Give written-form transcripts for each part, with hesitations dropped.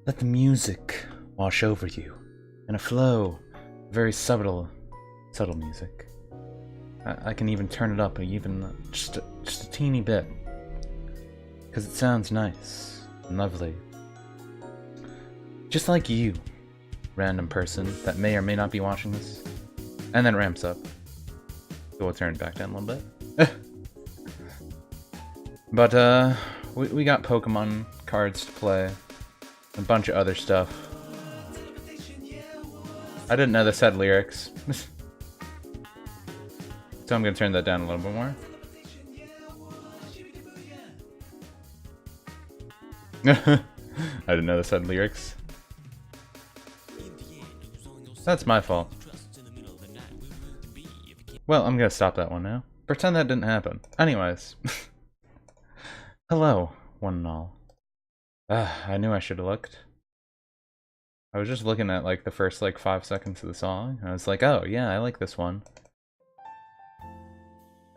Let the music wash over you in a flow, very subtle music. I can even turn it up even just a teeny bit, because it sounds nice and lovely. Just like you, random person that may or may not be watching this. And then it ramps up. So we'll turn it back down a little bit. But we got Pokemon cards to play. A bunch of other stuff. I didn't know this had lyrics. So I'm gonna turn that down a little bit more. I didn't know this had lyrics. That's my fault. Well, I'm gonna stop that one now. Pretend that didn't happen. Anyways. Hello, one and all. I knew I should have looked. I was just looking at like the first like 5 seconds of the song. I was like, oh yeah, I like this one.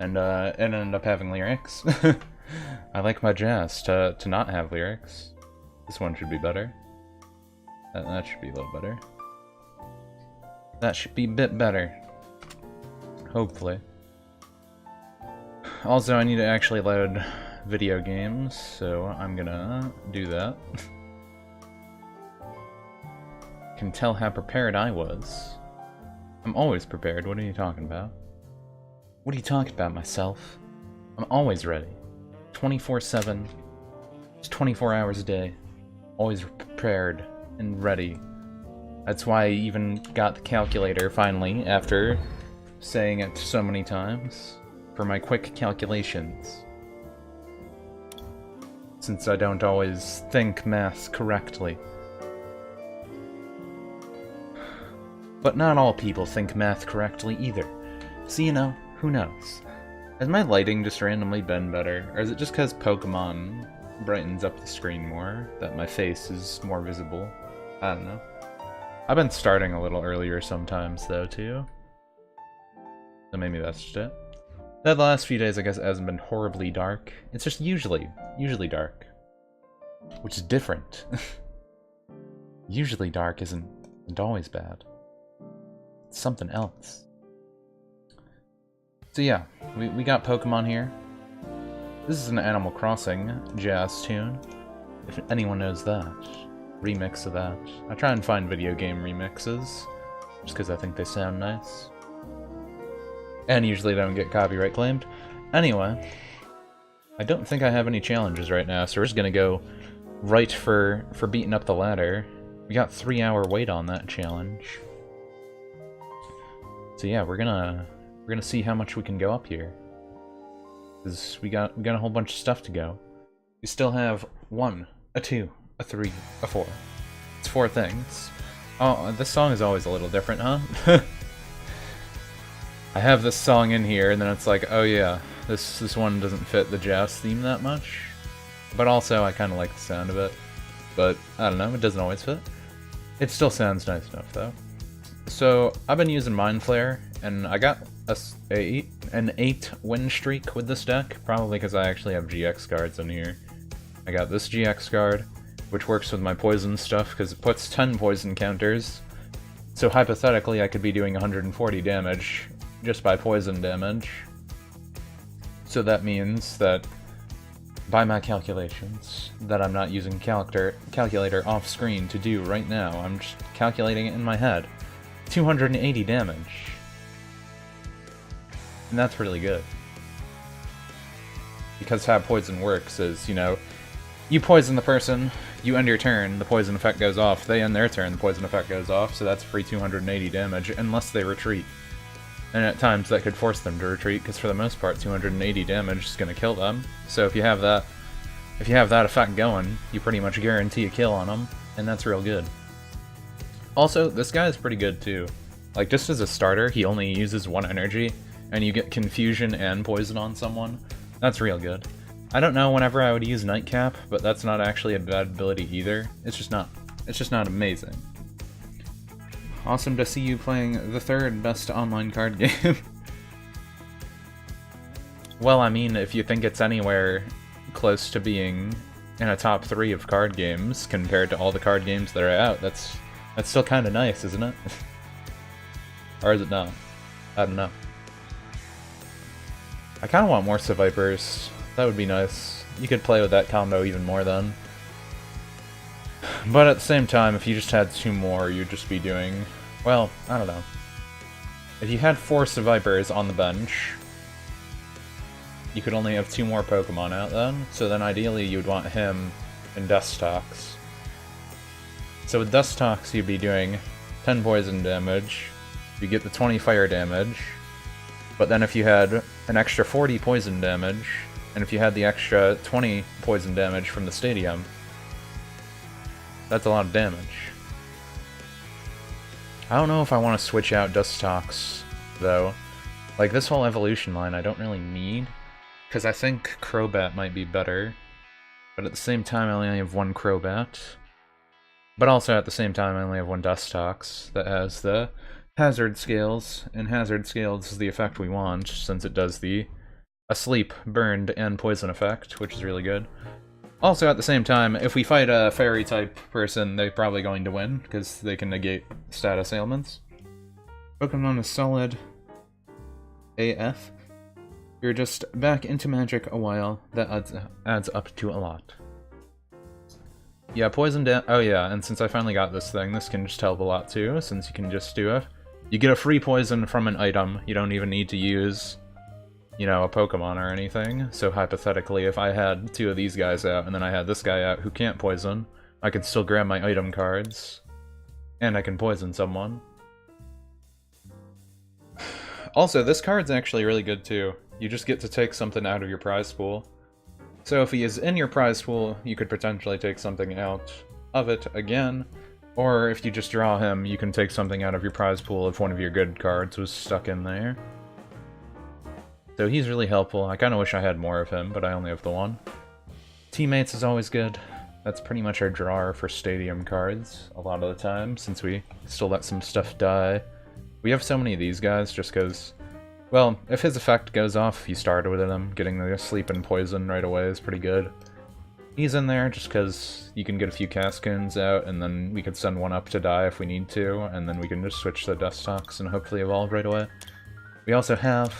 And it ended up having lyrics. I like my jazz to not have lyrics. This one should be better. That should be a little better. That should be a bit better. Hopefully. Also, I need to actually load video games, so I'm gonna do that. Can tell how prepared I was. I'm always prepared. What are you talking about? What are you talking about, myself? I'm always ready. 24/7. Just 24 hours a day. Always prepared and ready. That's why I even got the calculator finally, after saying it so many times, for my quick calculations. Since I don't always think math correctly. But not all people think math correctly either. So you know, who knows? Has my lighting just randomly been better? Or is it just because Pokemon brightens up the screen more, that my face is more visible? I don't know. I've been starting a little earlier sometimes though too. So maybe that's just it. The last few days I guess it hasn't been horribly dark. It's just usually dark. Which is different. Usually dark isn't always bad. It's something else. So yeah, we got Pokemon here. This is an Animal Crossing jazz tune, if anyone knows that. Remix of that. I try and find video game remixes, just because I think they sound nice. And usually don't get copyright claimed. Anyway, I don't think I have any challenges right now, so we're just gonna go right for beating up the ladder. We got 3-hour wait on that challenge. So yeah, we're gonna see how much we can go up here. Because we got a whole bunch of stuff to go. We still have 1, a 2, a 3, a 4. It's 4 things. Oh, this song is always a little different, huh? I have this song in here, and then it's like, oh yeah, this one doesn't fit the jazz theme that much. But also, I kind of like the sound of it. But, I don't know, it doesn't always fit. It still sounds nice enough, though. So, I've been using Mind Flare, and I got an 8 win streak with this deck, probably because I actually have GX cards in here. I got this GX card, which works with my poison stuff, because it puts 10 poison counters. So hypothetically, I could be doing 140 damage just by poison damage. So that means that, by my calculations, that I'm not using calculator off screen to do right now, I'm just calculating it in my head. 280 damage. And that's really good. Because how poison works is, you know, you poison the person, you end your turn, the poison effect goes off, they end their turn, the poison effect goes off, so that's free 280 damage, unless they retreat. And at times that could force them to retreat, because for the most part 280 damage is going to kill them. So if you have that effect going, you pretty much guarantee a kill on them, and that's real good. Also, this guy is pretty good too. Like, just as a starter, he only uses 1 energy, and you get confusion and poison on someone. That's real good. I don't know whenever I would use Nightcap, but that's not actually a bad ability either. It's just not amazing. Awesome to see you playing the 3rd best online card game. Well, I mean, if you think it's anywhere close to being in a top 3 of card games compared to all the card games that are out, that's still kind of nice, isn't it? Or is it not? I don't know. I kind of want more Sevipers. That would be nice. You could play with that combo even more then. But at the same time, if you just had 2 more, you'd just be doing... Well, I don't know. If you had 4 Sevipers on the bench, you could only have 2 more Pokemon out then, so then ideally you'd want him and Dustox. So with Dustox, you'd be doing 10 poison damage, you get the 20 fire damage, but then if you had an extra 40 poison damage, and if you had the extra 20 poison damage from the stadium, that's a lot of damage. I don't know if I want to switch out Dustox, though. Like, this whole evolution line I don't really need, because I think Crobat might be better, but at the same time I only have 1 Crobat. But also at the same time I only have 1 Dustox that has the Hazard Scales, and Hazard Scales is the effect we want, since it does the Asleep, Burned, and Poison effect, which is really good. Also at the same time, if we fight a Fairy-type person, they're probably going to win, because they can negate status ailments. Pokemon is solid AF. You're just back into Magic a while. That adds up to a lot. Yeah, poison oh yeah, and since I finally got this thing, this can just help a lot too, since you can just do it. You get a free poison from an item. You don't even need to use, you know, a Pokemon or anything. So hypothetically, if I had 2 of these guys out, and then I had this guy out who can't poison, I could still grab my item cards, and I can poison someone. Also, this card's actually really good too. You just get to take something out of your prize pool. So if he is in your prize pool, you could potentially take something out of it again. Or if you just draw him, you can take something out of your prize pool if one of your good cards was stuck in there. So he's really helpful. I kind of wish I had more of him, but I only have the 1. Teammates is always good. That's pretty much our drawer for stadium cards a lot of the time, since we still let some stuff die. We have so many of these guys just because... Well, if his effect goes off, you start with him. Getting the sleep and poison right away is pretty good. He's in there just because you can get a few Cascoons out, and then we could send one up to die if we need to, and then we can just switch to Dustox and hopefully evolve right away. We also have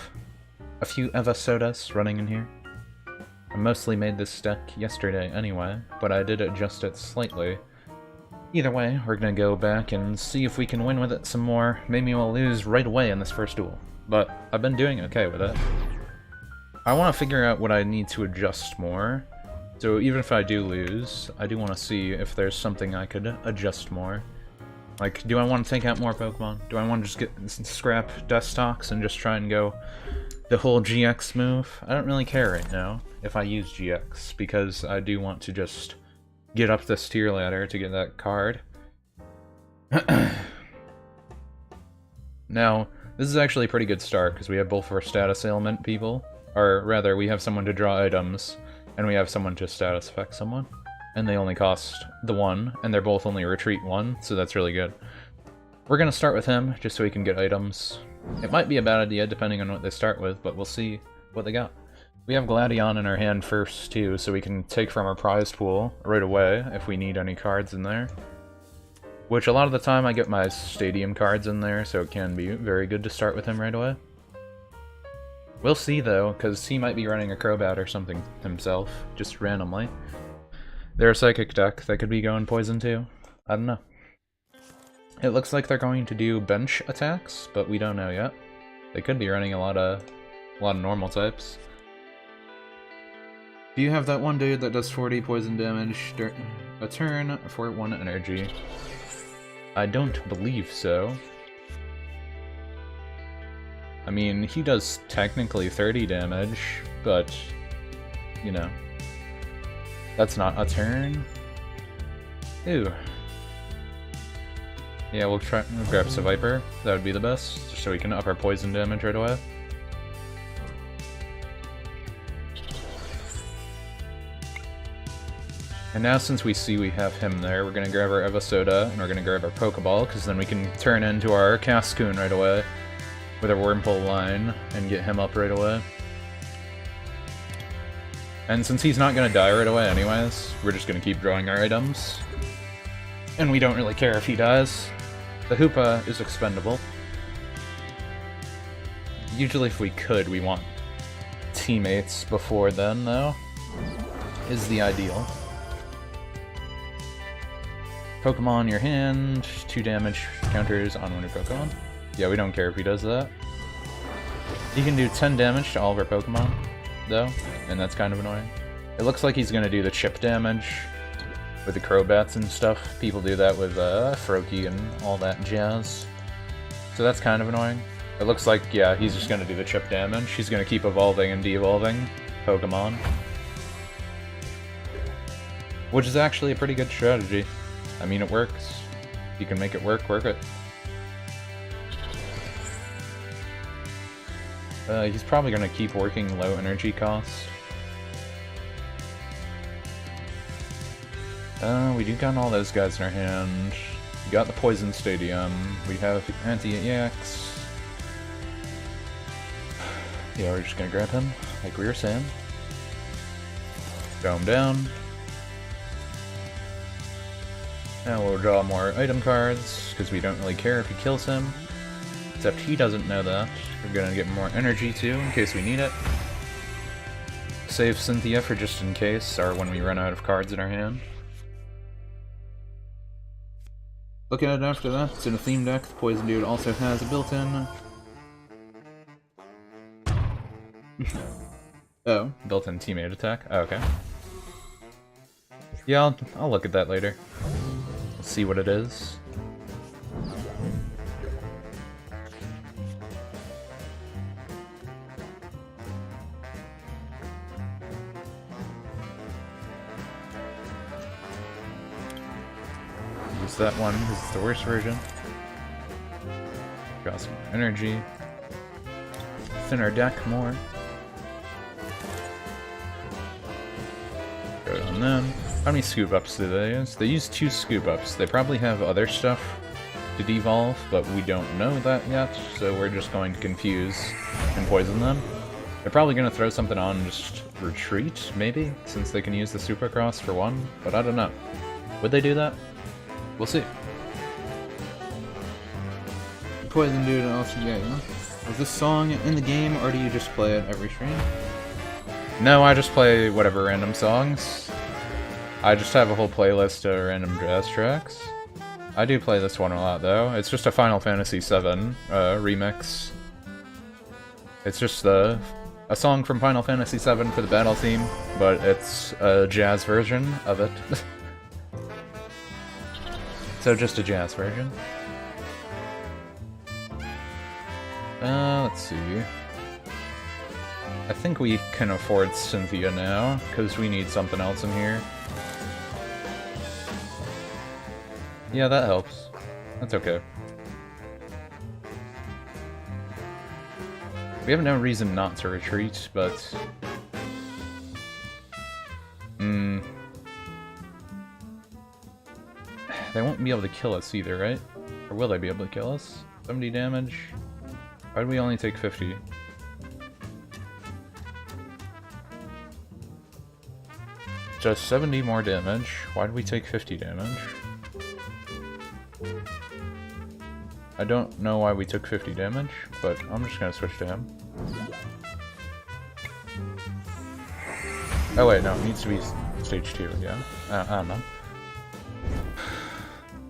a few Evasodas running in here. I mostly made this deck yesterday anyway, but I did adjust it slightly. Either way, we're gonna go back and see if we can win with it some more. Maybe we'll lose right away in this first duel. But I've been doing okay with it. I want to figure out what I need to adjust more. So even if I do lose, I do want to see if there's something I could adjust more. Like, do I want to take out more Pokemon? Do I want to just scrap Dustox and just try and go the whole GX move? I don't really care right now if I use GX, because I do want to just get up this tier ladder to get that card. Now, this is actually a pretty good start, because we have both our status ailment people. Or rather, we have someone to draw items, and we have someone to status effect someone. And they only cost the 1, and they're both only retreat 1, so that's really good. We're gonna start with him, just so we can get items. It might be a bad idea, depending on what they start with, but we'll see what they got. We have Gladion in our hand first, too, so we can take from our prize pool right away, if we need any cards in there. Which, a lot of the time, I get my stadium cards in there, so it can be very good to start with him right away. We'll see, though, because he might be running a Crobat or something himself, just randomly. They're a Psychic deck that could be going Poison, too. I don't know. It looks like they're going to do bench attacks, but we don't know yet. They could be running a lot of normal types. Do you have that one dude that does 40 poison damage a turn for 1 energy? I don't believe so. I mean, he does technically 30 damage, but, you know, that's not a turn. Ew. Yeah, we'll grab Seviper. That would be the best, just so we can up our poison damage right away. And now since we see we have him there, we're gonna grab our Evasoda, and we're gonna grab our Pokeball, because then we can turn into our Cascoon right away with our Wurmple line, and get him up right away. And since he's not gonna die right away anyways, we're just gonna keep growing our items. And we don't really care if he dies. The Hoopa is expendable. Usually if we could, we want teammates before then, though. Is the ideal. Pokemon in your hand, 2 damage counters on one of your Pokemon. Yeah, we don't care if he does that. He can do 10 damage to all of our Pokemon, though, and that's kind of annoying. It looks like he's gonna do the chip damage with the Crobats and stuff. People do that with Froakie and all that jazz. So that's kind of annoying. It looks like, yeah, he's just gonna do the chip damage. He's gonna keep evolving and de-evolving Pokemon. Which is actually a pretty good strategy. I mean, it works. If you can make it work, work it. He's probably gonna keep working low energy costs. We do got all those guys in our hand. We got the Poison Stadium. We have Anti-EX. Yeah, we're just gonna grab him, like we were saying. Throw him down. Now we'll draw more item cards, because we don't really care if he kills him. Except he doesn't know that. We're gonna get more energy too, in case we need it. Save Cynthia for just in case, or when we run out of cards in our hand. Look at it after that, it's in a theme deck. The Poison Dude also has a built-in... oh, built-in teammate attack? Oh, okay. Yeah, I'll look at that later. We'll see what it is. Use that one, this is the worst version. Got some energy. Thin our deck more. Go on them. How many scoop ups do they use? They use 2 scoop ups. They probably have other stuff to devolve, but we don't know that yet, so we're just going to confuse and poison them. They're probably going to throw something on and just retreat, maybe, since they can use the Supercross for 1, but I don't know. Would they do that? We'll see. Poison Dude also, yeah. Is this song in the game, or do you just play it every stream? No, I just play whatever random songs. I just have a whole playlist of random jazz tracks. I do play this one a lot, though. It's just a Final Fantasy VII remix. It's just a song from Final Fantasy VII for the battle theme, but it's a jazz version of it. So just a jazz version. Let's see. I think we can afford Cynthia now, because we need something else in here. Yeah, that helps. That's okay. We have no reason not to retreat, but... They won't be able to kill us either, right? Or will they be able to kill us? 70 damage? Why do we only take 50? Just 70 more damage. Why did we take 50 damage? I don't know why we took 50 damage, but I'm just gonna switch to him. Oh wait, no, it needs to be stage 2, yeah? I don't know.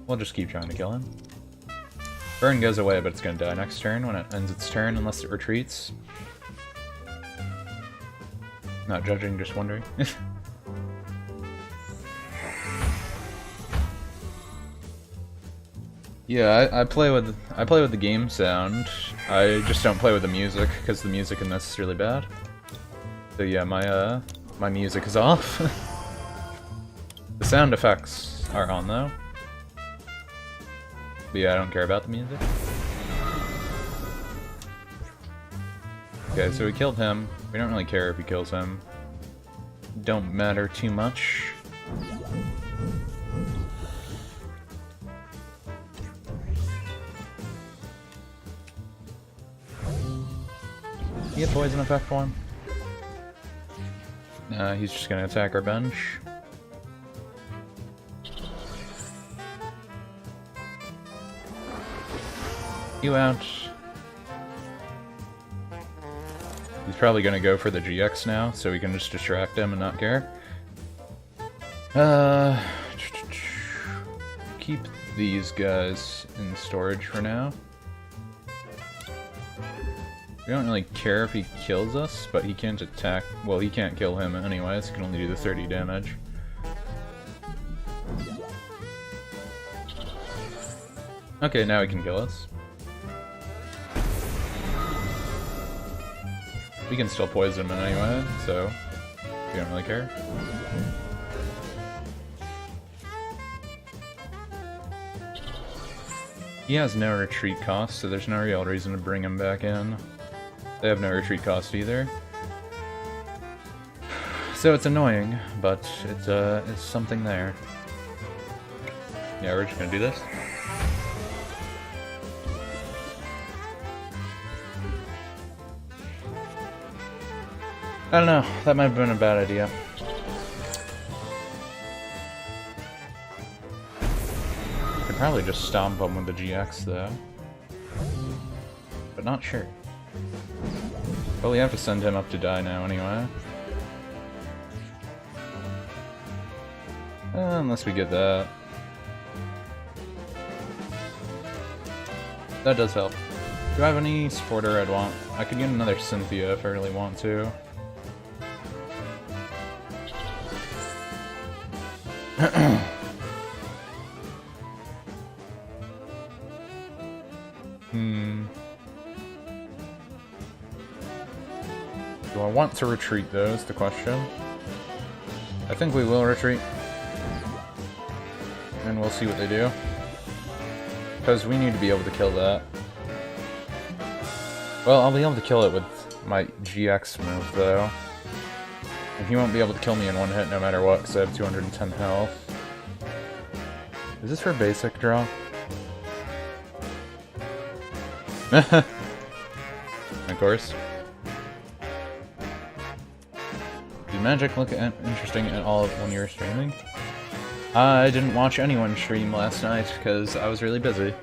We'll just keep trying to kill him. Burn goes away, but it's gonna die next turn when it ends its turn, unless it retreats. Not judging, just wondering. Yeah, I play with the game sound. I just don't play with the music because the music in this is really bad. So yeah, my music is off. The sound effects are on though. But yeah, I don't care about the music. Okay, so we killed him. We don't really care if he kills him. Don't matter too much. You get poison effect one? No, He's just gonna attack our bench. You out. He's probably gonna go for the GX now, so we can just distract him and not care. Keep these guys in storage for now. We don't really care if he kills us, but he can't attack. Well, he can't kill him anyways. He can only do the 30 damage. Okay, now he can kill us. We can still poison him anyway, so we don't really care. He has no retreat cost, so there's no real reason to bring him back in. They have no retreat cost either. So it's annoying, but it's something there. Yeah, we're just gonna do this. I don't know, that might have been a bad idea. Could probably just stomp him with the GX though. But not sure. Well, we have to send him up to die now anyway. Unless we get that. That does help. Do I have any supporter I'd want? I could get another Cynthia if I really want to. Do I want to retreat though, is the question. I think we will retreat. And we'll see what they do. Because we need to be able to kill that. Well, I'll be able to kill it with my GX move though. And he won't be able to kill me in one hit no matter what, because I have 210 health. Is this for basic draw? Of course. Did magic look interesting at all when you were streaming? I didn't watch anyone stream last night because I was really busy.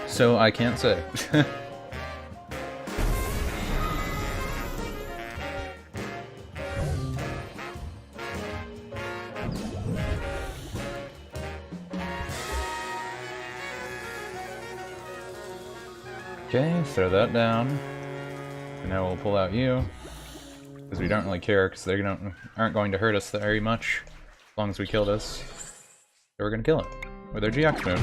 So I can't say. Okay, throw that down. And now we'll pull out you. Because we don't really care, because they aren't going to hurt us very much. As long as we kill this. So we're gonna kill it. With our GX move.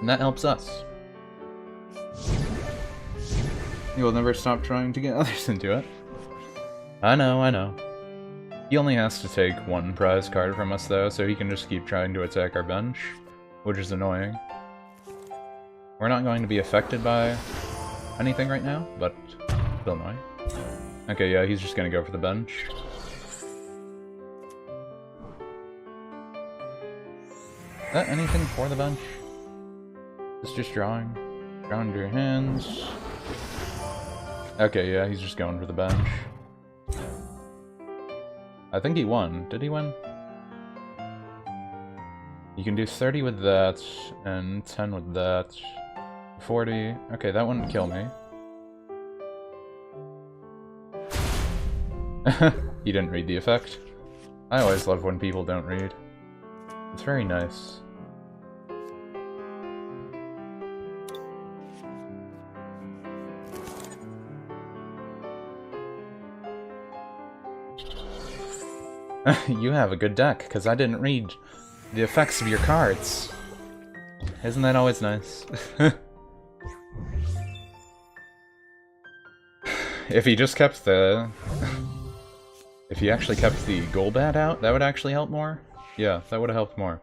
And that helps us. You will never stop trying to get others into it. I know, I know. He only has to take one prize card from us though, so he can just keep trying to attack our bench, which is annoying. We're not going to be affected by anything right now, but still annoying. Okay, yeah, he's just gonna go for the bench. Is that anything for the bench? It's just drawing. Drawing into your hands. Okay, yeah, he's just going for the bench. I think he won. Did he win? You can do 30 with that, and 10 with that. 40. Okay, that wouldn't kill me. He didn't read the effect. I always love when people don't read. It's very nice. You have a good deck, because I didn't read the effects of your cards. Isn't that always nice? If he just kept the... If he actually kept the Golbat out, that would actually help more? Yeah, that would have helped more.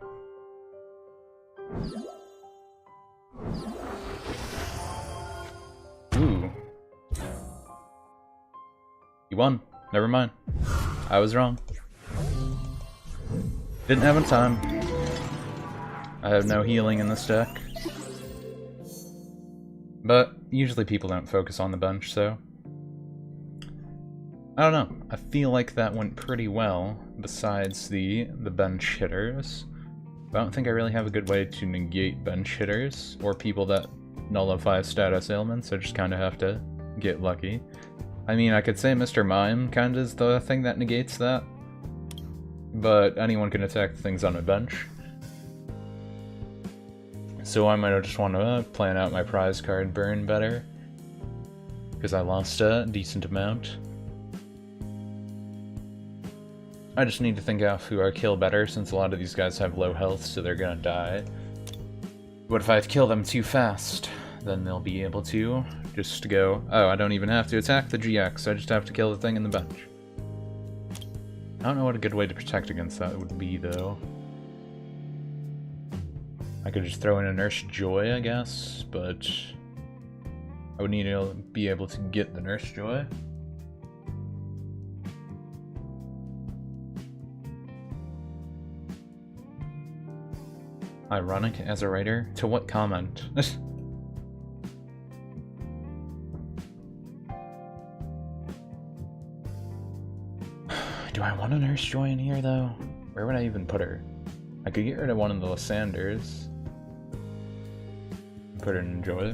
Ooh. You won. Never mind. I was wrong. Didn't have time. I have no healing in this deck. But usually people don't focus on the bench, so... I don't know. I feel like that went pretty well, besides the bench hitters. But I don't think I really have a good way to negate bench hitters, or people that nullify status ailments. I just kind of have to get lucky. I mean, I could say Mr. Mime kind of is the thing that negates that, but anyone can attack things on a bench. So I might just want to plan out my prize card burn better, because I lost a decent amount. I just need to think out who I kill better, since a lot of these guys have low health, so they're gonna die. What if I kill them too fast? Then they'll be able to just go, oh, I don't even have to attack the GX, I just have to kill the thing in the bench. I don't know what a good way to protect against that would be, though. I could just throw in a Nurse Joy, I guess, but I would need to be able to get the Nurse Joy. Ironic as a writer? To what comment? Do I want a Nurse Joy in here, though? Where would I even put her? I could get rid of one of the Lysanders. Put her in Joy.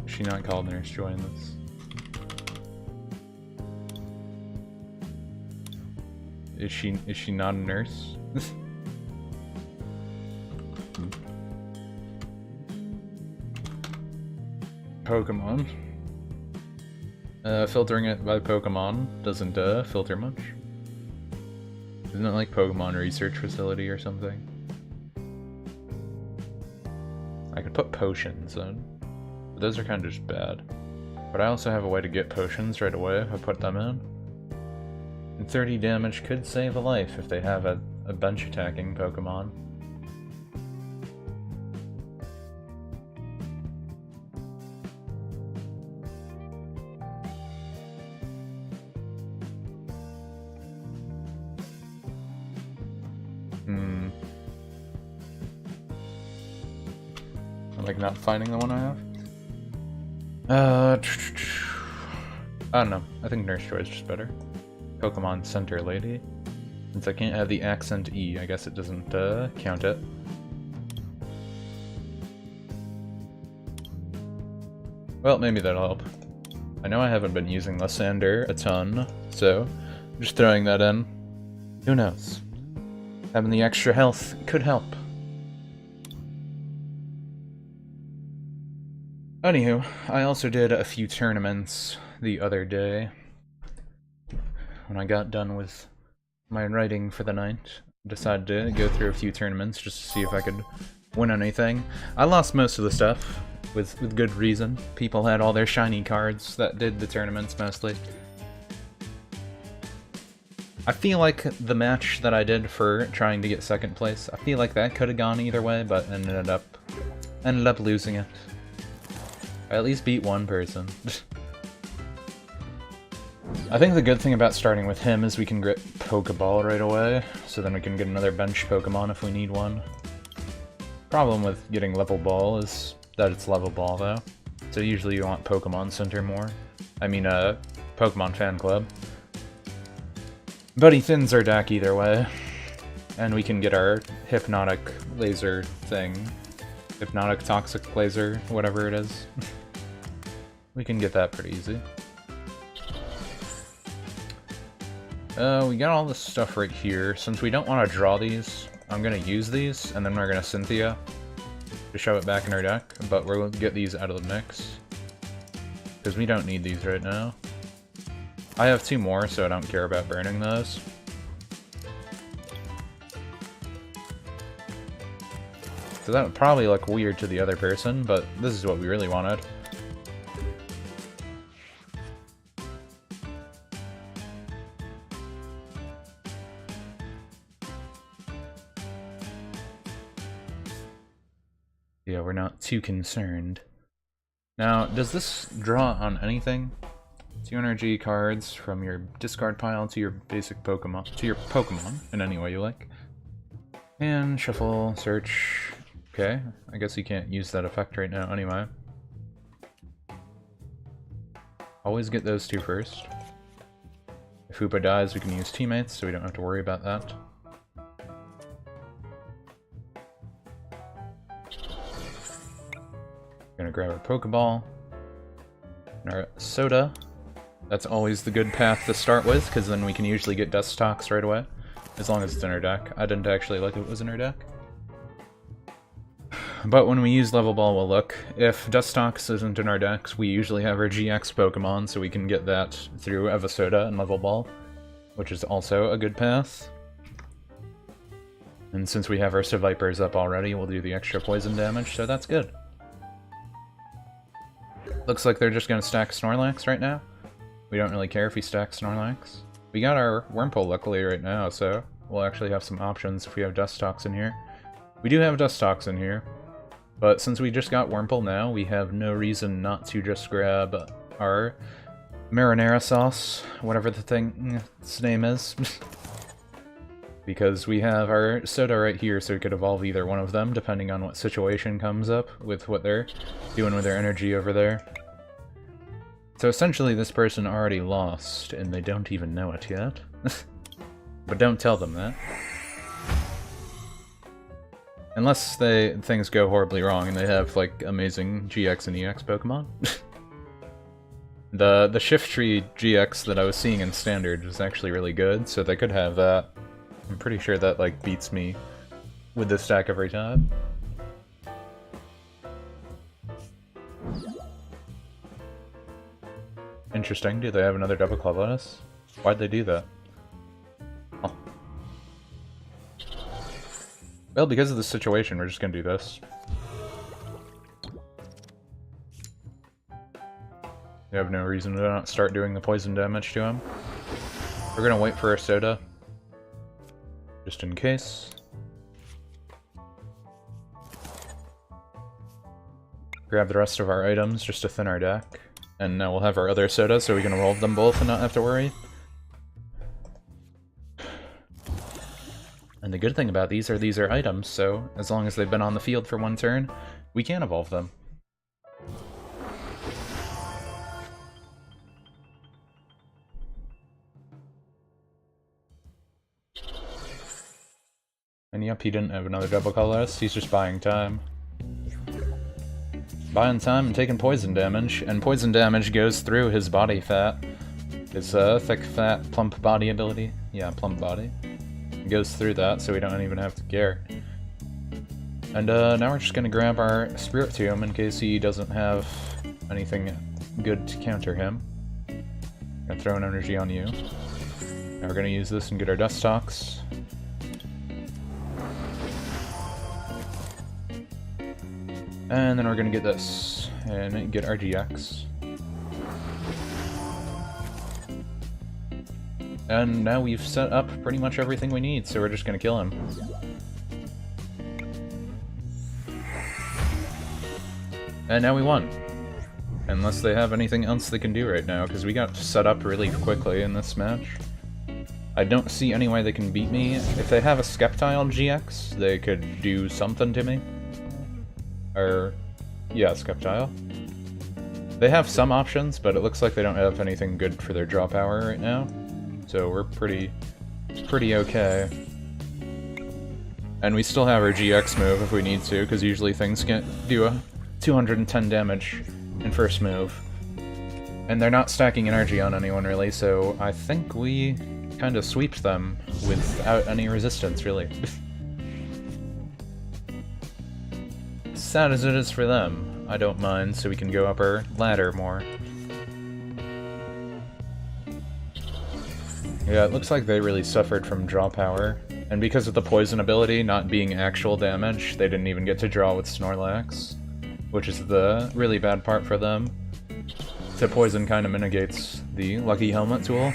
Is she not called Nurse Joy in this? Is she not a nurse? Pokemon. Filtering it by Pokemon doesn't filter much. Isn't it like Pokemon Research Facility or something? I could put potions in, but those are kind of just bad. But I also have a way to get potions right away if I put them in. And 30 damage could save a life if they have a bench attacking Pokemon. I'm like not finding the one I have. I don't know. I think Nurse Joy is just better. Pokemon Center Lady. Since I can't have the accent E, I guess it doesn't count it. Well, maybe that'll help. I know I haven't been using Lysander a ton, so I'm just throwing that in. Who knows? Having the extra health could help. Anywho, I also did a few tournaments the other day. When I got done with my writing for the night, decided to go through a few tournaments just to see if I could win anything. I lost most of the stuff, with good reason. People had all their shiny cards that did the tournaments mostly. I feel like the match that I did for trying to get second place, I feel like that could have gone either way, but ended up losing it. I at least beat one person. I think the good thing about starting with him is we can get Pokeball right away, so then we can get another bench Pokemon if we need one. Problem with getting Level Ball is that it's Level Ball, though. So usually you want Pokemon Center more. I mean, Pokemon Fan Club. But he thins our deck either way. And we can get our Hypnotic Laser thing. Hypnotic Toxic Laser, whatever it is. We can get that pretty easy. We got all this stuff right here. Since we don't want to draw these, I'm going to use these, and then we're going to Cynthia to shove it back in our deck, but we're going to get these out of the mix. Because we don't need these right now. I have two more, so I don't care about burning those. So that would probably look weird to the other person, but this is what we really wanted. Yeah, we're not too concerned. Now, does this draw on anything? 2 energy cards from your discard pile to your basic Pokemon, in any way you like. And shuffle, search, Okay, I guess he can't use that effect right now anyway. Always get those two first. If Hoopa dies, we can use teammates, so we don't have to worry about that. Gonna grab our Pokeball. And our soda. That's always the good path to start with, because then we can usually get Dustox right away. As long as it's in our deck. I didn't actually like it was in our deck. But when we use Level Ball, we'll look. If Dustox isn't in our decks, we usually have our GX Pokemon, so we can get that through Evosoda and Level Ball, which is also a good path. And since we have our Sevipers up already, we'll do the extra poison damage, so that's good. Looks like they're just going to stack Snorlax right now. We don't really care if he stacks Snorlax. We got our Wurmple luckily right now, so we'll actually have some options if we have Dustox in here. We do have Dustox in here, but since we just got Wurmple now, we have no reason not to just grab our marinara sauce, whatever the thing's name is. Because we have our soda right here, so we could evolve either one of them, depending on what situation comes up with what they're doing with their energy over there. So essentially this person already lost, and they don't even know it yet. But don't tell them that. Unless things go horribly wrong and they have, like, amazing GX and EX Pokemon. The Shiftry GX that I was seeing in Standard was actually really good, so they could have that. I'm pretty sure that, like, beats me with this stack every time. Interesting. Do they have another double club on us? Why'd they do that? Oh. Well, because of the situation, we're just gonna do this. We have no reason to not start doing the poison damage to him. We're gonna wait for our soda. Just in case. Grab the rest of our items just to thin our deck. And now we'll have our other soda so we can evolve them both and not have to worry. And the good thing about these are items, so as long as they've been on the field for one turn, we can evolve them. And yep, he didn't have another double colorless, he's just buying time. Buying time and taking poison damage, and poison damage goes through his body fat. His thick, fat, plump body ability. Yeah, plump body. It goes through that, so we don't even have to care. And now we're just gonna grab our Spirit Tomb in case he doesn't have anything good to counter him. Gonna throw an energy on you. Now we're gonna use this and get our Dustox. And then we're gonna get this, and get our GX. And now we've set up pretty much everything we need, so we're just gonna kill him. And now we won. Unless they have anything else they can do right now, because we got set up really quickly in this match. I don't see any way they can beat me. If they have a Sceptile GX, they could do something to me. Or, yeah, Sceptile. They have some options, but it looks like they don't have anything good for their draw power right now. So we're pretty okay. And we still have our GX move if we need to, because usually things can do a 210 damage in first move. And they're not stacking energy on anyone really, so I think we kind of sweeped them without any resistance, really. Sad as it is for them, I don't mind, so we can go up our ladder more. Yeah, it looks like they really suffered from draw power, and because of the poison ability not being actual damage, they didn't even get to draw with Snorlax, which is the really bad part for them. So poison kind of mitigates the Lucky Helmet tool,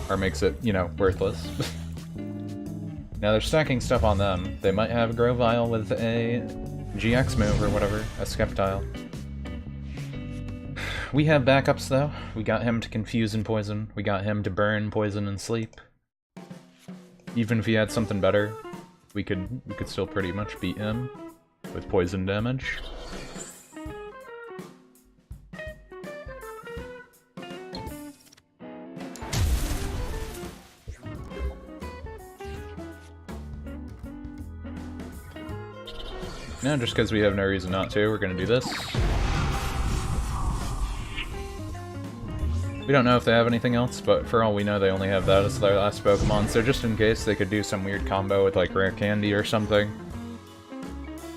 or makes it, you know, worthless. Now they're stacking stuff on them. They might have a Grovyle with a GX move or whatever, a Sceptile. We have backups though. We got him to confuse and poison. We got him to burn, poison, and sleep. Even if he had something better, we could still pretty much beat him. with poison damage. Now, just because we have no reason not to, we're gonna do this. We don't know if they have anything else, but for all we know, they only have that as their last Pokemon, so just in case they could do some weird combo with, like, Rare Candy or something,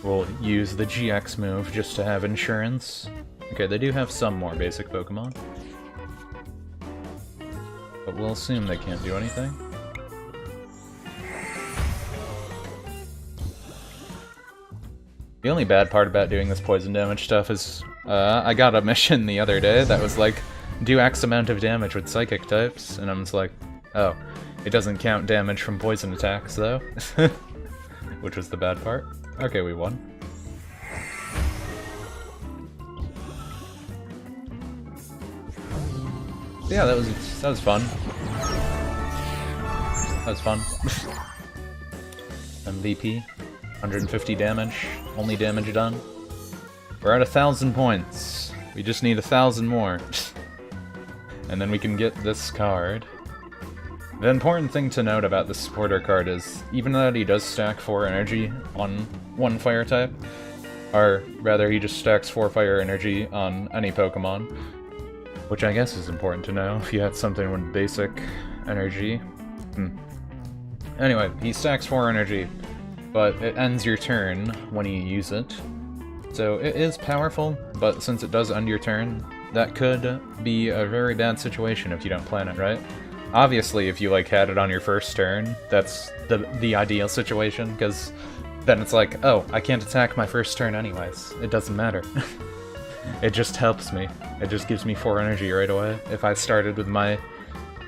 we'll use the GX move just to have insurance. Okay, they do have some more basic Pokemon, but we'll assume they can't do anything. The only bad part about doing this poison damage stuff is, I got a mission the other day that was like, do X amount of damage with psychic types, and I'm just like, oh, it doesn't count damage from poison attacks though. Which was the bad part. Okay, we won. Yeah, that was fun. That was fun. MVP. 150 damage. Only damage done. We're at 1,000 points. We just need 1,000 more. And then we can get this card. The important thing to note about the supporter card is, even though he does stack 4 energy on one fire type, or rather he just stacks 4 fire energy on any Pokemon, which I guess is important to know if you had something with basic energy. Anyway, he stacks 4 energy, but it ends your turn when you use it. So it is powerful, but since it does end your turn, that could be a very bad situation if you don't plan it right. Obviously, if you like had it on your first turn, that's the ideal situation, because then it's like, oh, I can't attack my first turn anyways. It doesn't matter. It just helps me. It just gives me 4 energy right away. If I started with my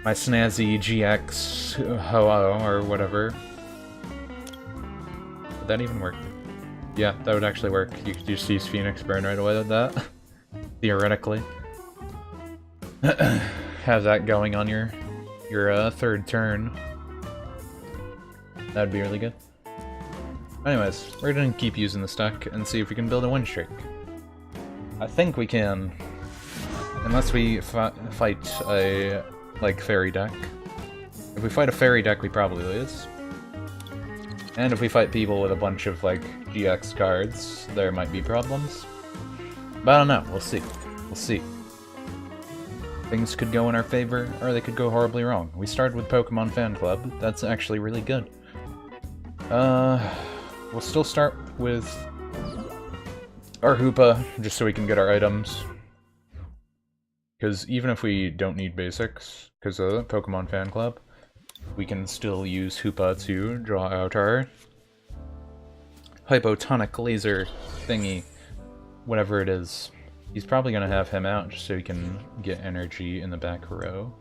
snazzy GX Ho-Oh or whatever. Would that even work? Yeah, that would actually work. You could just use Phoenix Burn right away with that. Theoretically. Have that going on your third turn. That'd be really good. Anyways, we're gonna keep using this deck and see if we can build a win streak. I think we can. Unless we fight a, like, fairy deck. If we fight a fairy deck, we probably lose. And if we fight people with a bunch of, like, GX cards, there might be problems. But I don't know, we'll see. We'll see. Things could go in our favor, or they could go horribly wrong. We started with Pokemon Fan Club. That's actually really good. We'll still start with our Hoopa, just so we can get our items. Because even if we don't need basics, because of Pokemon Fan Club, we can still use Hoopa to draw out our hypotonic laser thingy, whatever it is. He's probably going to have him out just so he can get energy in the back row.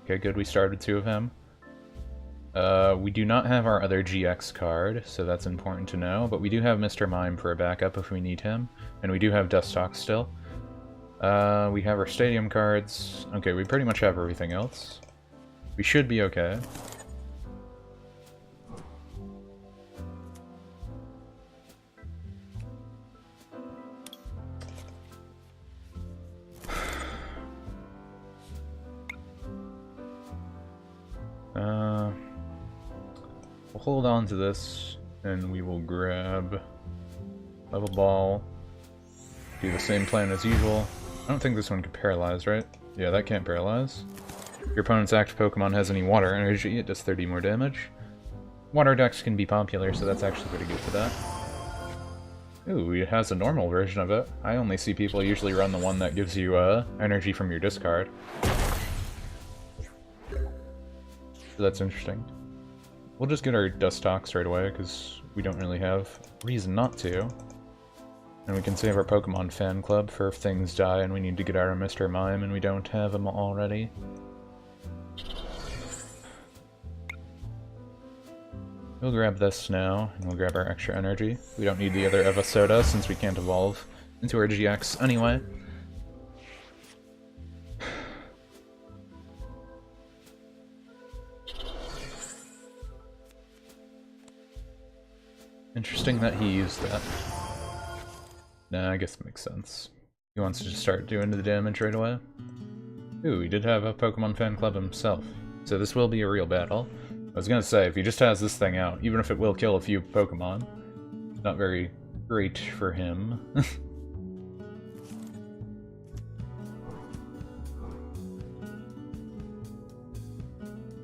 Okay, good, we started 2 of him. We do not have our other GX card, so that's important to know, but we do have Mr. Mime for a backup if we need him, and we do have Dustox still. We have our stadium cards. Okay, we pretty much have everything else. We should be okay. We'll hold on to this, and we will grab Level Ball. Do the same plan as usual. I don't think this one can paralyze, right? Yeah, that can't paralyze. If your opponent's active Pokemon has any water energy, it does 30 more damage. Water decks can be popular, so that's actually pretty good for that. Ooh, it has a normal version of it. I only see people usually run the one that gives you energy from your discard. So that's interesting. We'll just get our Dustox right away, because we don't really have reason not to. And we can save our Pokemon Fan Club for if things die and we need to get our Mr. Mime and we don't have him already. We'll grab this now, and we'll grab our extra energy. We don't need the other Evosoda since we can't evolve into our GX anyway. Interesting that he used that. Nah, I guess it makes sense. He wants to just start doing the damage right away. Ooh, he did have a Pokemon fan club himself. So this will be a real battle. I was gonna say, if he just has this thing out, even if it will kill a few Pokemon, not very great for him.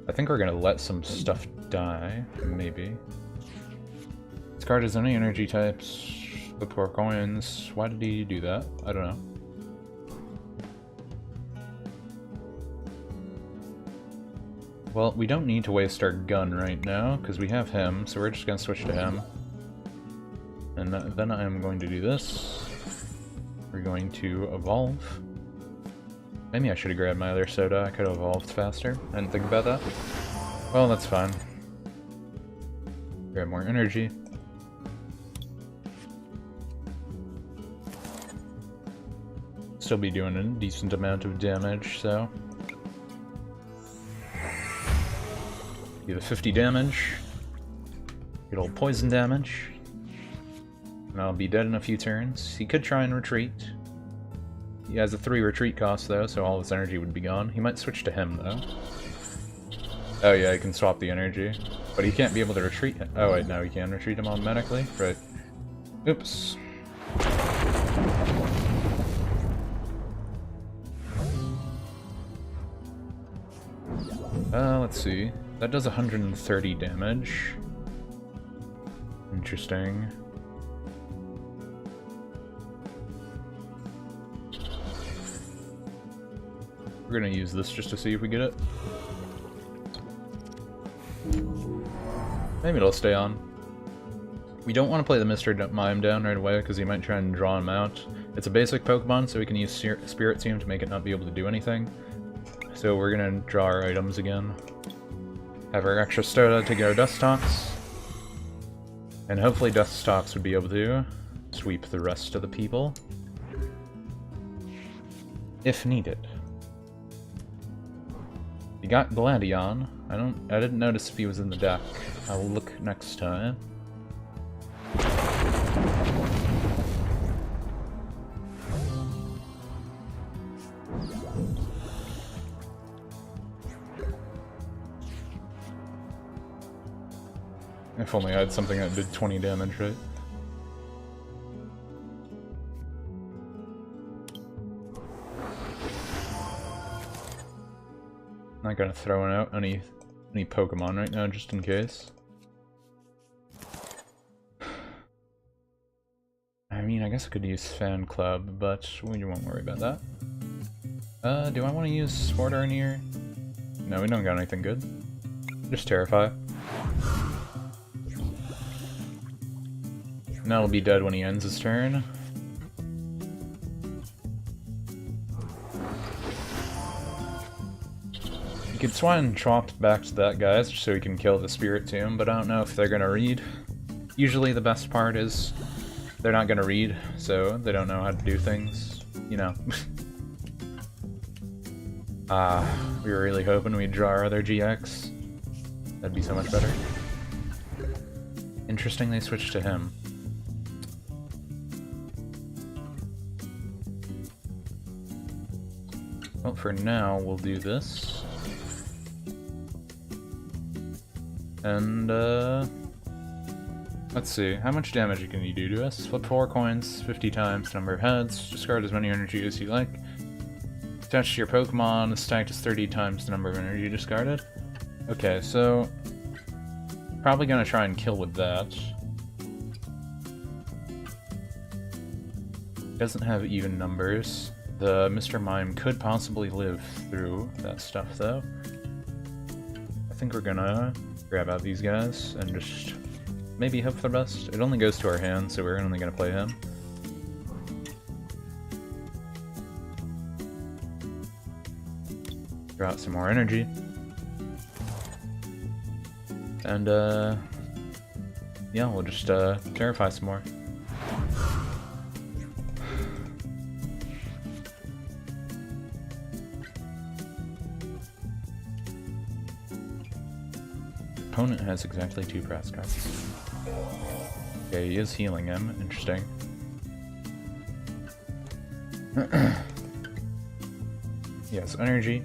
I think we're gonna let some stuff die, maybe. Discard as any energy types, the poor coins. Why did he do that? I don't know. Well, we don't need to waste our gun right now, because we have him, so we're just gonna switch to him. And then I'm going to do this. We're going to evolve. Maybe I should have grabbed my other soda, I could have evolved faster. I didn't think about that. Well, that's fine. Grab more energy. Still be doing a decent amount of damage, so... Give it 50 damage. Good old poison damage. And I'll be dead in a few turns. He could try and retreat. He has a 3 retreat cost though, so all his energy would be gone. He might switch to him though. Oh yeah, he can swap the energy. But he can't be able to retreat him. Oh wait, no, he can retreat him automatically? Right. Oops. Let's see. That does 130 damage. Interesting. We're gonna use this just to see if we get it. Maybe it'll stay on. We don't want to play the Mr. Mime down right away because he might try and draw him out. It's a basic Pokemon, so we can use Spirit Team to make it not be able to do anything. So we're gonna draw our items again. Have our extra soda to go Dustox. And hopefully Dustox would be able to sweep the rest of the people. If needed. We got Gladion. I didn't notice if he was in the deck. I'll look next time. If only I had something that did 20 damage, right? Not gonna throw out any Pokemon right now, just in case. I mean, I guess I could use Fan Club, but we won't worry about that. Do I want to use Swordart here? No, we don't got anything good. Just Terrify. And that'll be dead when he ends his turn. You could try and chop back to that guy just so he can kill the Spirit Tomb, but I don't know if they're gonna read. Usually the best part is they're not gonna read, so they don't know how to do things, you know. We were really hoping we'd draw our other GX. That'd be so much better. Interesting they switched to him. Well, for now, we'll do this. And, let's see. How much damage can you do to us? Flip 4 coins 50 times the number of heads. Discard as many energy as you like. Attach to your Pokemon. Stacked is 30 times the number of energy discarded. Okay, so... probably gonna try and kill with that. Doesn't have even numbers. The Mr. Mime could possibly live through that stuff, though. I think we're gonna grab out these guys and just maybe hope for the best. It only goes to our hand, so we're only gonna play him. Draw out some more energy. And, yeah, we'll just, Terrify some more. Opponent has exactly 2 press cards. Okay, he is healing him. Interesting. Yes, energy.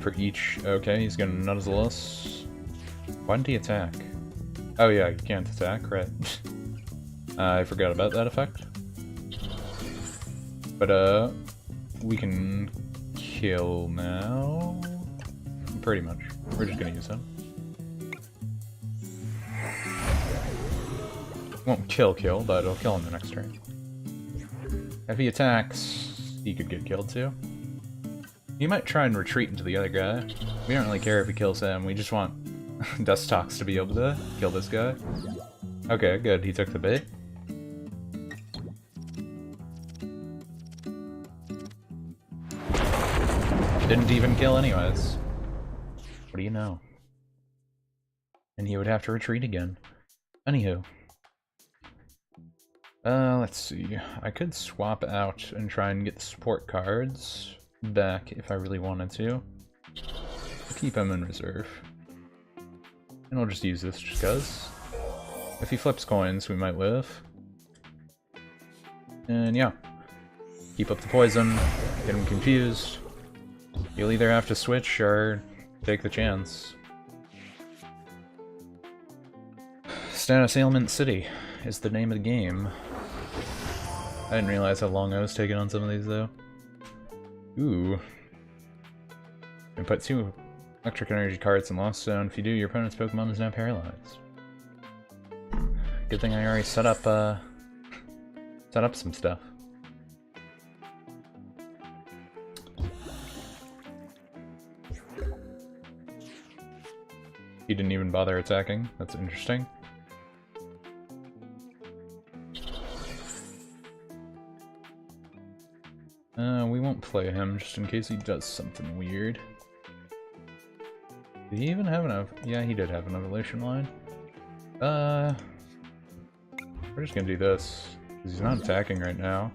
For each. Okay, he's gonna Nuzlocke. Why didn't he attack? Oh yeah, you can't attack, right. I forgot about that effect. But, we can kill now? Pretty much. We're just gonna use him. Won't kill, but it'll kill him the next turn. If he attacks, he could get killed too. He might try and retreat into the other guy. We don't really care if he kills him, we just want Dustox to be able to kill this guy. Okay, good, he took the bait. Didn't even kill anyways. What do you know? And he would have to retreat again. Anywho. Let's see. I could swap out and try and get the support cards back if I really wanted to. I'll keep him in reserve. And I'll just use this just cause. If he flips coins, we might live. And yeah. Keep up the poison, get him confused. You'll either have to switch or take the chance. Status Ailment City is the name of the game. I didn't realize how long I was taking on some of these though. Ooh. And put 2 electric energy cards in Lost Zone. If you do, your opponent's Pokemon is now paralyzed. Good thing I already set up some stuff. He didn't even bother attacking. That's interesting. We won't play him just in case he does something weird. Did he even have enough? Yeah, he did have an evolution line. We're just gonna do this because he's not attacking right now.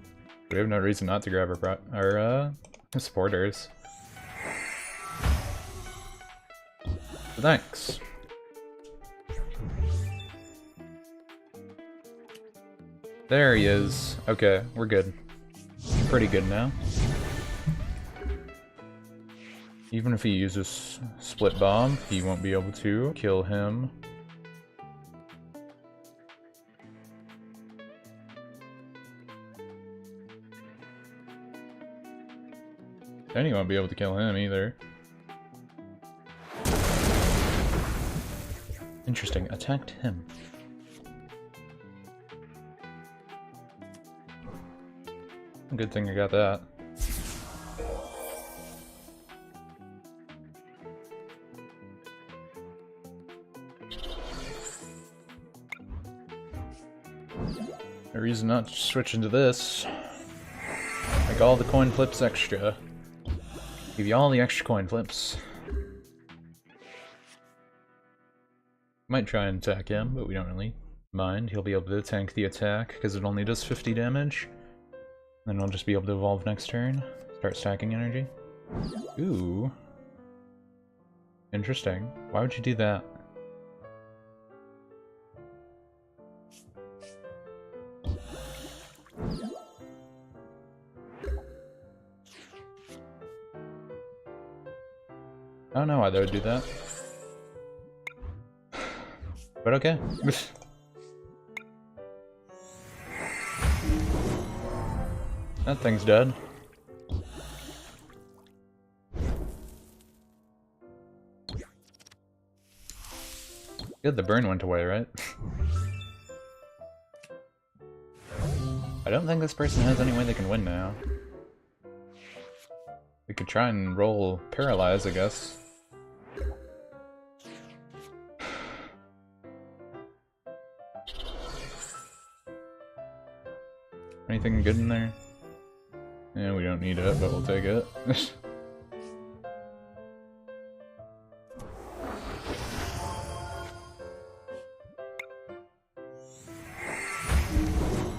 We have no reason not to grab our supporters. So thanks. There he is. Okay, we're good. Pretty good now. Even if he uses Split Bomb, he won't be able to kill him. And he won't be able to kill him either. Interesting. Attacked him. Good thing I got that. No reason not to switch into this. Make all the coin flips extra. Give you all the extra coin flips. Might try and attack him, but we don't really mind. He'll be able to tank the attack because it only does 50 damage. Then I'll just be able to evolve next turn. Start stacking energy. Ooh. Interesting. Why would you do that? I don't know why they would do that. But okay. That thing's dead. Good, the burn went away, right? I don't think this person has any way they can win now. We could try and roll Paralyze, I guess. Anything good in there? Yeah, we don't need it, but we'll take it.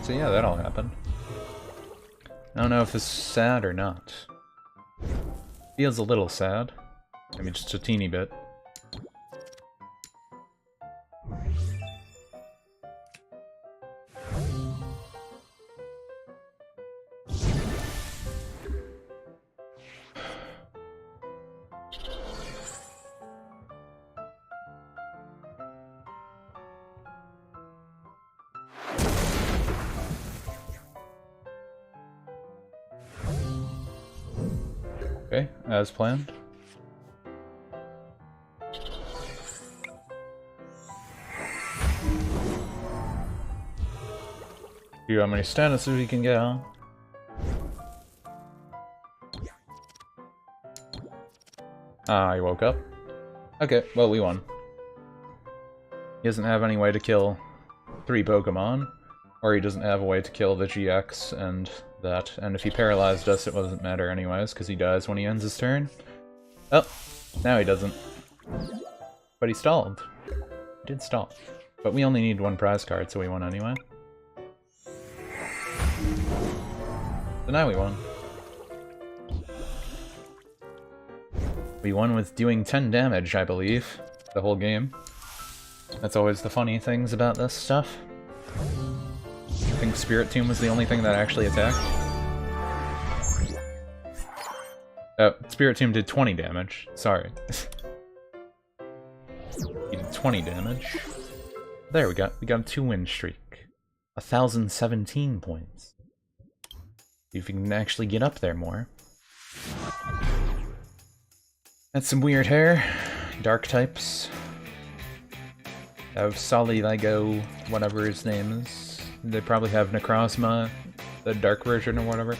So yeah, that'll happen. I don't know if this is sad or not. Feels a little sad. I mean, just a teeny bit. Okay, as planned. See how many statuses we can get, huh? Ah, he woke up. Okay, well, we won. He doesn't have any way to kill 3 Pokemon, or he doesn't have a way to kill the GX and that. And if he paralyzed us, it doesn't matter anyways, because he dies when he ends his turn. Oh, now he doesn't. But he stalled. He did stall. But we only need 1 prize card, so we won anyway. So now we won. We won with doing 10 damage, I believe, the whole game. That's always the funny things about this stuff. I think Spirit Tomb was the only thing that actually attacked. Oh, Spirit Tomb did 20 damage. Sorry. He did 20 damage. There we got a 2-win streak. 1,017 points. See if we can actually get up there more. That's some weird hair. Dark types. Have Solilego, whatever his name is. They probably have Necrozma, the dark version or whatever.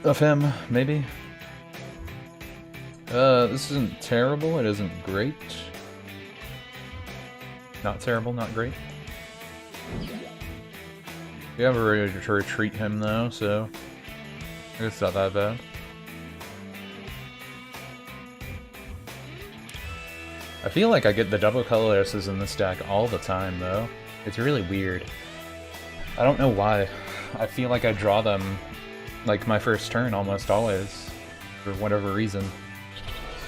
Of him, maybe? This isn't terrible, it isn't great. Not terrible, not great. We have a way to retreat him though, so I guess it's not that bad. I feel like I get the double colorlesses in this deck all the time though. It's really weird. I don't know why. I feel like I draw them like my first turn almost always, for whatever reason.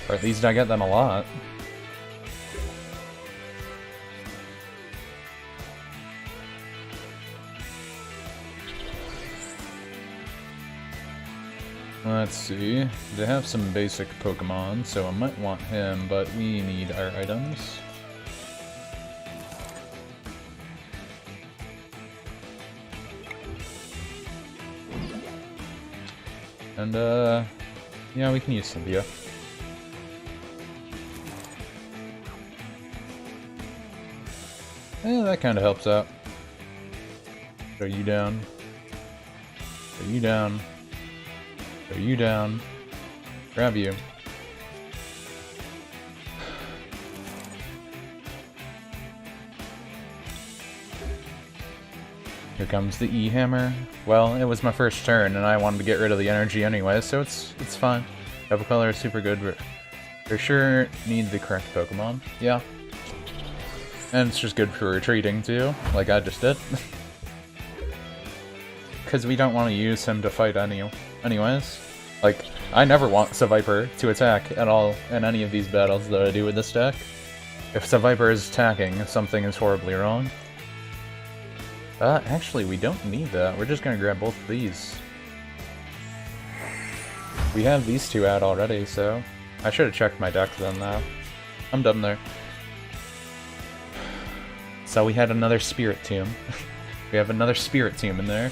Or at least I get them a lot. Let's see. They have some basic Pokemon, so I might want him, but we need our items. And, yeah, we can use Cynthia. Yeah, that kind of helps out. Throw you down. Throw you down. Throw you down. Grab you. Here comes the E-Hammer. Well, it was my first turn, and I wanted to get rid of the energy anyway, so it's fine. Double color is super good, but for sure need the correct Pokemon. Yeah. And it's just good for retreating, too, like I just did. Because we don't want to use him to fight anyways. Like, I never want Seviper to attack at all in any of these battles that I do with this deck. If Seviper is attacking, something is horribly wrong. Actually, we don't need that. We're just gonna grab both of these. We have these two out already, so I should have checked my deck then, though. I'm dumb there. So we had another Spirit Tomb. We have another Spirit Tomb in there.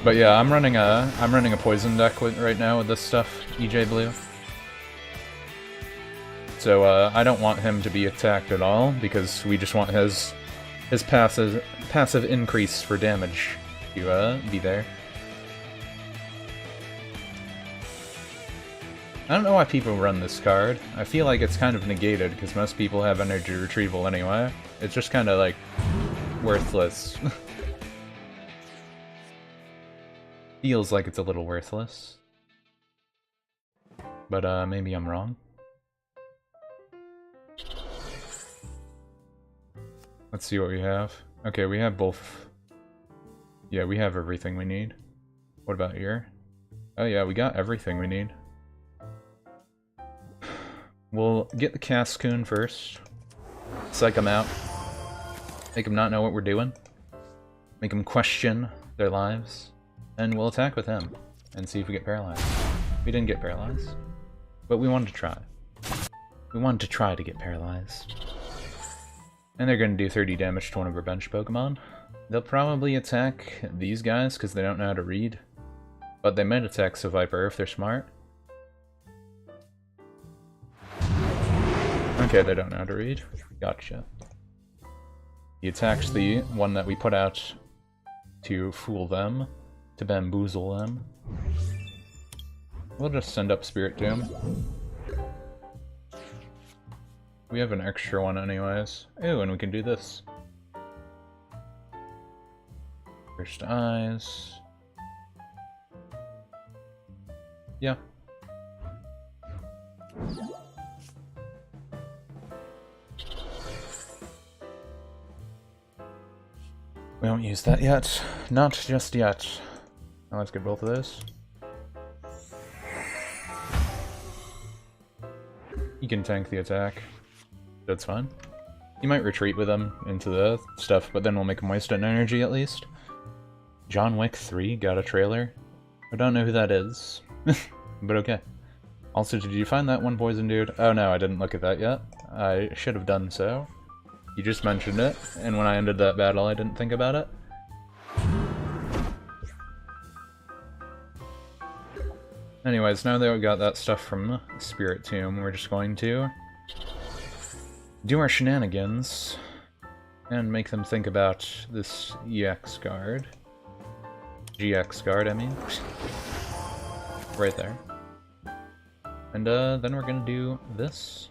But yeah, I'm running a poison deck right now with this stuff, EJ Blue. So I don't want him to be attacked at all, because we just want his passive increase for damage to be there. I don't know why people run this card. I feel like it's kind of negated, because most people have energy retrieval anyway. It's just kind of like worthless. Feels like it's a little worthless. But maybe I'm wrong. Let's see what we have. Okay, we have both. Yeah, we have everything we need. What about here? Oh yeah, we got everything we need. We'll get the Cascoon first. Psych him out. Make him not know what we're doing. Make him question their lives. And we'll attack with him. And see if we get paralyzed. We didn't get paralyzed. But we wanted to try. We wanted to try to get paralyzed. And they're going to do 30 damage to one of our bench Pokemon. They'll probably attack these guys because they don't know how to read. But they might attack Seviper if they're smart. Okay, they don't know how to read. Gotcha. He attacks the one that we put out to fool them, to bamboozle them. We'll just send up Spirit Tomb. We have an extra one anyways. Ooh, and we can do this. First eyes. Yeah. We won't use that yet. Not just yet. Now let's get both of those. You can tank the attack. That's fine. You might retreat with him into the stuff, but then we'll make him waste an energy at least. John Wick 3 got a trailer. I don't know who that is, but okay. Also, did you find that one poison dude? Oh no, I didn't look at that yet. I should have done so. You just mentioned it, and when I ended that battle I didn't think about it. Anyways, now that we got that stuff from Spirit Tomb, we're just going to do our shenanigans and make them think about this EX guard. GX guard, I mean. Right there. And then we're gonna do this.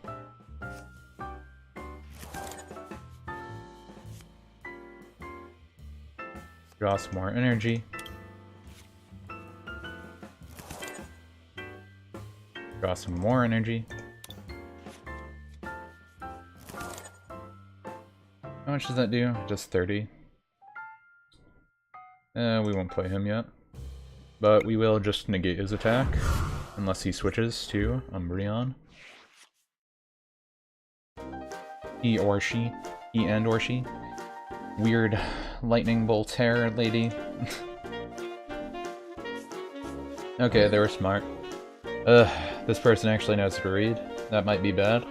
Draw some more energy. Draw some more energy. How much does that do? Just 30. We won't play him yet. But we will just negate his attack. Unless he switches to Umbreon. He or she. He and or she. Weird lightning bolt hair lady. Okay, they were smart. This person actually knows how to read. That might be bad.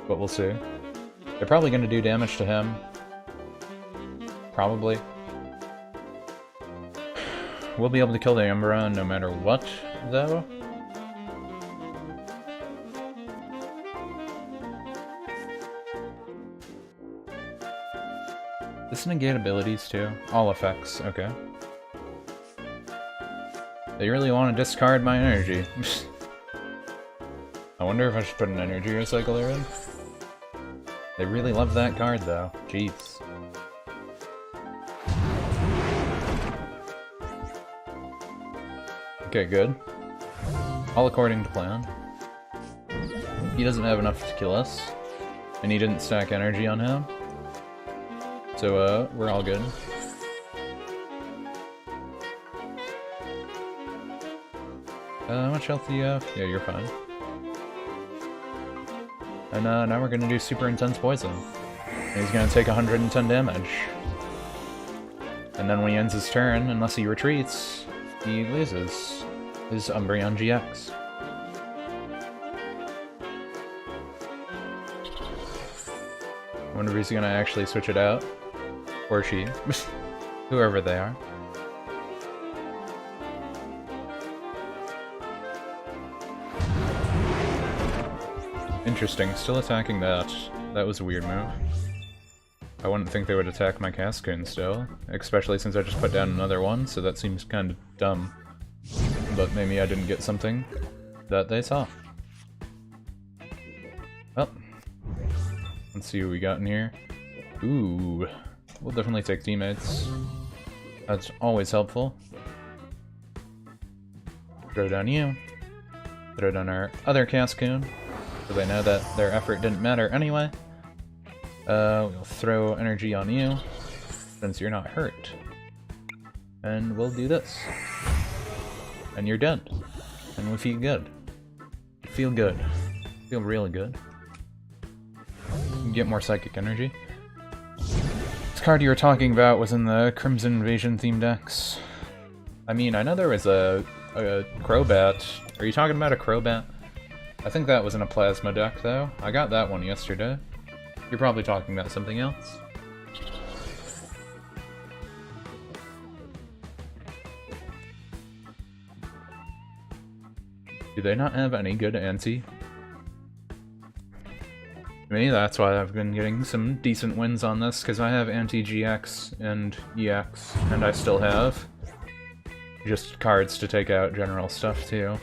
But we'll see. They're probably going to do damage to him. Probably. We'll be able to kill the Umbreon no matter what, though. This negate abilities too? All effects, okay. They really want to discard my energy. I wonder if I should put an energy recycler in? They really love that card though, jeez. Okay, good. All according to plan. He doesn't have enough to kill us, and he didn't stack energy on him. So, we're all good. How much health do you have? Yeah, you're fine. And now we're gonna do super intense poison. And he's gonna take 110 damage. And then when he ends his turn, unless he retreats, he loses his Umbreon GX. I wonder if he's gonna actually switch it out. Or she. Whoever they are. Interesting, still attacking that. That was a weird move. I wouldn't think they would attack my Cascoon still, especially since I just put down another one, so that seems kind of dumb. But maybe I didn't get something that they saw. Well, let's see what we got in here. Ooh, we'll definitely take teammates. That's always helpful. Throw down you. Throw down our other Cascoon, so they know that their effort didn't matter anyway. We'll throw energy on you, since you're not hurt. And we'll do this. and you're dead. And we feel good. Feel good. Feel really good. Get more psychic energy. This card you were talking about was in the Crimson Invasion theme decks. I mean, I know there was a Crobat. Are you talking about a Crobat? I think that was in a Plasma deck, though. I got that one yesterday. You're probably talking about something else. Do they not have any good anti? Maybe that's why I've been getting some decent wins on this, because I have anti-GX and EX, and I still have just cards to take out general stuff, too.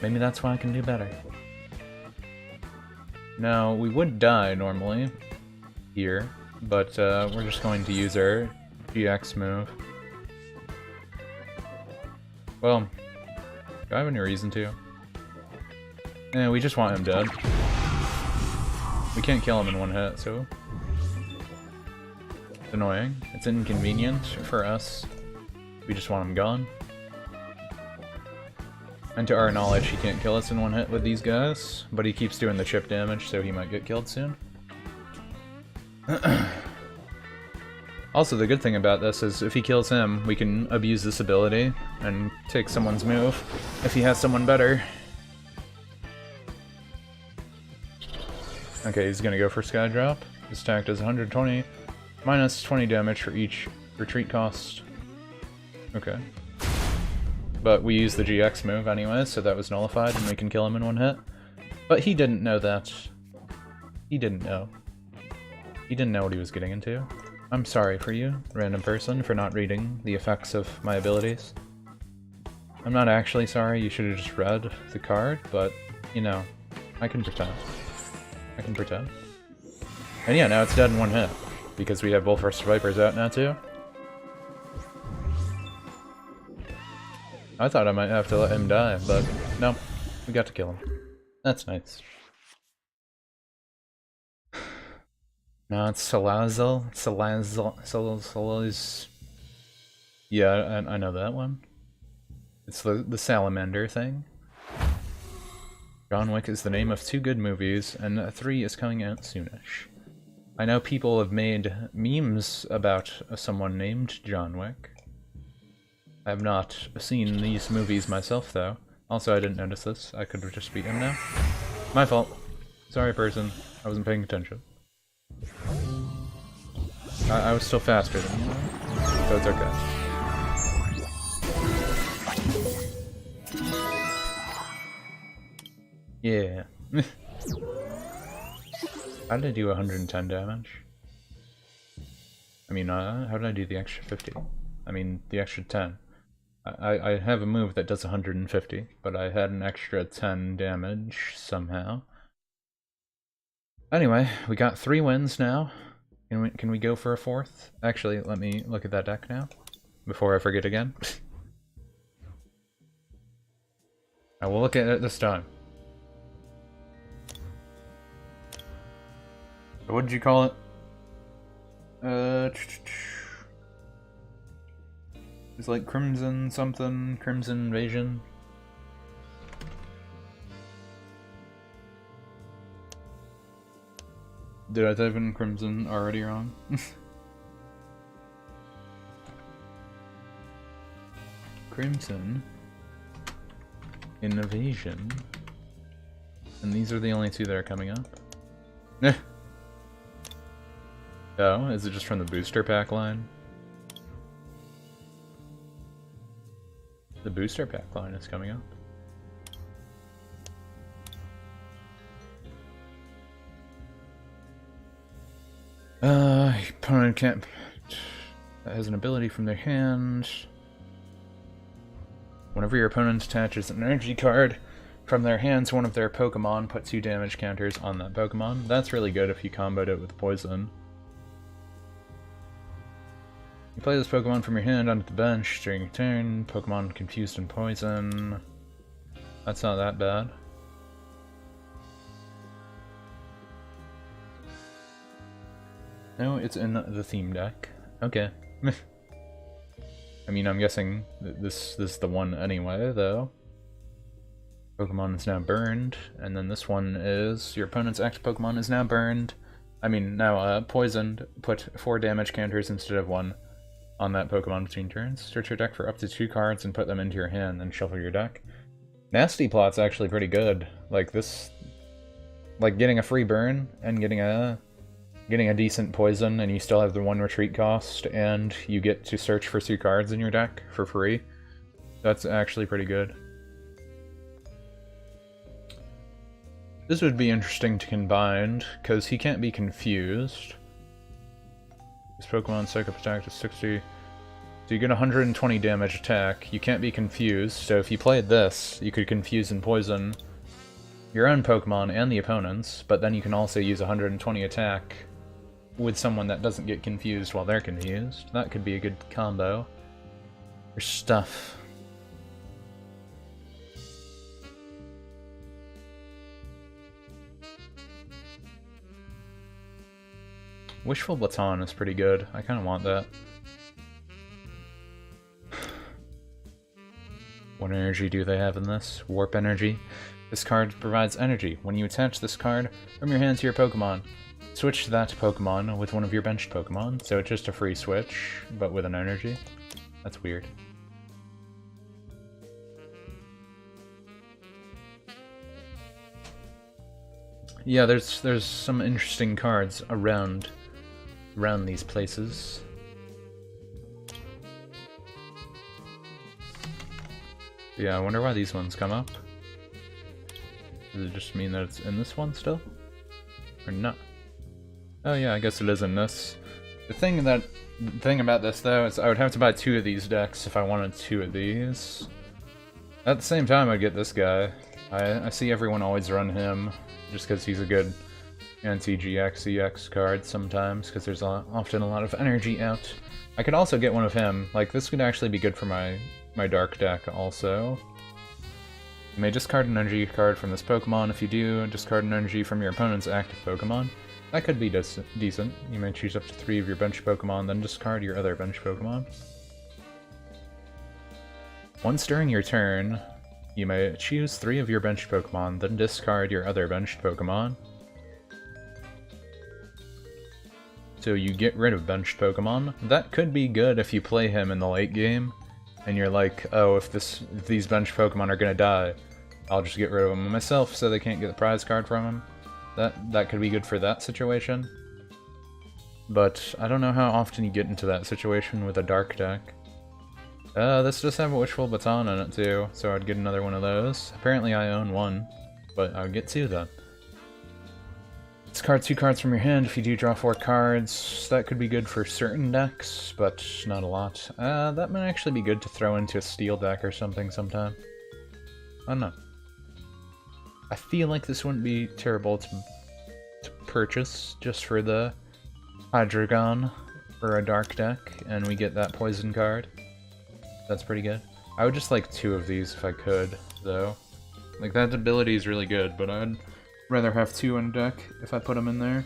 Maybe that's why I can do better. Now, we would die normally here, but we're just going to use our GX move. Well, do I have any reason to? Eh, we just want him dead. We can't kill him in one hit, so... It's annoying. It's inconvenient for us. We just want him gone. And to our knowledge, he can't kill us in one hit with these guys, but he keeps doing the chip damage, so he might get killed soon. Also, the good thing about this is if he kills him, we can abuse this ability and take someone's move if he has someone better. Okay, he's gonna go for Sky Drop. His attack does 120, minus 20 damage for each retreat cost. Okay. But we used the GX move anyway, so that was nullified and we can kill him in one hit. But he didn't know that. He didn't know. He didn't know what he was getting into. I'm sorry for you, random person, for not reading the effects of my abilities. I'm not actually sorry, you should have just read the card, but, you know, I can pretend. I can pretend. And yeah, now it's dead in one hit, because we have both our Vipers out now too. I thought I might have to let him die, but no, we got to kill him. That's nice. No, it's Salazzle. Yeah, I know that one. It's the salamander thing. John Wick is the name of 2 good movies, and 3 is coming out soonish. I know people have made memes about someone named John Wick. I have not seen these movies myself, though. Also, I didn't notice this. I could have just beat him now. My fault. Sorry, person. I wasn't paying attention. I was still faster than you, so it's okay. Yeah. How did I do 110 damage? I mean, how did I do the extra 50? I mean, the extra 10. I have a move that does 150, but I had an extra 10 damage somehow. Anyway, we got 3 wins now. Can we go for a 4th? Actually, let me look at that deck now, before I forget again. I will look at it this time. What did you call it? It's like Crimson something, Crimson Invasion. Did I type in Crimson already wrong? Crimson Invasion. And these are the only 2 that are coming up. Oh, is it just from the booster pack line? The booster pack line is coming up. Opponent can't... That has an ability from their hand. Whenever your opponent attaches an energy card from their hand to one of their Pokemon, put 2 damage counters on that Pokemon. That's really good if you comboed it with poison. You play this Pokemon from your hand onto the bench during your turn. Pokemon confused and poison. That's not that bad. No, it's in the theme deck. Okay. I mean, I'm guessing this is the one anyway, though. Pokemon is now burned, and then this one is your opponent's active Pokemon is now burned. I mean, now poisoned. Put 4 damage counters instead of 1 on that Pokemon between turns. Search your deck for up to 2 cards and put them into your hand, then shuffle your deck. Nasty Plot's actually pretty good. Like this, like getting a free burn and getting a decent poison, and you still have the 1 retreat cost, and you get to search for 2 cards in your deck for free. That's actually pretty good. This would be interesting to combine, because he can't be confused. This Pokemon Psychic attack is 60. So you get 120 damage attack. You can't be confused, so if you played this, you could confuse and poison your own Pokemon and the opponent's, but then you can also use 120 attack with someone that doesn't get confused while they're confused. That could be a good combo. There's stuff. Wishful Baton is pretty good. I kind of want that. What energy do they have in this? Warp energy. This card provides energy. When you attach this card from your hand to your Pokemon, switch that Pokemon with one of your benched Pokemon. So it's just a free switch, but with an energy. That's weird. Yeah, there's some interesting cards around these places. Yeah, I wonder why these ones come up. Does it just mean that it's in this one still? Or not? Oh yeah, I guess it is in this. The thing about this though is I would have to buy 2 of these decks if I wanted 2 of these. At the same time, I'd get this guy. I see everyone always run him just because he's a good anti-GX, EX card sometimes, because there's often a lot of energy out. I could also get one of him. Like, this could actually be good for my Dark deck also. You may discard an energy card from this Pokemon. If you do, discard an energy from your opponent's active Pokemon. That could be decent. You may choose up to 3 of your bench Pokemon, then discard your other bench Pokemon. Once during your turn, you may choose 3 of your bench Pokemon, then discard your other benched Pokemon. So you get rid of benched Pokemon. That could be good if you play him in the late game, and you're like, oh, if these benched Pokemon are gonna die, I'll just get rid of them myself so they can't get the prize card from him. That could be good for that situation. But I don't know how often you get into that situation with a Dark deck. This does have a Wishful Baton in it too, so I'd get another one of those. Apparently I own 1, but I would get 2 then. Discard 2 cards from your hand. If you do draw 4 cards, that could be good for certain decks, but not a lot. That might actually be good to throw into a Steel deck or something sometime. I don't know. I feel like this wouldn't be terrible to purchase just for the Hydreigon for a Dark deck, and we get that Poison card. That's pretty good. I would just like 2 of these if I could, though. Like, that ability is really good, but I'd rather have 2 in a deck if I put them in there.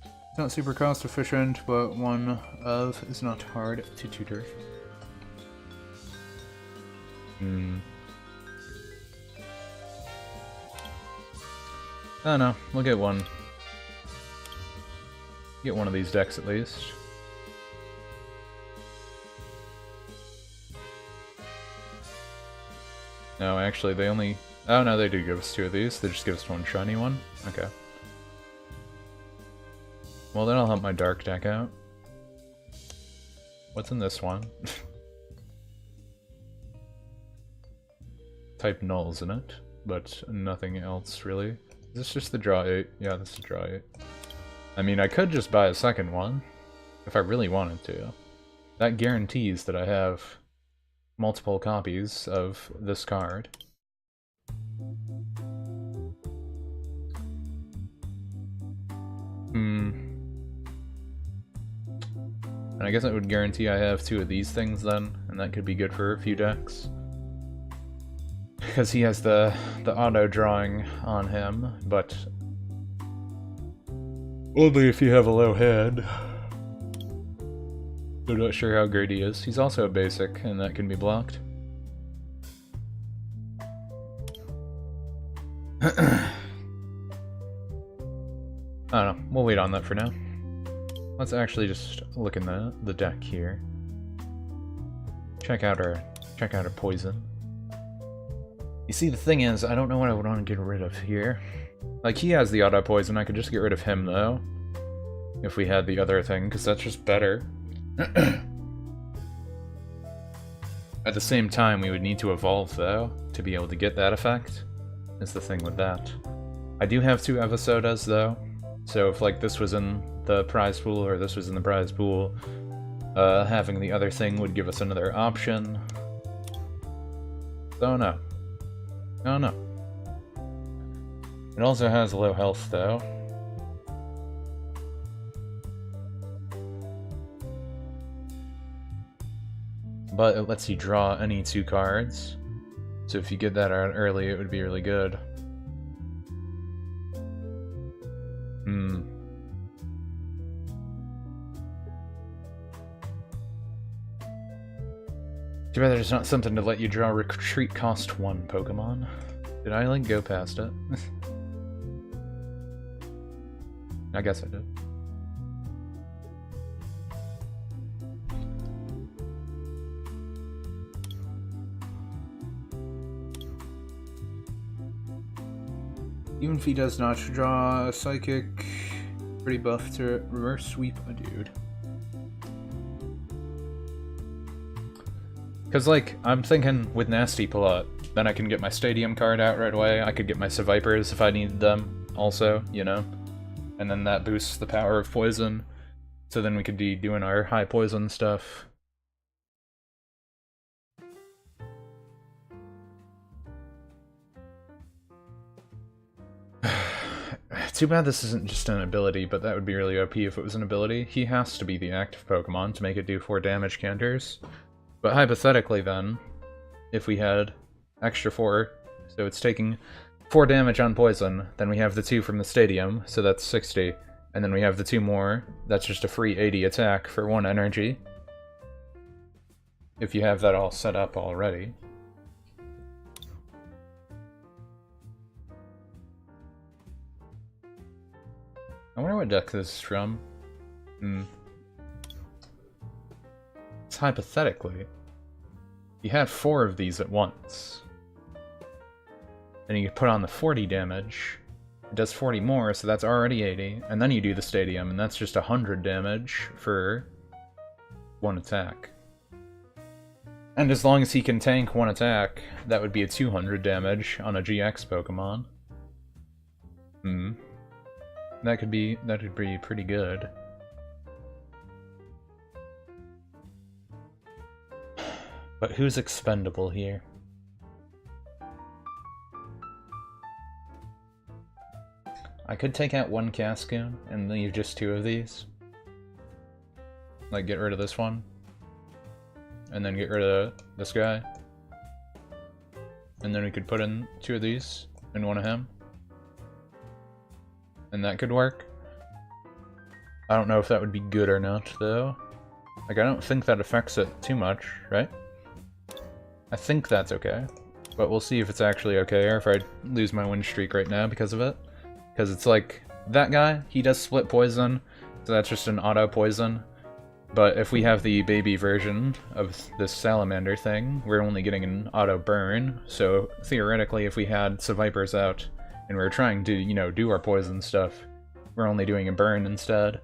It's not super cost efficient, but 1 of is not hard to tutor. I don't know, we'll get 1. Get 1 of these decks at least. No, actually, they only... Oh no, they do give us 2 of these. They just give us 1 shiny one? Okay. Well, that'll help my Dark deck out. What's in this one? Type nulls in it, but nothing else really. Is this just the draw 8? Yeah, this is draw 8. I mean, I could just buy a second one, if I really wanted to. That guarantees that I have multiple copies of this card. And I guess it would guarantee I have 2 of these things then, and that could be good for a few decks. Because he has the auto drawing on him, but only if you have a low head. I'm not sure how great he is. He's also a basic, and that can be blocked. I don't know. We'll wait on that for now. Let's actually just look in the deck here. Check out our poison. You see, the thing is, I don't know what I would want to get rid of here. Like, he has the auto poison. I could just get rid of him though, if we had the other thing, because that's just better. At the same time, we would need to evolve though to be able to get that effect. Is the thing with that. I do have 2 Evisodas though, so if like this was in the prize pool or this was in the prize pool, having the other thing would give us another option. So no. Oh no. It also has low health though. But it lets you draw any 2 cards. So if you get that out early, it would be really good. Too bad there's not something to let you draw retreat cost 1 Pokemon. Did I like go past it? I guess I did. Even if he does not draw a Psychic, pretty buff to reverse sweep a dude. Because, like, I'm thinking with Nasty pull out, then I can get my Stadium card out right away. I could get my Sevipers if I needed them also, you know? And then that boosts the power of poison. So then we could be doing our high poison stuff. Too bad this isn't just an ability, but that would be really OP if it was an ability. He has to be the active Pokemon to make it do 4 damage counters. But hypothetically then, if we had extra 4, so it's taking 4 damage on poison, then we have the 2 from the Stadium, so that's 60. And then we have the 2 more, that's just a free 80 attack for 1 energy. If you have that all set up already. I wonder what deck this is from. It's hypothetically. You had 4 of these at once. And you put on the 40 damage. It does 40 more, so that's already 80. And then you do the Stadium, and that's just 100 damage for 1 attack. And as long as he can tank 1 attack, that would be a 200 damage on a GX Pokemon. That could be pretty good. But who's expendable here? I could take out 1 Cascoon and leave just 2 of these. Like, get rid of this one. And then get rid of this guy. And then we could put in 2 of these and 1 of him. And that could work. I don't know if that would be good or not, though. Like, I don't think that affects it too much, right? I think that's okay. But we'll see if it's actually okay, or if I lose my win streak right now because of it. Because it's like, that guy, he does split poison, so that's just an auto poison. But if we have the baby version of this salamander thing, we're only getting an auto burn, so theoretically if we had Sevipers out, and we're trying to, you know, do our poison stuff, we're only doing a burn instead.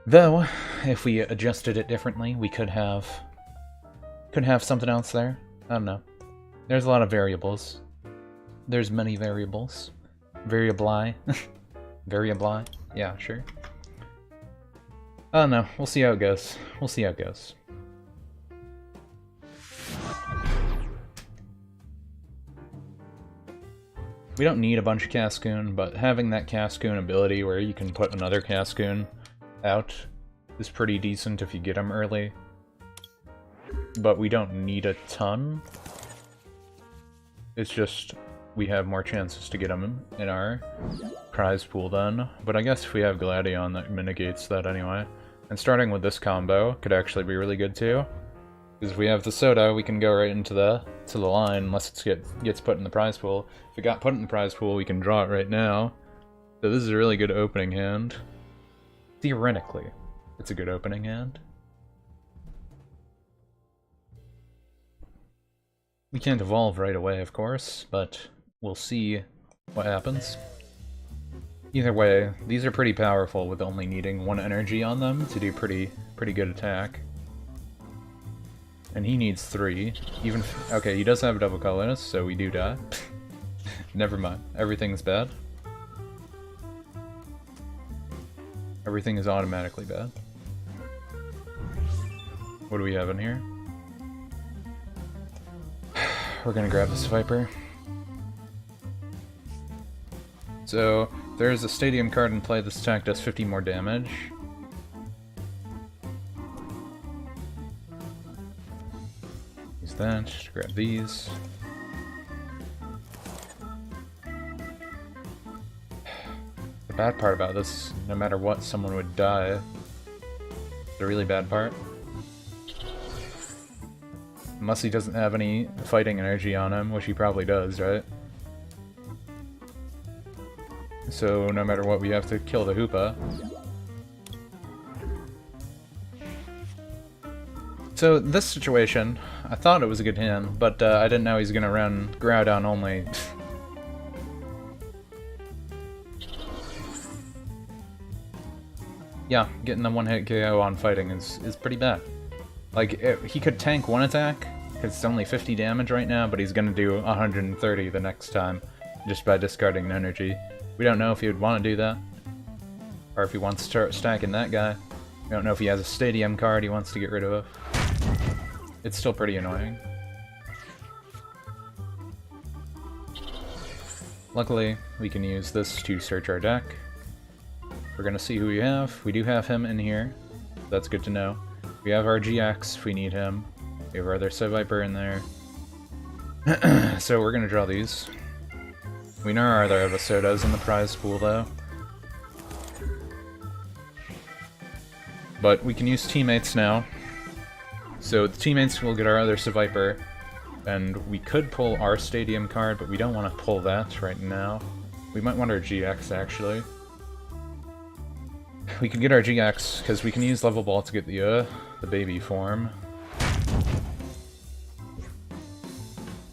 Though, if we adjusted it differently, we could have something else there. I don't know. There's a lot of variables. There's many variables. Variably. Variably? Yeah, sure. I don't know. We'll see how it goes. We'll see how it goes. We don't need a bunch of Cascoon, but having that Cascoon ability where you can put another Cascoon out is pretty decent if you get them early. But we don't need a ton. It's just we have more chances to get them in our prize pool then. But I guess if we have Gladion, that mitigates that anyway. And starting with this combo could actually be really good too. Because if we have the soda, we can go right into the line unless it gets put in the prize pool. If it got put in the prize pool, we can draw it right now. So this is a really good opening hand. Theoretically, it's a good opening hand. We can't evolve right away, of course, but we'll see what happens. Either way, these are pretty powerful with only needing 1 energy on them to do pretty good attack. And he needs 3. Even okay, he does have a double colorless, so we do die. Never mind. Everything's bad. Everything is automatically bad. What do we have in here? We're gonna grab this Viper. So, there's a Stadium card in play. This attack does 50 more damage. Use that, grab these. The bad part about this, no matter what, someone would die. The really bad part. Unless he doesn't have any fighting energy on him, which he probably does, right? So no matter what, we have to kill the Hoopa. So this situation, I thought it was a good hand, but I didn't know he's gonna run Groudon only. Yeah, getting the one-hit KO on fighting is pretty bad. Like, he could tank one attack, because it's only 50 damage right now, but he's gonna do 130 the next time, just by discarding an energy. We don't know if he would want to do that, or if he wants to start stacking that guy. We don't know if he has a Stadium card he wants to get rid of. It's still pretty annoying. Luckily, we can use this to search our deck. We're gonna see who we have. We do have him in here. That's good to know. We have our GX if we need him. We have our other Viper in there. So we're gonna draw these. We know our other Evosodas in the prize pool though. But we can use teammates now. So the teammates will get our other Viper. And we could pull our Stadium card, but we don't want to pull that right now. We might want our GX actually. We could get our GX, because we can use Level Ball to get the baby form.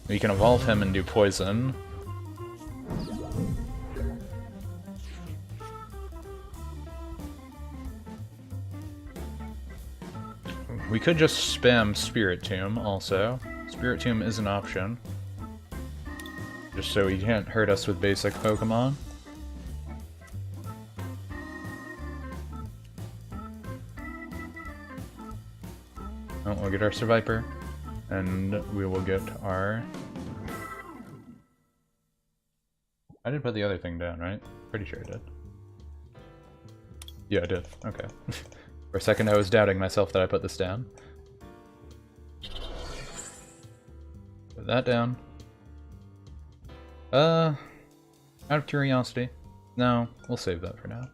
We can evolve him and do Poison. We could just spam Spirit Tomb also. Spirit Tomb is an option. Just so he can't hurt us with basic Pokemon. Oh, we'll get our Viper, and we will get our... I did put the other thing down, right? Pretty sure I did. Yeah, I did. Okay. For a second I was doubting myself that I put this down. Put that down. Out of curiosity. No, we'll save that for now.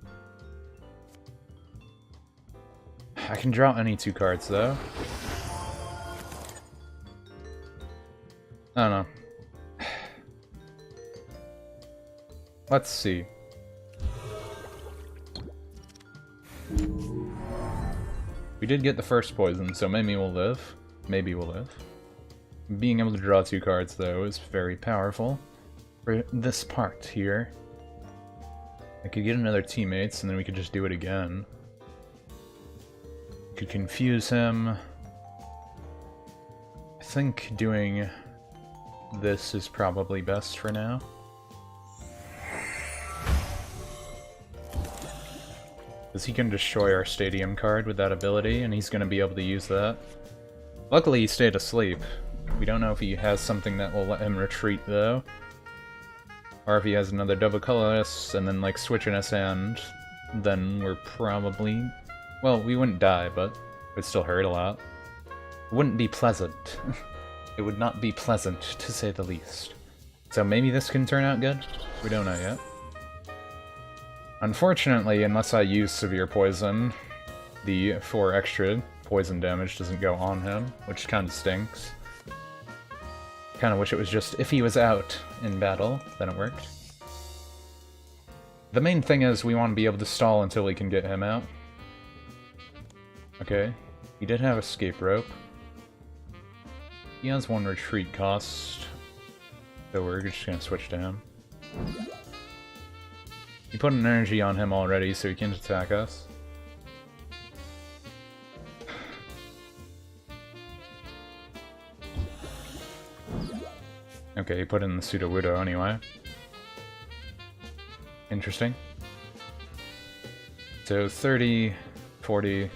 I can draw any 2 cards though. I don't know. Let's see. We did get the first poison, so maybe we'll live. Maybe we'll live. Being able to draw 2 cards, though, is very powerful for this part here. I could get another teammates, and then we could just do it again. Could confuse him. I think doing this is probably best for now. Because he can destroy our Stadium card with that ability, and he's going to be able to use that. Luckily he stayed asleep. We don't know if he has something that will let him retreat though. Or if he has another double colorless and then like switch in his hand, then we're probably... Well, we wouldn't die, but it would still hurt a lot. It wouldn't be pleasant. It would not be pleasant, to say the least. So maybe this can turn out good? We don't know yet. Unfortunately, unless I use Severe Poison, the 4 extra poison damage doesn't go on him, which kind of stinks. Kind of wish it was just if he was out in battle, then it worked. The main thing is we want to be able to stall until we can get him out. Okay, he did have escape rope. He has 1 retreat cost, so we're just gonna switch to him. You put an energy on him already, so he can't attack us. Okay, he put in the Sudowoodo anyway. Interesting. So 30, 40...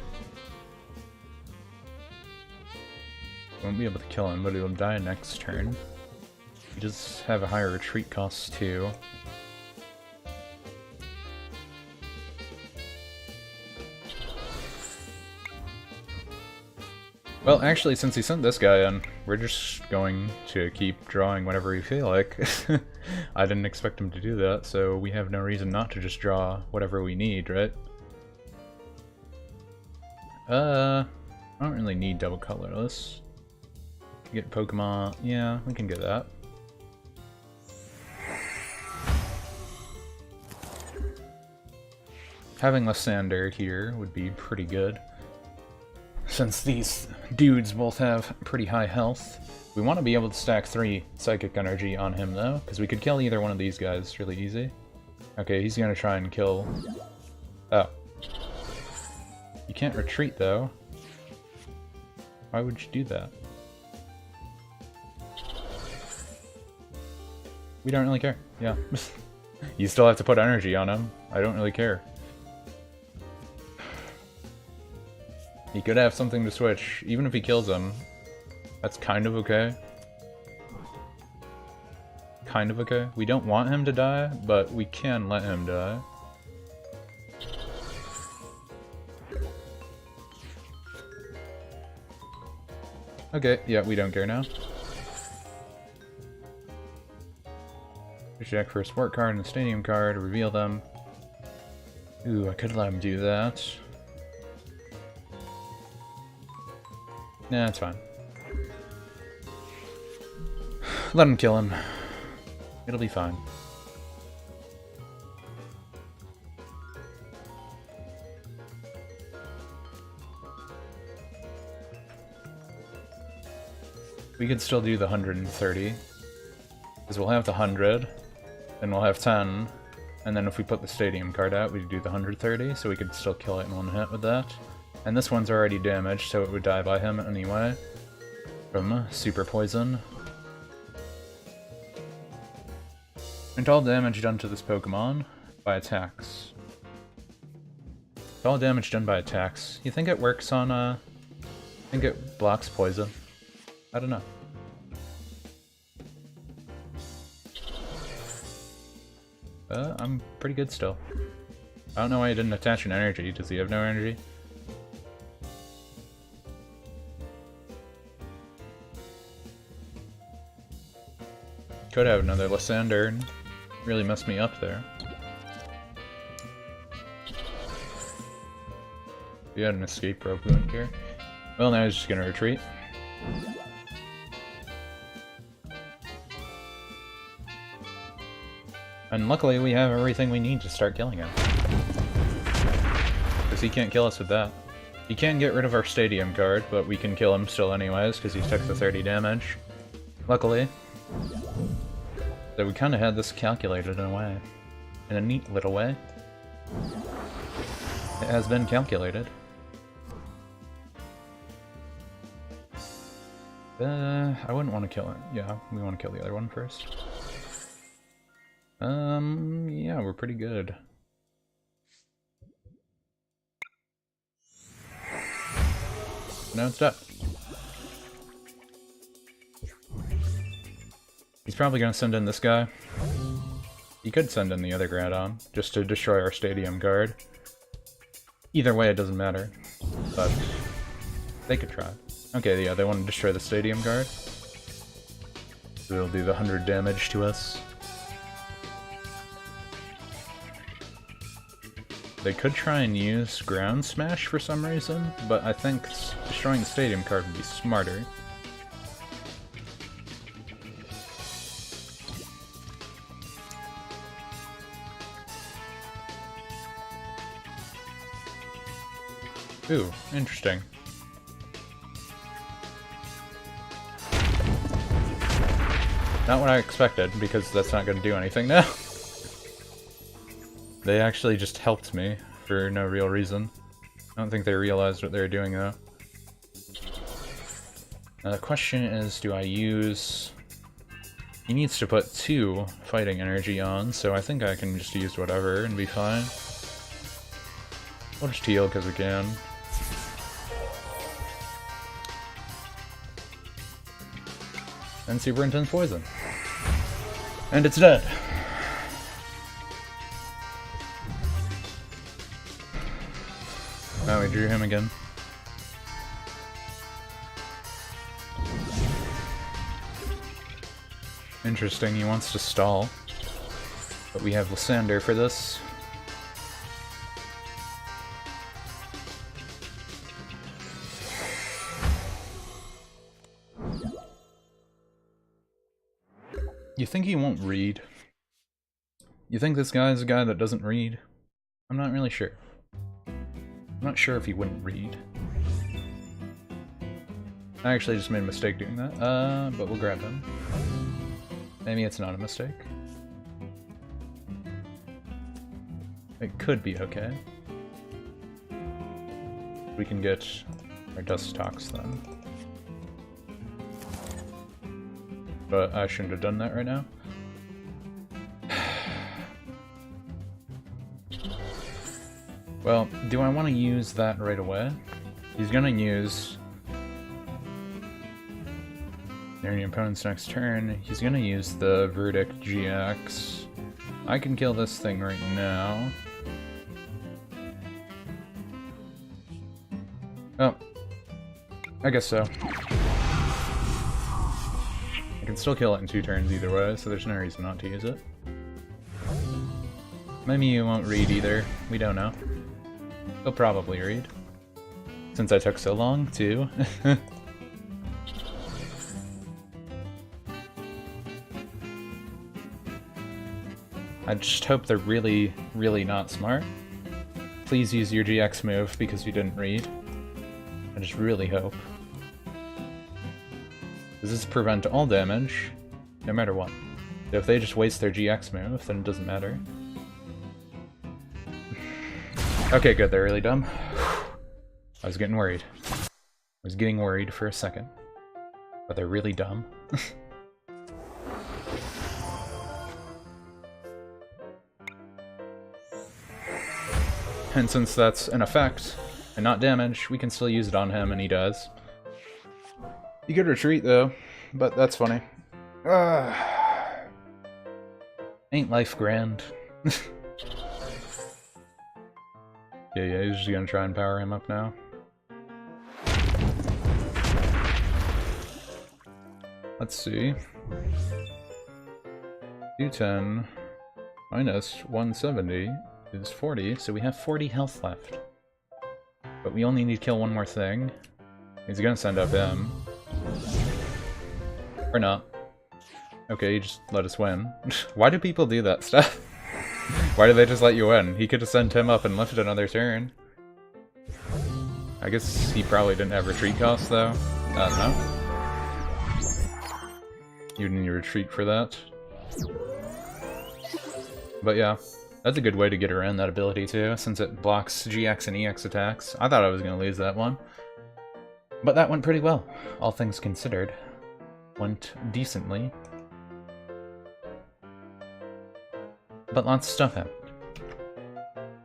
Won't be able to kill him, but he'll die next turn. He does have a higher retreat cost too. Well, actually, since he sent this guy in, we're just going to keep drawing whenever we feel like. I didn't expect him to do that, so we have no reason not to just draw whatever we need, right? I don't really need double colorless. Get Pokemon, yeah, we can get that. Having Lysander here would be pretty good. Since these dudes both have pretty high health, we want to be able to stack 3 Psychic Energy on him though, because we could kill either one of these guys really easy. Okay, he's gonna try and kill... Oh. You can't retreat though. Why would you do that? We don't really care, yeah. You still have to put energy on him. I don't really care. He could have something to switch. Even if he kills him, that's kind of okay. Kind of okay. We don't want him to die, but we can let him die. Okay, yeah, we don't care now. Check for a sport card and a stadium card, reveal them. Ooh, I could let him do that. Nah, it's fine. Let him kill him. It'll be fine. We could still do the 130. Because we'll have the 100, then we'll have 10, and then if we put the stadium card out, we'd do the 130, so we could still kill it in 1 hit with that. And this one's already damaged, so it would die by him anyway. From Super Poison. And all damage done to this Pokemon by attacks. All damage done by attacks. You think it works on, I think it blocks poison? I don't know. I'm pretty good still. I don't know why he didn't attach an energy. Does he have no energy? Could have another Lysander and really messed me up there. If he had an escape rope, we wouldn't care. Well, now he's just gonna retreat. And luckily we have everything we need to start killing him. Because he can't kill us with that. He can get rid of our stadium card, but we can kill him still anyways, because he took the 30 damage. Luckily. So we kind of had this calculated in a way. In a neat little way. It has been calculated. I wouldn't want to kill it. Yeah, we want to kill the other one first. Yeah, we're pretty good. Now it's dead. He's probably gonna send in this guy. He could send in the other Groudon, just to destroy our stadium guard. Either way, it doesn't matter. But they could try. Okay, yeah, they want to destroy the stadium guard. So they'll do the 100 damage to us. They could try and use Ground Smash for some reason, but I think destroying the stadium card would be smarter. Ooh, interesting. Not what I expected, because that's not going to do anything now. They actually just helped me for no real reason. I don't think they realized what they were doing though. Now the question is, do I use... He needs to put 2 fighting energy on, so I think I can just use whatever and be fine. We'll just heal because we can. And super intense poison. And it's dead. Oh, we drew him again. Interesting, he wants to stall. But we have Lysander for this. You think he won't read? You think this guy's a guy that doesn't read? I'm not really sure. I'm not sure if he wouldn't read. I actually just made a mistake doing that, but we'll grab him. Maybe it's not a mistake. It could be okay. We can get our Dust Tox then. But I shouldn't have done that right now. Well, do I want to use that right away? He's gonna use... During your opponent's next turn, he's gonna use the Verdict GX. I can kill this thing right now. Oh. I guess so. I can still kill it in 2 turns either way, so there's no reason not to use it. Maybe you won't read either. We don't know. He'll probably read. Since I took so long, too. I just hope they're really, really not smart. Please use your GX move because you didn't read. I just really hope. Does this prevent all damage, no matter what? So if they just waste their GX move, then it doesn't matter. Okay, good, they're really dumb. I was getting worried. I was getting worried for a second. But they're really dumb. And since that's an effect, and not damage, we can still use it on him, and he does. He could retreat, though, but that's funny. Ain't life grand? Yeah, he's just gonna try and power him up now. Let's see. 210 minus 170 is 40, so we have 40 health left. But we only need to kill one more thing. He's gonna send up him. Or not. Okay, he just let us win. Why do people do that stuff? Why do they just let you win? He could have sent him up and left another turn. I guess he probably didn't have retreat costs, though. I don't know. You didn't need a retreat for that. But yeah, that's a good way to get around that ability, too, since it blocks GX and EX attacks. I thought I was going to lose that one. But that went pretty well, all things considered. Went decently. But lots of stuff happened.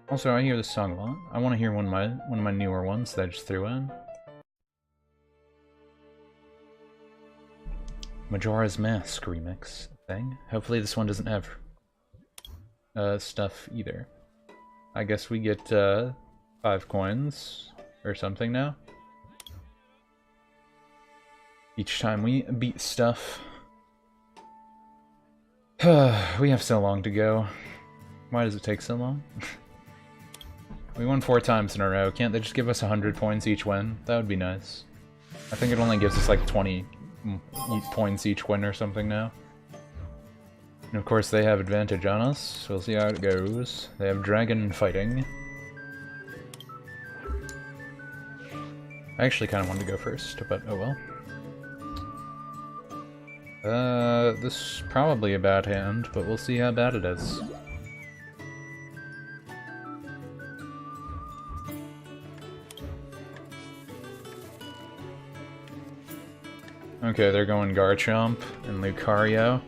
Also, I hear this song a lot. I want to hear one of my newer ones that I just threw in. Majora's Mask remix thing. Hopefully this one doesn't have stuff either. I guess we get 5 coins or something now. Each time we beat stuff. We have so long to go. Why does it take so long? We won 4 times in a row. Can't they just give us 100 points each win? That would be nice. I think it only gives us like 20 points each win or something now. And of course they have advantage on us, so we'll see how it goes. They have dragon fighting. I actually kind of wanted to go first, but oh well. This is probably a bad hand, but we'll see how bad it is. Okay, they're going Garchomp and Lucario.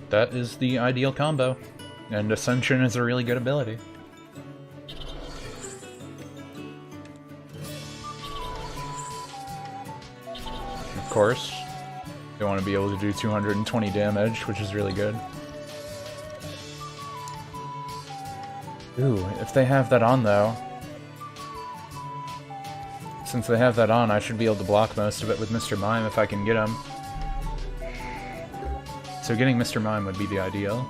That is the ideal combo. And Ascension is a really good ability. Of course, they want to be able to do 220 damage, which is really good. Ooh, if they have that on though, since they have that on, I should be able to block most of it with Mr. Mime if I can get him. So getting Mr. Mime would be the ideal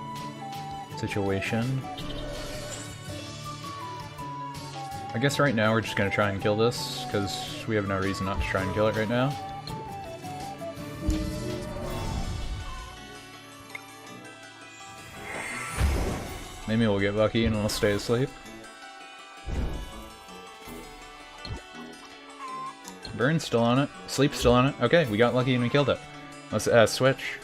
situation. I guess right now we're just gonna try and kill this, because we have no reason not to try and kill it right now. Maybe we'll get lucky and we'll stay asleep. Burn's still on it. Sleep's still on it. Okay, we got lucky and we killed it. Let's switch.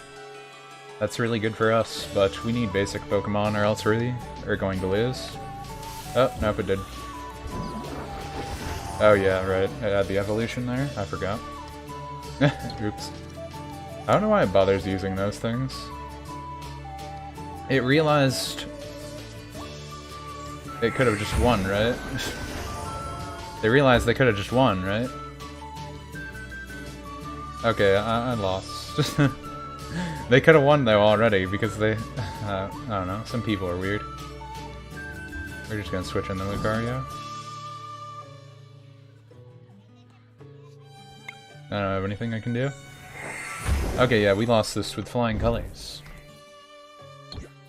That's really good for us, but we need basic Pokemon or else we are going to lose. Oh, nope, it did. Oh yeah, right. It had the evolution there. I forgot. Oops. I don't know why it bothers using those things. It realized it could have just won, right? They realized they could have just won, right? Okay, I lost. They could have won though already because they... I don't know, some people are weird. We're just gonna switch in the Lucario. I don't have anything I can do. Okay, yeah, we lost this with flying colors.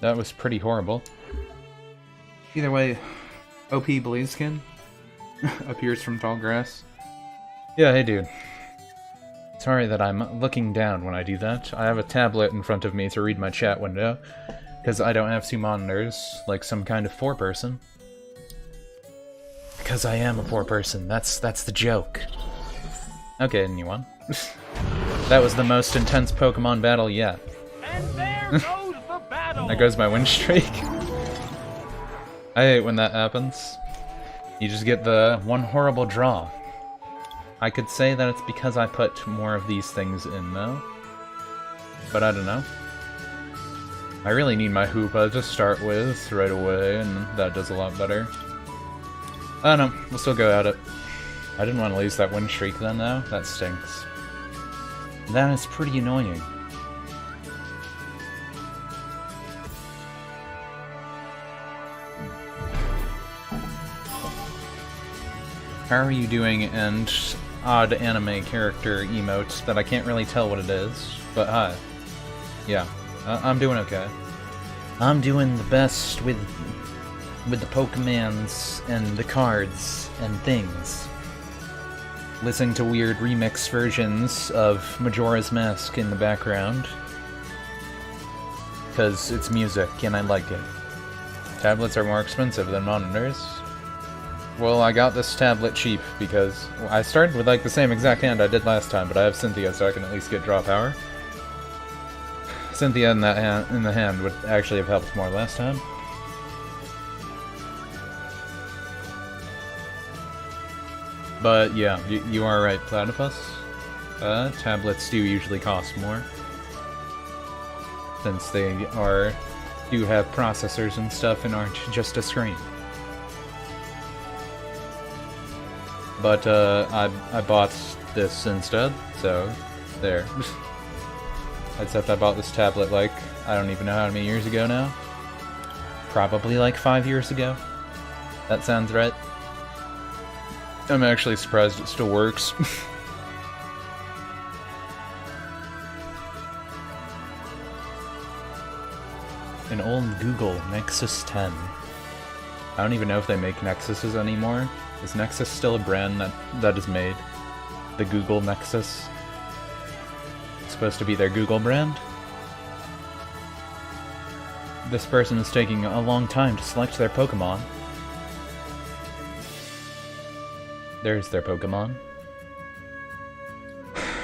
That was pretty horrible. Either way, OP Blaziken appears from tall grass. Yeah, hey dude. Sorry that I'm looking down when I do that. I have a tablet in front of me to read my chat window, because I don't have 2 monitors, like some kind of 4-person. Because I am a 4-person, that's the joke. Okay, and you won. That was the most intense Pokemon battle yet. And there goes the battle! That goes my win streak. I hate when that happens. You just get the one horrible draw. I could say that it's because I put more of these things in, though. But I don't know. I really need my Hoopa to start with right away, and that does a lot better. I don't know, we'll still go at it. I didn't want to lose that win streak then, though. That stinks. That is pretty annoying. How are you doing? And odd anime character emote that I can't really tell what it is, but hi. Yeah, I'm doing okay. I'm doing the best with the Pokemans and the cards and things. Listening to weird remix versions of Majora's Mask in the background. Because it's music and I like it. Tablets are more expensive than monitors. Well, I got this tablet cheap because I started with like the same exact hand I did last time, but I have Cynthia, so I can at least get draw power. Cynthia in the hand would actually have helped more last time. But yeah, you are right, Platypus. Tablets do usually cost more, since they do have processors and stuff and aren't just a screen. But I bought this instead, so there. Except I bought this tablet like, I don't even know how many years ago now. Probably like 5 years ago. That sounds right. I'm actually surprised it still works. An old Google Nexus 10. I don't even know if they make Nexuses anymore. Is Nexus still a brand that is made? The Google Nexus? It's supposed to be their Google brand? This person is taking a long time to select their Pokemon. There's their Pokemon.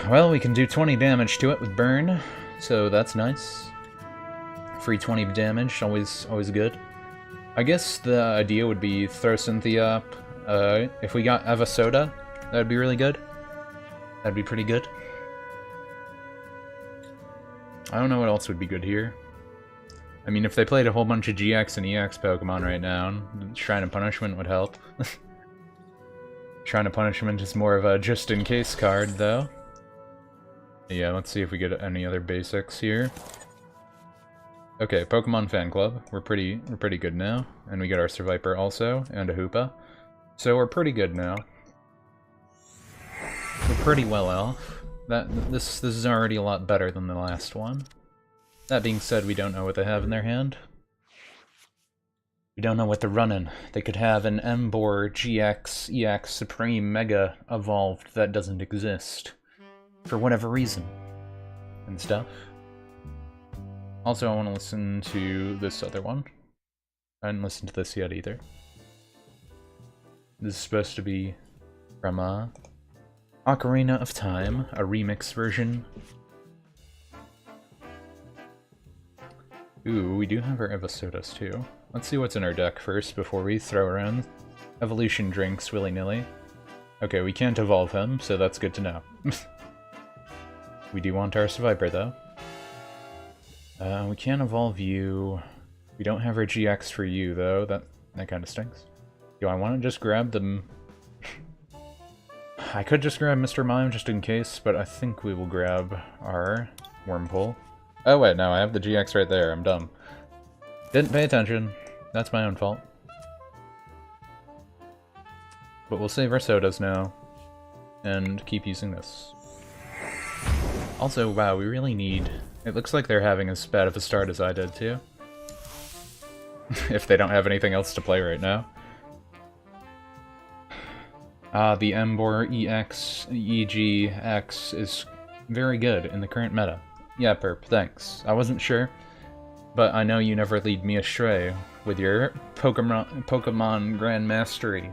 Well, we can do 20 damage to it with Burn, so that's nice. Free 20 damage, always good. I guess the idea would be throw Cynthia up. If we got Evasoda, that'd be really good. That'd be pretty good. I don't know what else would be good here. I mean, if they played a whole bunch of GX and EX Pokemon right now, Shrine of Punishment would help. Shrine of Punishment is more of a just-in-case card, though. Yeah, let's see if we get any other basics here. Okay, Pokemon Fan Club. We're pretty good now, and we get our Survivor also, and a Hoopa. So we're pretty good now. We're pretty well off. This is already a lot better than the last one. That being said, we don't know what they have in their hand. We don't know what they're running. They could have an Emboar GX EX Supreme Mega evolved that doesn't exist. For whatever reason. And stuff. Also, I want to listen to this other one. I haven't listened to this yet either. This is supposed to be from Ocarina of Time, a remix version. Ooh, we do have our Evasodas too. Let's see what's in our deck first before we throw around evolution drinks willy-nilly. Okay, we can't evolve him, so that's good to know. We do want our Survivor, though. We can't evolve you. We don't have our GX for you, though. That kind of stinks. Do I want to just grab them? I could just grab Mr. Mime just in case, but I think we will grab our Wurmple. Oh wait, no, I have the GX right there. I'm dumb. Didn't pay attention. That's my own fault. But we'll save our sodas now, and keep using this. Also, wow, we really need... It looks like they're having as bad of a start as I did, too. If they don't have anything else to play right now. The Emboar EX EGX is very good in the current meta. Yeah, Perp, thanks. I wasn't sure, but I know you never lead me astray with your Pokemon Grand Mastery.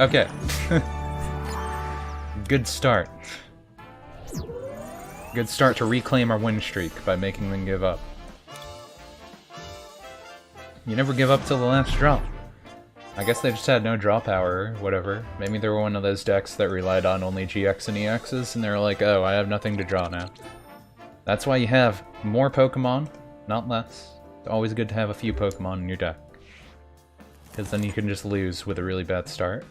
Okay. Good start. Good start to reclaim our win streak by making them give up. You never give up till the last drop. I guess they just had no draw power or whatever. Maybe they were one of those decks that relied on only GX and EXs, and they're like, oh, I have nothing to draw now. That's why you have more Pokemon, not less. It's always good to have a few Pokemon in your deck. Because then you can just lose with a really bad start.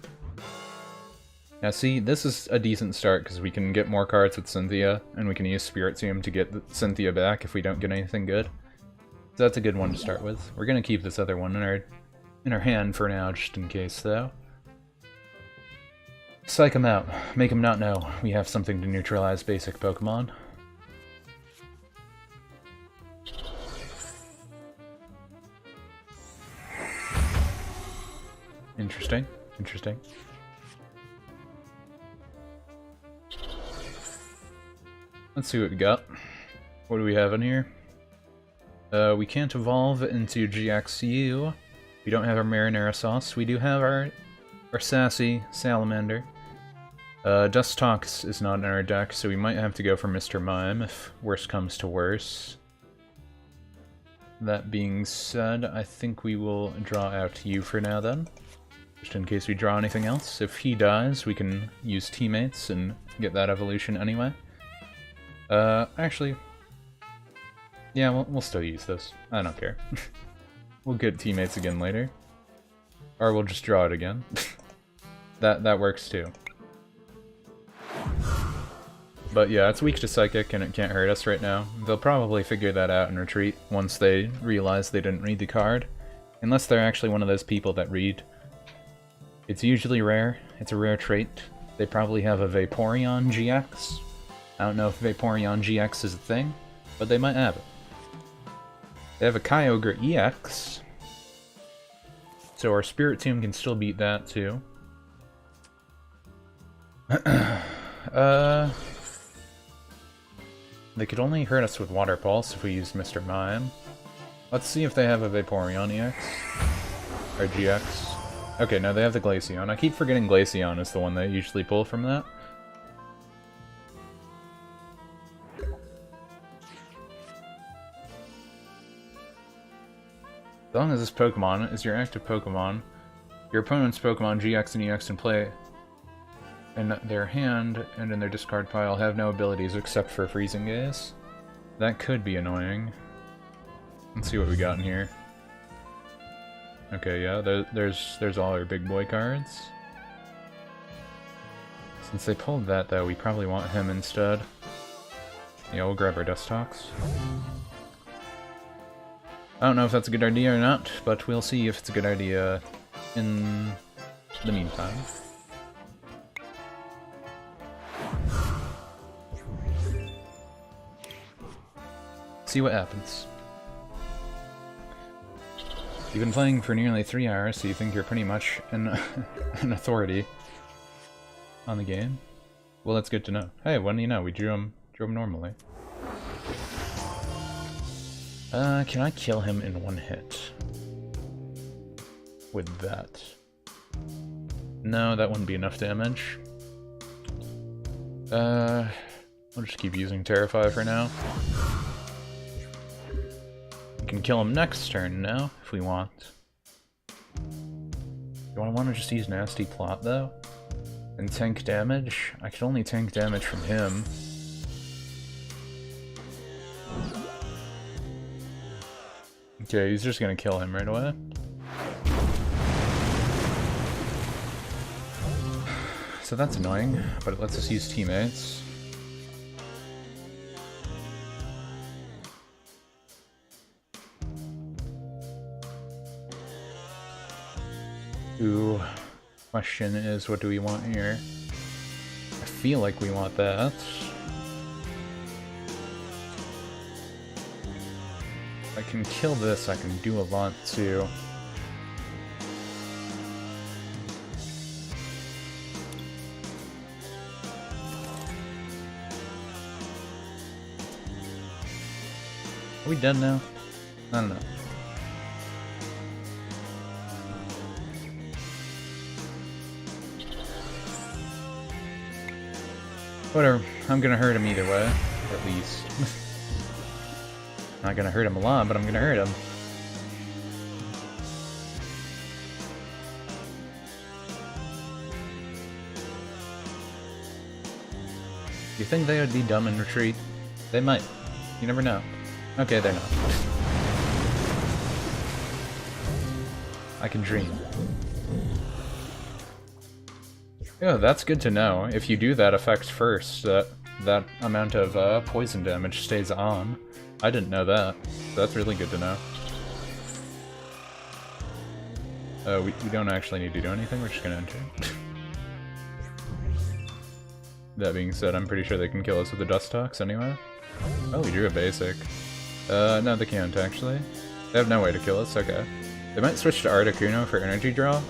Now see, this is a decent start because we can get more cards with Cynthia, and we can use Spiritomb to get Cynthia back if we don't get anything good. So that's a good one to start with. We're gonna keep this other one in our hand for now, just in case, though. Psych him out. Make him not know we have something to neutralize basic Pokemon. Interesting. Interesting. Let's see what we got. What do we have in here? We can't evolve into GXU. We don't have our Marinara Sauce. We do have our Sassy Salamander. Dustox is not in our deck, so we might have to go for Mr. Mime if worse comes to worse. That being said, I think we will draw out you for now then. Just in case we draw anything else. If he dies, we can use Teammates and get that evolution anyway. Actually... Yeah, we'll still use this. I don't care. We'll get Teammates again later. Or we'll just draw it again. That works too. But yeah, it's weak to Psychic and it can't hurt us right now. They'll probably figure that out and retreat once they realize they didn't read the card. Unless they're actually one of those people that read. It's usually rare. It's a rare trait. They probably have a Vaporeon GX. I don't know if Vaporeon GX is a thing, but they might have it. They have a Kyogre EX. So our Spirit Tomb can still beat that too. They could only hurt us with Water Pulse if we used Mr. Mime. Let's see if they have a Vaporeon EX. Or GX. Okay, no, they have the Glaceon. I keep forgetting Glaceon is the one they usually pull from that. As long as this Pokemon is your active Pokemon, your opponent's Pokemon GX and EX in play in their hand and in their discard pile have no abilities except for Freezing Gaze. That could be annoying. Let's see what we got in here. Okay, yeah, there's all our big boy cards. Since they pulled that, though, we probably want him instead. Yeah, we'll grab our Dustox. I don't know if that's a good idea or not, but we'll see if it's a good idea in the meantime. See what happens. You've been playing for nearly 3 hours, so you think you're pretty much an authority on the game? Well, that's good to know. Hey, when do you know? We drew him normally. Can I kill him in one hit? With that? No, that wouldn't be enough damage. I'll just keep using Terrify for now. We can kill him next turn now, if we want. Do I want to just use Nasty Plot, though? And tank damage? I can only tank damage from him. Okay, he's just gonna kill him right away. So that's annoying, but it lets us use teammates. Ooh, question is, what do we want here? I feel like we want that. If I can kill this, I can do a lot too. Are we dead now? I don't know. Whatever, I'm gonna hurt him either way, or at least. Not gonna hurt him a lot, but I'm gonna hurt him. You think they would be dumb and retreat? They might. You never know. Okay, they're not. I can dream. Yeah, that's good to know. If you do that effect first, that amount of poison damage stays on. I didn't know that. That's really good to know. We don't actually need to do anything, we're just gonna enter. That being said, I'm pretty sure they can kill us with the Dustox anyway. Oh, we drew a basic. No, they can't actually. They have no way to kill us, okay. They might switch to Articuno for energy draw.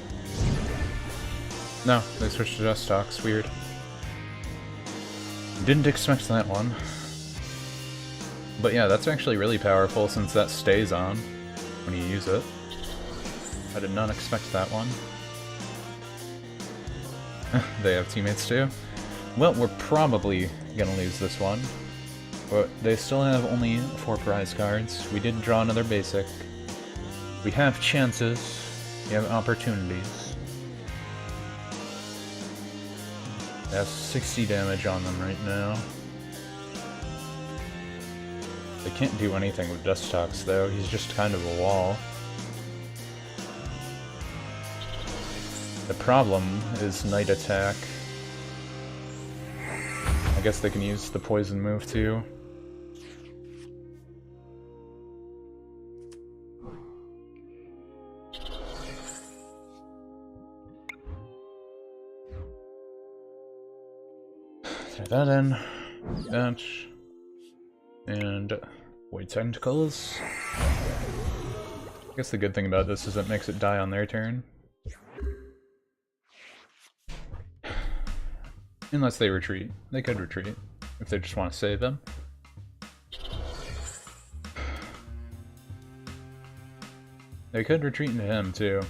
No, they switched to Dustox, weird. Didn't expect that one. But yeah, that's actually really powerful since that stays on when you use it. I did not expect that one. They have teammates too? Well, we're probably gonna lose this one. But they still have only 4 prize cards. We did draw another basic. We have chances. We have opportunities. They have 60 damage on them right now. They can't do anything with Dustox though, he's just kind of a wall. The problem is Night Attack. I guess they can use the poison move too. Throw that in. That. And Void Tentacles. I guess the good thing about this is it makes it die on their turn. Unless they retreat. They could retreat, if they just want to save them. They could retreat into him, too.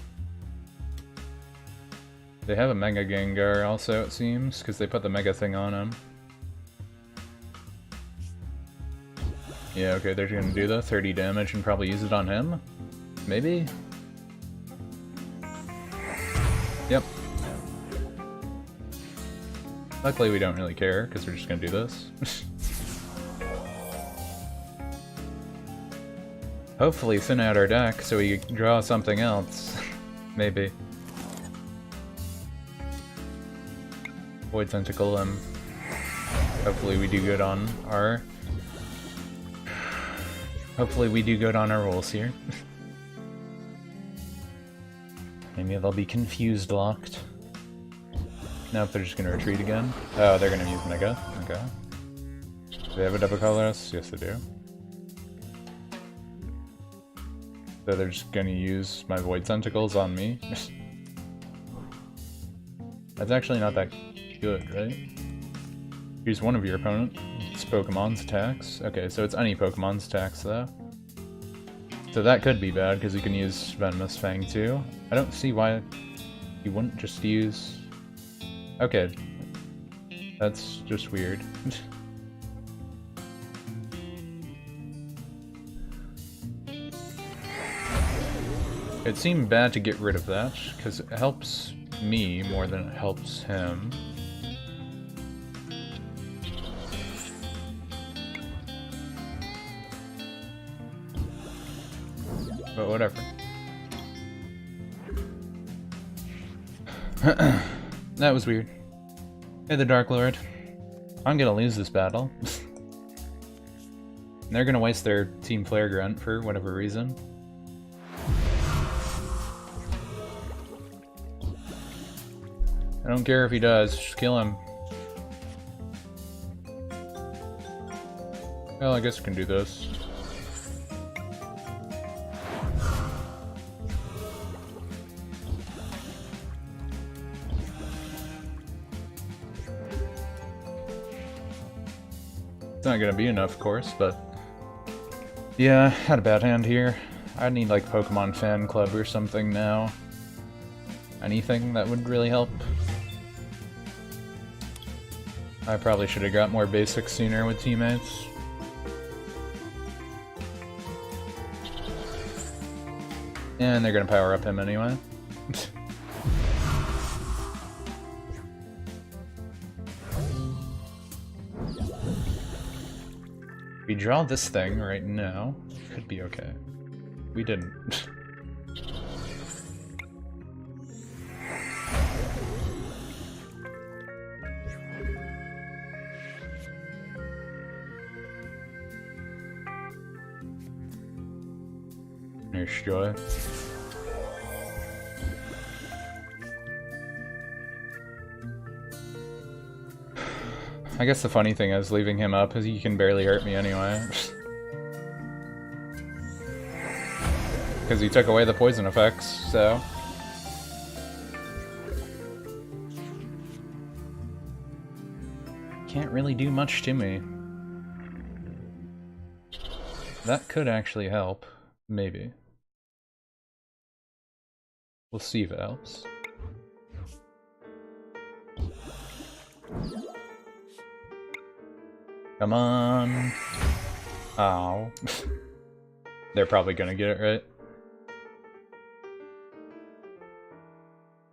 They have a Mega Gengar also, it seems, because they put the Mega thing on him. Yeah, okay, they're gonna do the 30 damage and probably use it on him? Maybe? Yep. Luckily we don't really care, because we're just gonna do this. Hopefully thin out our deck so we draw something else. Maybe. Void Tentacle and hopefully we do good on our... Hopefully we do good on our rolls here. Maybe they'll be confused locked. Nope, they're just gonna retreat again. Oh, they're gonna use Mega. Okay. Do they have a double colorless? Yes, they do. So they're just gonna use my Void Tentacles on me. That's actually not that good, right? Use one of your opponent's Pokemon's attacks. Okay, so it's any Pokemon's attacks, though. So that could be bad, because you can use Venomous Fang, too. I don't see why you wouldn't just use... Okay. That's just weird. It seemed bad to get rid of that, because it helps me more than it helps him. But whatever. That was weird. Hey, the Dark Lord. I'm gonna lose this battle. They're gonna waste their Team Flare Grunt for whatever reason. I don't care if he does, just kill him. Well, I guess we can do this. It's not gonna be enough, of course, but... Yeah, had a bad hand here. I need like Pokemon Fan Club or something now. Anything that would really help. I probably should have got more basics sooner with teammates. And they're gonna power up him anyway. We draw this thing right now. Could be okay. We didn't. Nurse Joy. I guess the funny thing is leaving him up is he can barely hurt me anyway. Because he took away the poison effects, so... Can't really do much to me. That could actually help. Maybe. We'll see if it helps. Come on! Ow. They're probably gonna get it right.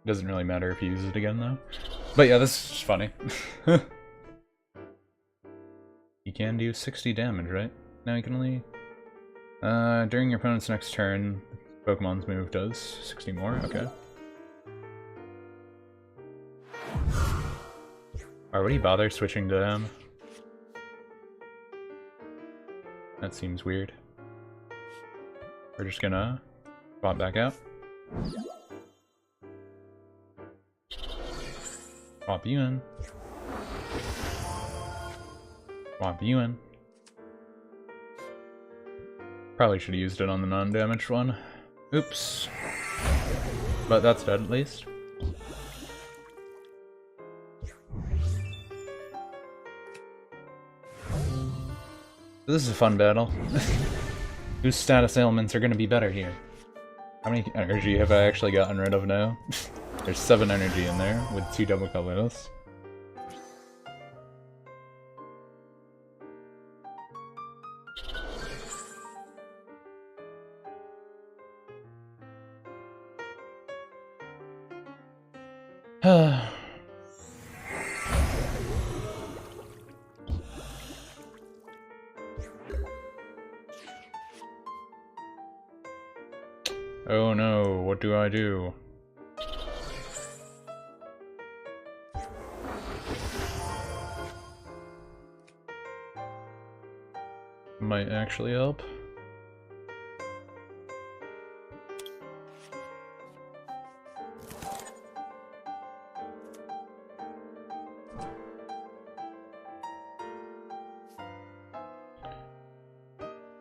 Doesn't really matter if you use it again, though. But yeah, this is funny. You can do 60 damage, right? Now you can only... during your opponent's next turn, Pokemon's move does 60 more, okay. Or would he bother switching to him? That seems weird. We're just gonna swap back out. Swap you in. Swap you in. Probably should have used it on the non-damaged one. Oops. But that's dead at least. This is a fun battle. Whose status ailments are going to be better here? How many energy have I actually gotten rid of now? There's 7 energy in there with 2 double colorless. Oh no, what do I do? Might actually help.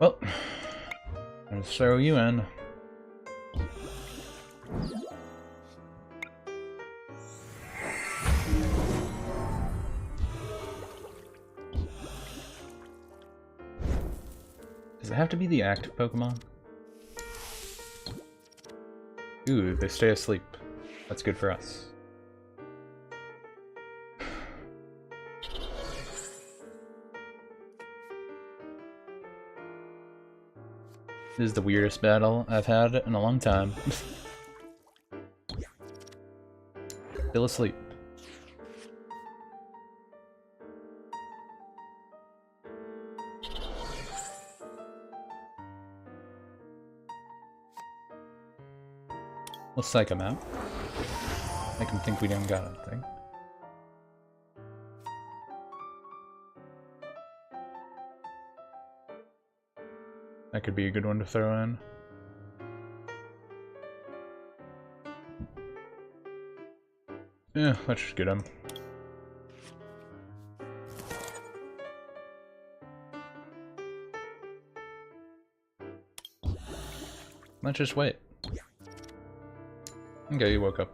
Well, let's throw you in. Does it have to be the active Pokemon? Ooh, they stay asleep. That's good for us. This is the weirdest battle I've had in a long time. Still asleep. We'll psych him out. Make him think we don't got anything. That could be a good one to throw in. Yeah, let's just get him. Let's just wait. Okay, you woke up.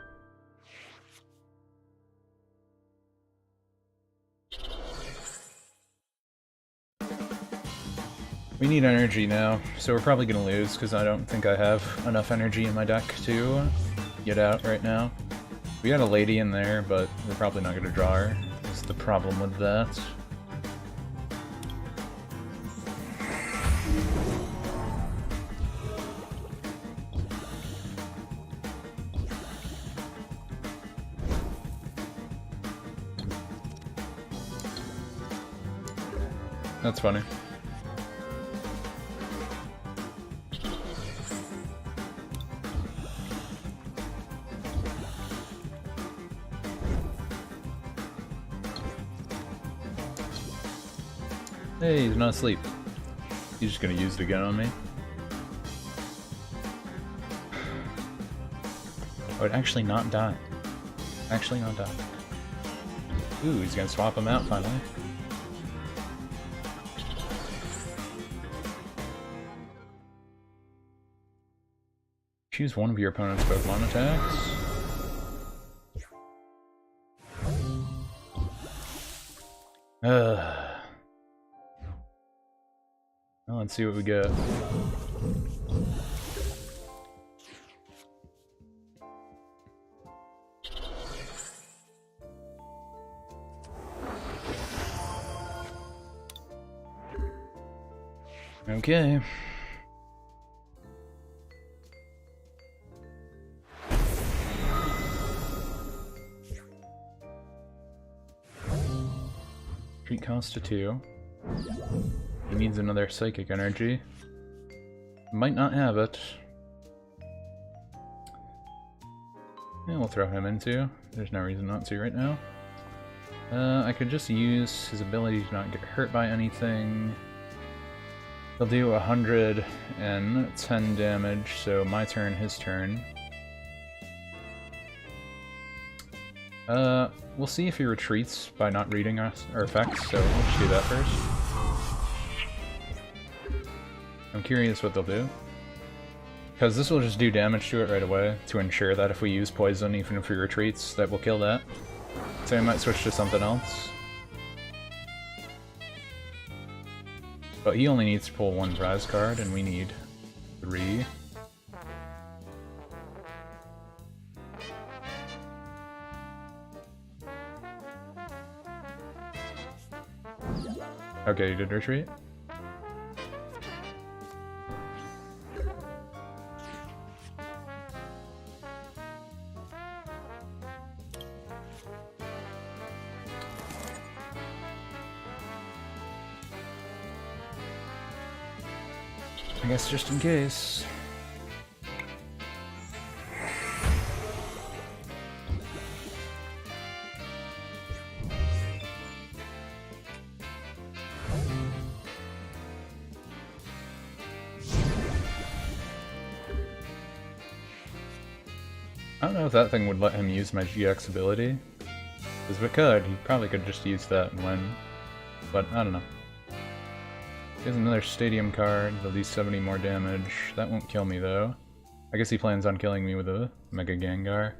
We need energy now, so we're probably gonna lose because I don't think I have enough energy in my deck to get out right now. We got a lady in there, but we're probably not gonna draw her. That's the problem with that. That's funny. Hey, he's not asleep. He's just gonna use it again on me. I would actually not die. Actually not die. Ooh, he's gonna swap him out finally. Choose one of your opponent's Pokemon attacks. Well, let's see what we get. Okay. Treat cost to 2. He needs another psychic energy. Might not have it. Yeah, we'll throw him in too. There's no reason not to right now. I could just use his ability to not get hurt by anything. He'll do 110 damage, so my turn, his turn. We'll see if he retreats by not reading our effects, so we'll just do that first. I'm curious what they'll do. Because this will just do damage to it right away, to ensure that if we use poison, even if he retreats, that will kill that. So I might switch to something else. But he only needs to pull 1 prize card, and we need 3. Okay, he did retreat. I guess just in case. I don't know if that thing would let him use my GX ability. Because if it could, he probably could just use that and win. But I don't know. Here's another stadium card, that'll do 70 more damage. That won't kill me though. I guess he plans on killing me with a Mega Gengar.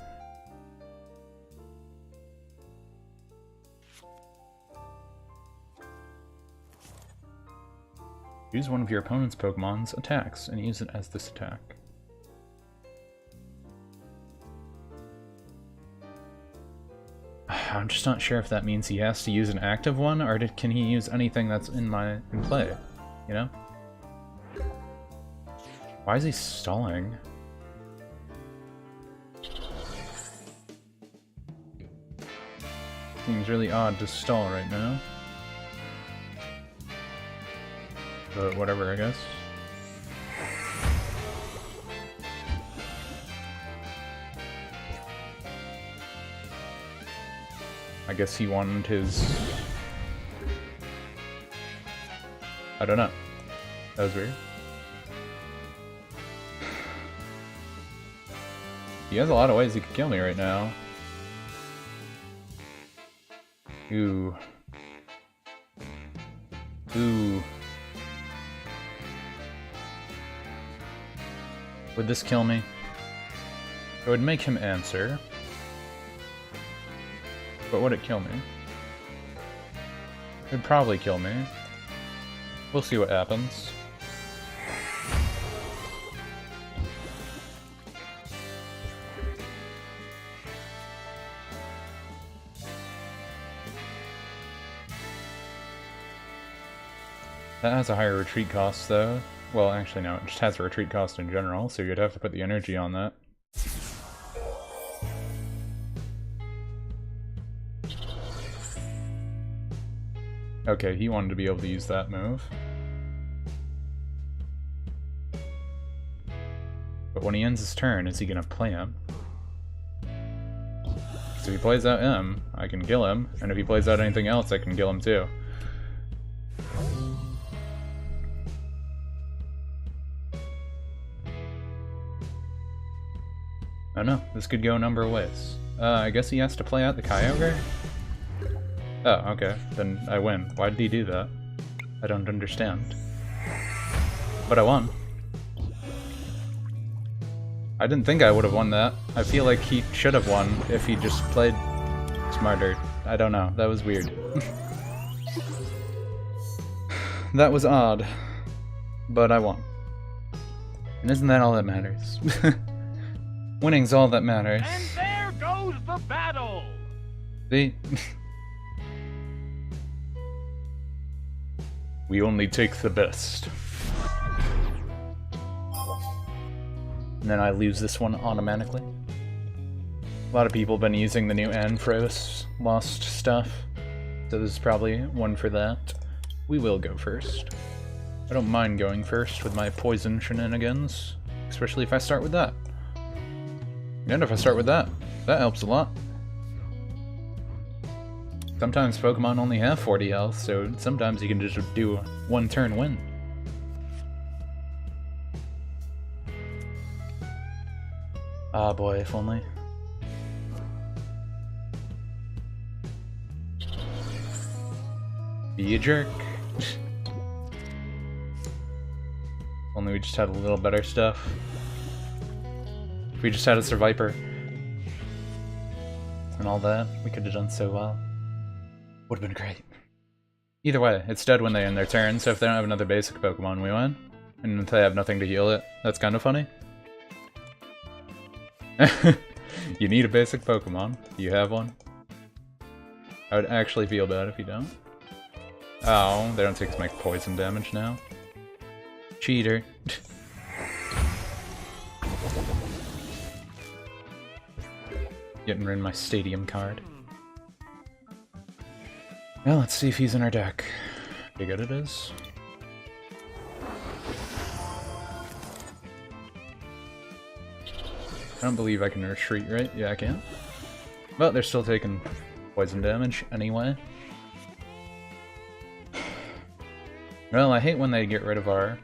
Use one of your opponent's Pokemon's attacks and use it as this attack. I'm just not sure if that means he has to use an active one, or can he use anything that's in play, you know? Why is he stalling? Seems really odd to stall right now. But whatever, I guess. I guess he wanted his... I don't know. That was weird. He has a lot of ways he could kill me right now. Ooh. Ooh. Would this kill me? It would make him answer. But would it kill me? It would probably kill me. We'll see what happens. That has a higher retreat cost, though. Well, actually, no, it just has a retreat cost in general, so you'd have to put the energy on that. Okay, he wanted to be able to use that move. But when he ends his turn, is he gonna play him? So if he plays out M, I can kill him, and if he plays out anything else, I can kill him too. I don't know, this could go a number of ways. I guess he has to play out the Kyogre? Oh, okay, then I win. Why did he do that? I don't understand. But I won. I didn't think I would have won that. I feel like he should have won if he just played smarter. I don't know, that was weird. That was odd. But I won. And isn't that all that matters? Winning's all that matters. And there goes the battle! See? We only take the best. And then I lose this one automatically. A lot of people have been using the new Anfros lost stuff, so this is probably one for that. We will go first. I don't mind going first with my poison shenanigans, especially if I start with that. And if I start with that, that helps a lot. Sometimes Pokemon only have 40 health, so sometimes you can just do a one-turn win. Ah boy, if only. Be a jerk. Only we just had a little better stuff. If we just had a Survivor and all that, we could have done so well. Would have been great. Either way, it's dead when they end their turn, so if they don't have another basic Pokemon, we win. And if they have nothing to heal it, that's kind of funny. You need a basic Pokemon. Do you have one? I would actually feel bad if you don't. Oh, they don't take as much poison damage now. Cheater. Getting rid of my stadium card. Well, let's see if he's in our deck. Pretty good it is. I don't believe I can retreat, right? Yeah, I can. But they're still taking poison damage anyway. Well, I hate when they get rid of our...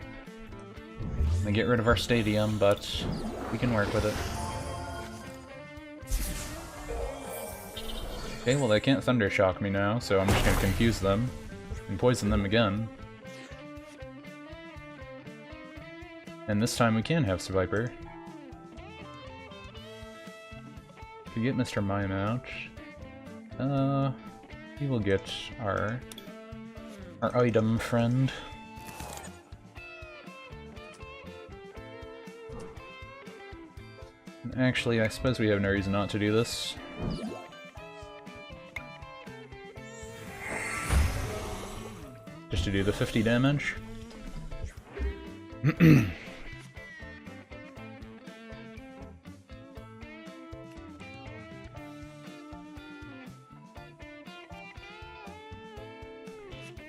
stadium, but we can work with it. Okay, well they can't Thunder Shock me now, so I'm just gonna confuse them and poison them again. And this time we can have Survivor. If we get Mr. Mime out, he will get our item friend. Actually, I suppose we have no reason not to do this. Just to do the 50 damage.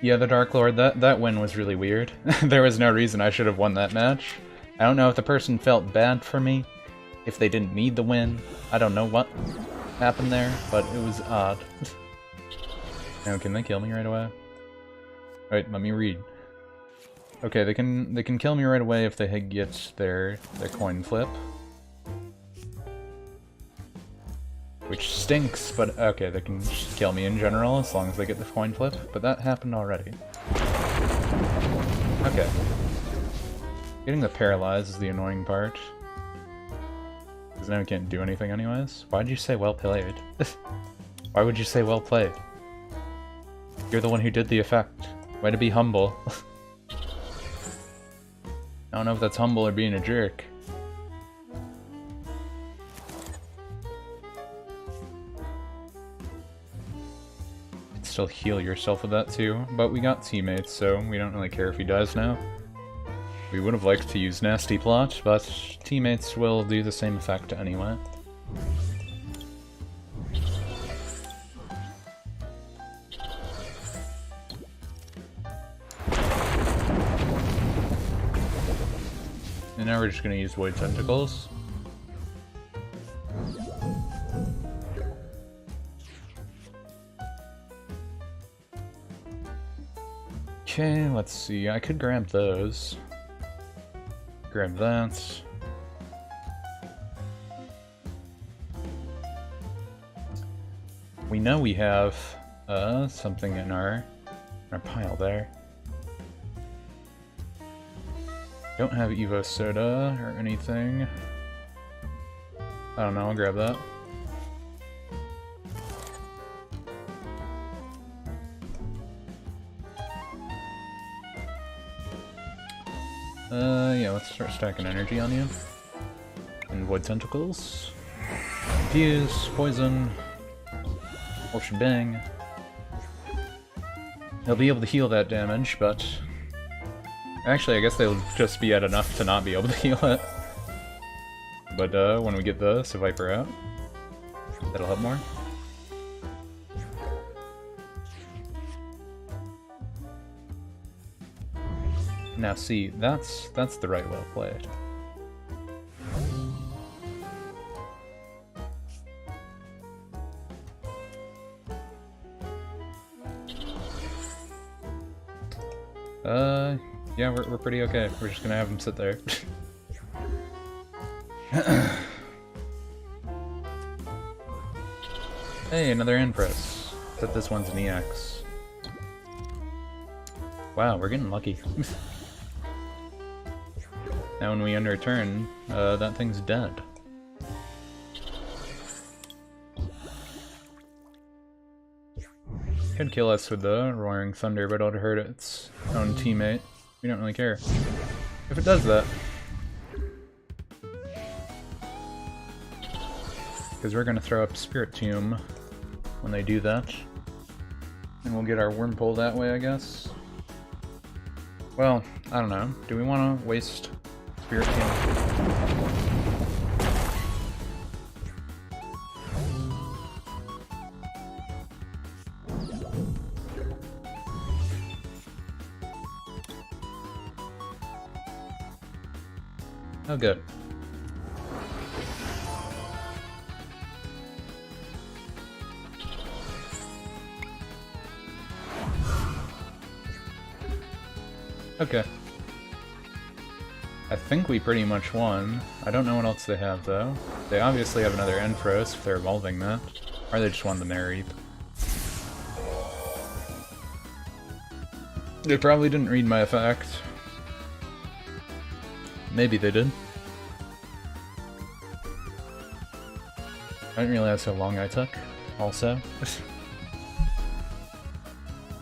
Yeah, the Dark Lord, that win was really weird. There was no reason I should have won that match. I don't know if the person felt bad for me, if they didn't need the win. I don't know what happened there, but it was odd. Now, can they kill me right away? Wait, let me read. Okay, they can kill me right away if they get their coin flip. Which stinks, but okay, they can just kill me in general as long as they get the coin flip, but that happened already. Okay. Getting the paralyzed is the annoying part. Because now we can't do anything anyways. Why'd you say well played? Why would you say well played? You're the one who did the effect. Way to be humble. I don't know if that's humble or being a jerk. Still heal yourself with that too, but we got teammates, so we don't really care if he dies now. We would have liked to use Nasty Plot, but teammates will do the same effect anyway. And now we're just gonna use Void Tentacles. Okay, let's see. I could grab those. Grab that. We know we have something in our pile there. Don't have Evo Soda or anything. I don't know, I'll grab that. Yeah, let's start stacking energy on you. And Void Tentacles. Confuse, Poison, whole shebang. He'll be able to heal that damage, but... Actually, I guess they'll just be at enough to not be able to heal it. But when we get the Survivor out, that'll help more. Now see, that's the right well played. Yeah, we're pretty okay. We're just gonna have him sit there. Hey, another Empress. Except this one's an EX. Wow, we're getting lucky. Now when we end our turn, that thing's dead. Could kill us with the Roaring Thunder, but it'll hurt its own teammate. We don't really care. If it does that. Because we're gonna throw up Spirit Tomb when they do that. And we'll get our Wormpole that way, I guess. Well, I don't know. Do we want to waste Spirit Tomb? Oh, good. Okay. I think we pretty much won. I don't know what else they have, though. They obviously have another Enfros if they're evolving that. Or they just won the Nareep. They probably didn't read my effect. Maybe they did. I didn't realize how long I took, also.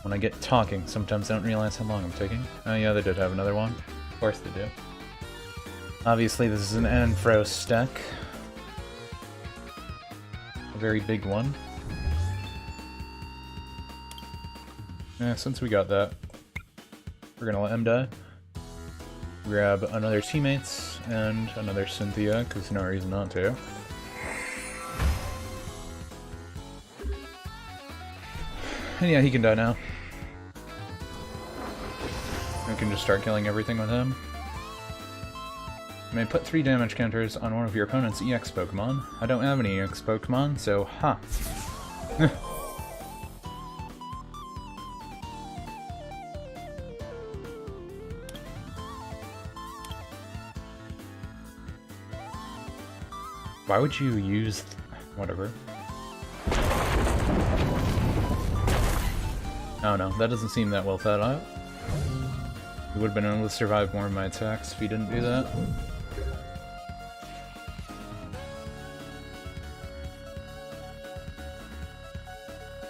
When I get talking, sometimes I don't realize how long I'm taking. Oh yeah, they did have another one. Of course they do. Obviously this is an Enfros deck. A very big one. Yeah, since we got that, we're gonna let him die. Grab another teammates and another Cynthia, because no reason not to. And yeah, he can die now. We can just start killing everything with him. You may put 3 damage counters on one of your opponent's EX Pokemon. I don't have any EX Pokemon, so ha! Why would you use... whatever. Oh no, that doesn't seem that well thought out. He would have been able to survive more of my attacks if he didn't do that.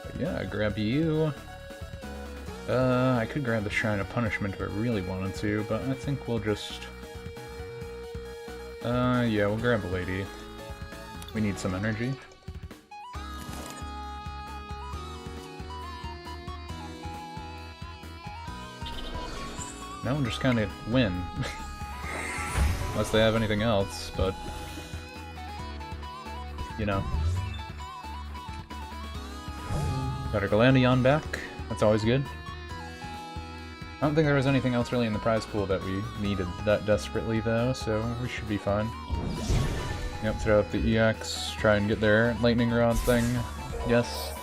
But yeah, grab you. I could grab the Shrine of Punishment if I really wanted to, but I think we'll just... yeah, we'll grab a lady. We need some energy. No, just kind of win. Unless they have anything else, but... you know. Got our Galandion back. That's always good. I don't think there was anything else really in the prize pool that we needed that desperately, though, so we should be fine. Yep, throw up the EX, try and get their lightning rod thing. Yes.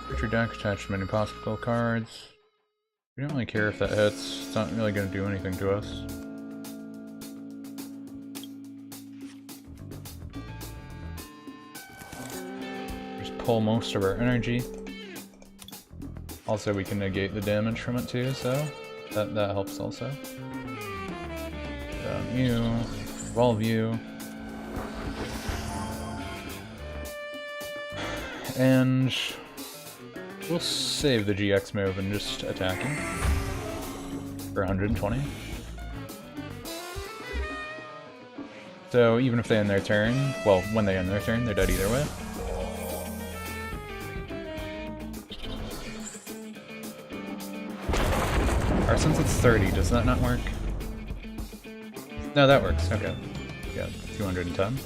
Put your deck, attach as many possible cards. We don't really care if that hits, it's not really going to do anything to us. Just pull most of our energy. Also, we can negate the damage from it too, so that helps also. Down you, evolve you. And we'll save the GX move and just attack him for 120. So even if they end their turn, well, when they end their turn, they're dead either way. Or since it's 30, does that not work? No, that works. Okay. Yeah, 210.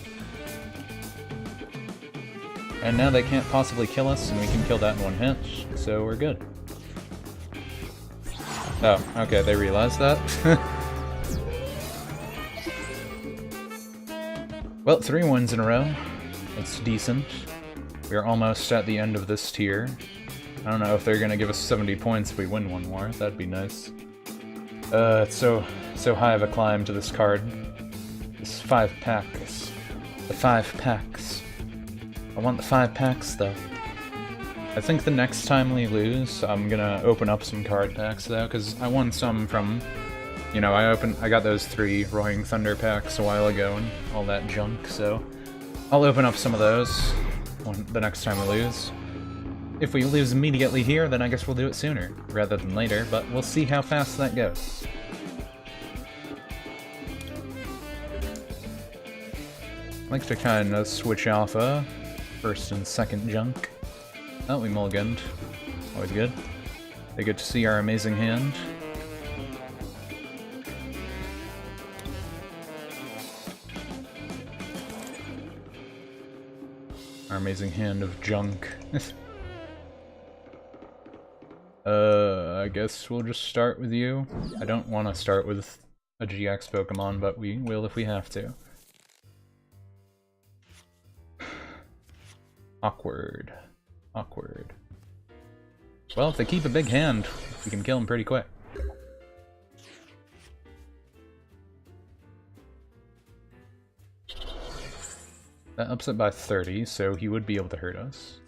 And now they can't possibly kill us, and we can kill that in one hit, so we're good. Oh, okay, they realized that. Well, 3 wins in a row. That's decent. We're almost at the end of this tier. I don't know if they're gonna give us 70 points if we win one more. That'd be nice. It's so high of a climb to this card. This 5 packs. The 5 packs. I want the 5 packs, though. I think the next time we lose, I'm gonna open up some card packs though, because I won some from, you know, I got those 3 Roaring Thunder packs a while ago and all that junk, so I'll open up some of those the next time we lose. If we lose immediately here, then I guess we'll do it sooner, rather than later, but we'll see how fast that goes. I like to kind of switch off first and second junk. Oh, we mulliganed. Always good. They get to see our amazing hand. Our amazing hand of junk. I guess we'll just start with you. I don't want to start with a GX Pokemon, but we will if we have to. Awkward. Awkward. Well, if they keep a big hand, we can kill them pretty quick. That ups it by 30, so he would be able to hurt us.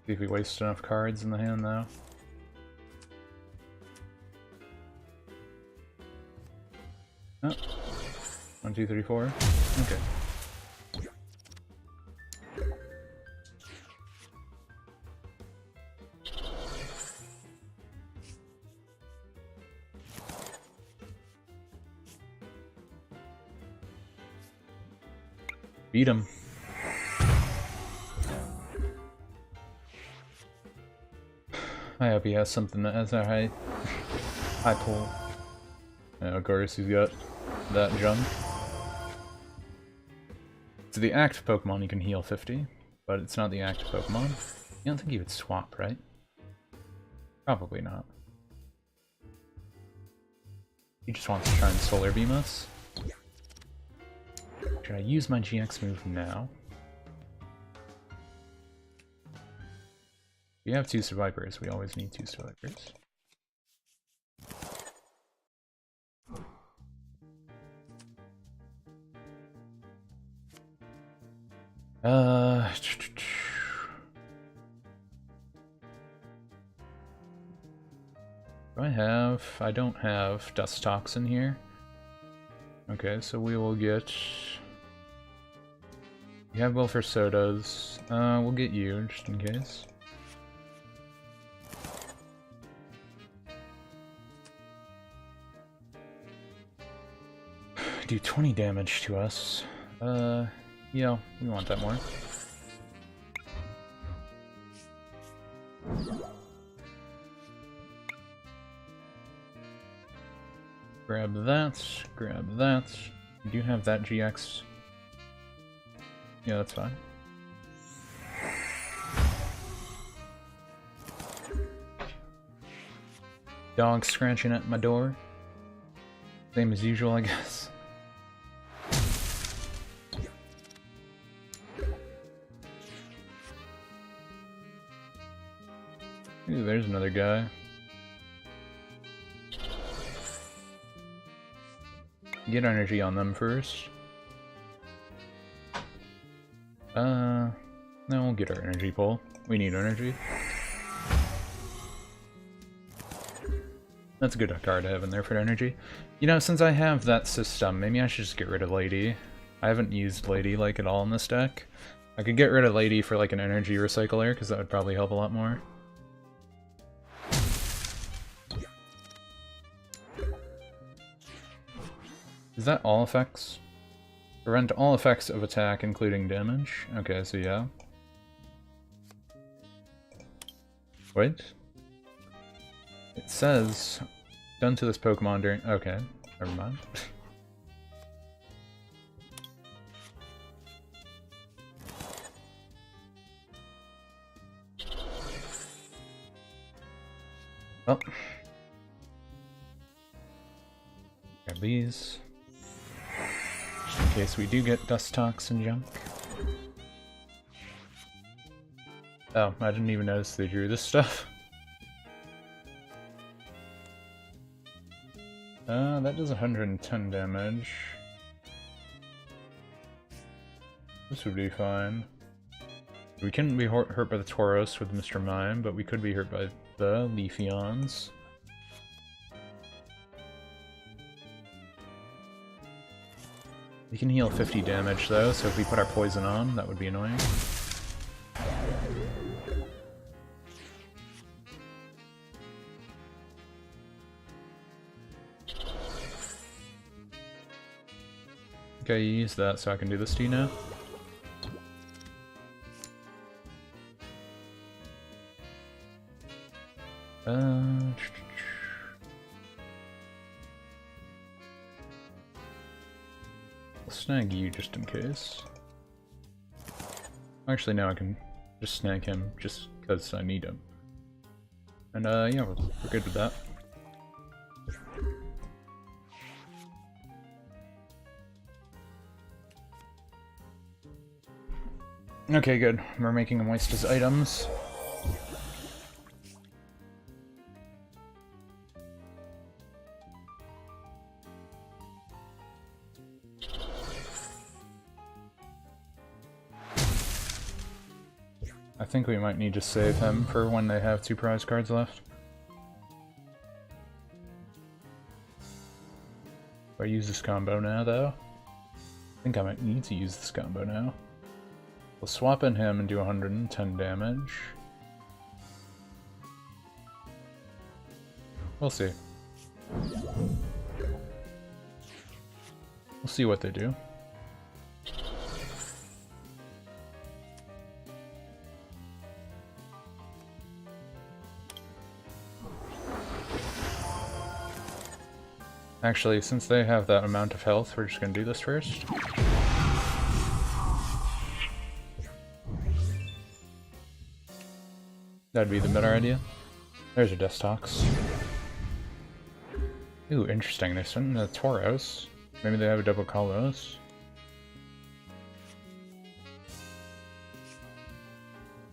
See if we waste enough cards in the hand now. Oh. 1, 2, 3, 4. Okay. Beat him. I hope he has something that has a high pull. Yeah, of course he's got that junk. To the active Pokemon you can heal 50, but it's not the active Pokemon. You don't think he would swap, right? Probably not. He just wants to try and Solar Beam us. Should I use my GX move now? We have 2 survivors, we always need 2 survivors. I don't have Dust Toxin here. Okay, so we will get... We have Wilfer Sodas. We'll get you, just in case. Do 20 damage to us. Yeah, we want that more. Grab that, grab that. You do have that GX. Yeah, that's fine. Dog scratching at my door. Same as usual, I guess. Ooh, there's another guy. Get energy on them first. No, we'll get our energy pull. We need energy. That's a good card to have in there for energy. You know, since I have that system, maybe I should just get rid of Lady. I haven't used Lady like at all in this deck. I could get rid of Lady for like an energy recycler, because that would probably help a lot more. Is that all effects? Prevent all effects of attack, including damage. Okay, so yeah. Wait. It says, done to this Pokemon during... Okay, never mind. Oh. Grab these. Just in case we do get Dust Toxin junk. Oh, I didn't even notice they drew this stuff. That does 110 damage. This would be fine. We couldn't be hurt by the Tauros with Mr. Mime, but we could be hurt by the Leafeons. We can heal 50 damage though, so if we put our poison on, that would be annoying. Okay, you use that so I can do this to you now. I'll snag you just in case. Actually, no, I can just snag him just because I need him. And yeah, we're good with that. Okay, good. We're making him waste his items. I think we might need to save him for when they have 2 prize cards left. Do I use this combo now, though? I think I might need to use this combo now. We'll swap in him and do 110 damage. We'll see. We'll see what they do. Actually, since they have that amount of health, we're just gonna do this first. That'd be the better idea. There's a Destox. Ooh, interesting. They're sending the Tauros. Maybe they have a double Kalos.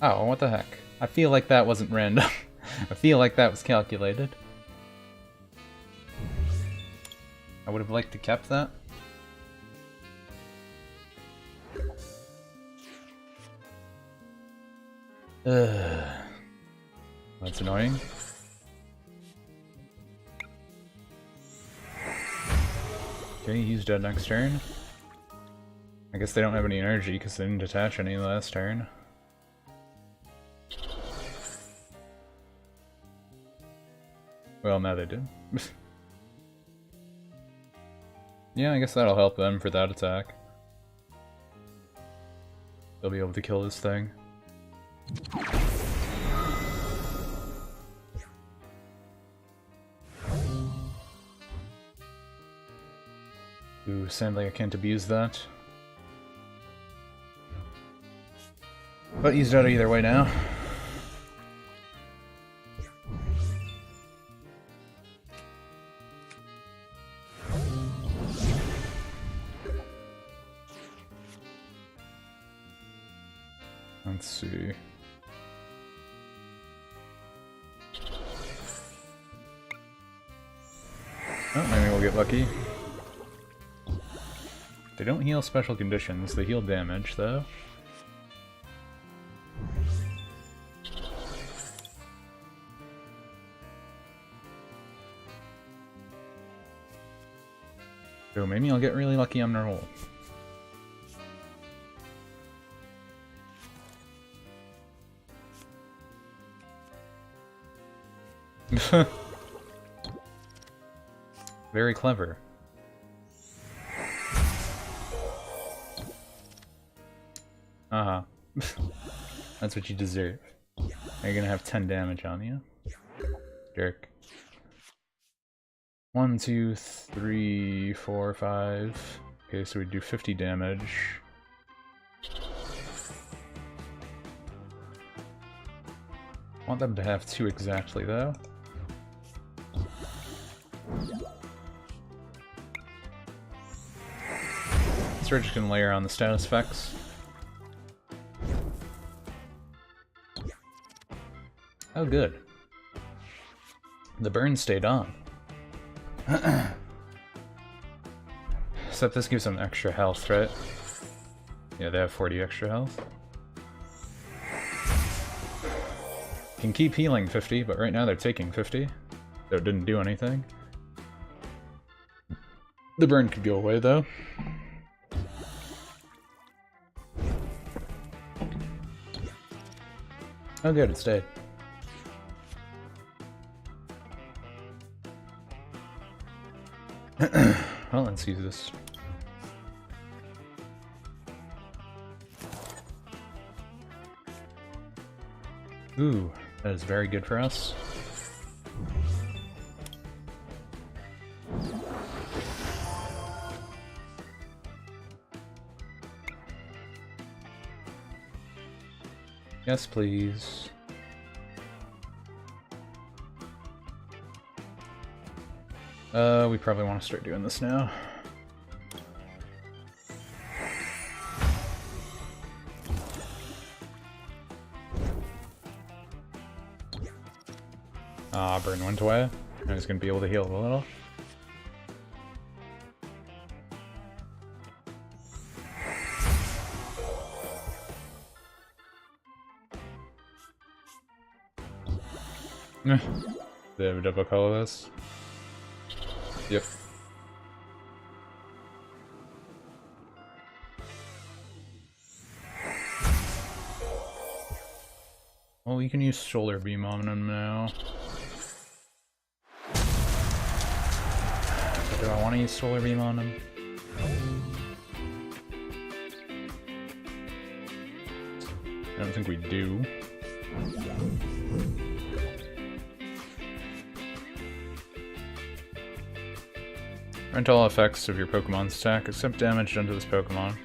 Oh, what the heck? I feel like that wasn't random. I feel like that was calculated. I would have liked to kept that. That's annoying. Okay, he's dead next turn. I guess they don't have any energy because they didn't attach any last turn. Well, now they did. Yeah, I guess that'll help them for that attack. They'll be able to kill this thing. Ooh, sadly I can't abuse that. But he's dead either way now. Let's see. Oh, maybe we'll get lucky. They don't heal special conditions, they heal damage though. So maybe I'll get really lucky on the roll. Very clever. Uh-huh. That's what you deserve. You're gonna have 10 damage on you. Jerk. 1, 2, 3, 4, 5. Okay, so we do 50 damage. Want them to have 2 exactly, though. So we're just gonna layer on the status effects. Oh, good. The burn stayed on. Except this gives them extra health, right? Yeah, they have 40 extra health. Can keep healing 50, but right now they're taking 50. So it didn't do anything. The burn could go away, though. Oh good, it stayed. Well, let's use this. Ooh, that is very good for us. Yes, please. We probably want to start doing this now. Ah, burn went away. I was gonna be able to heal a little. They have a double color this. Yep. Well, we can use Solar Beam on him now. But do I want to use Solar Beam on him? I don't think we do. Grant all effects of your Pokemon's attack, except damage done to this Pokemon.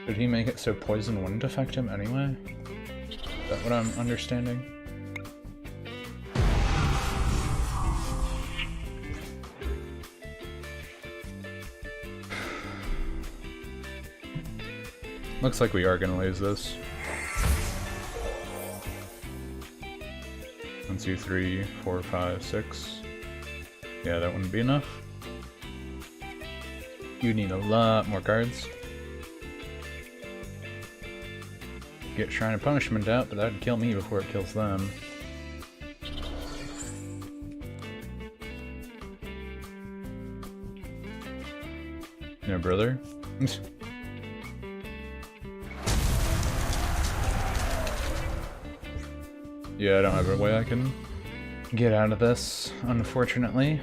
Did he make it so poison wouldn't affect him anyway? Is that what I'm understanding? Looks like we are gonna lose this. 1, 2, 3, 4, 5, 6. Yeah, that wouldn't be enough. You need a lot more cards. Get Shrine of Punishment out, but that'd kill me before it kills them. No, brother. Yeah, I don't have a way I can get out of this, unfortunately.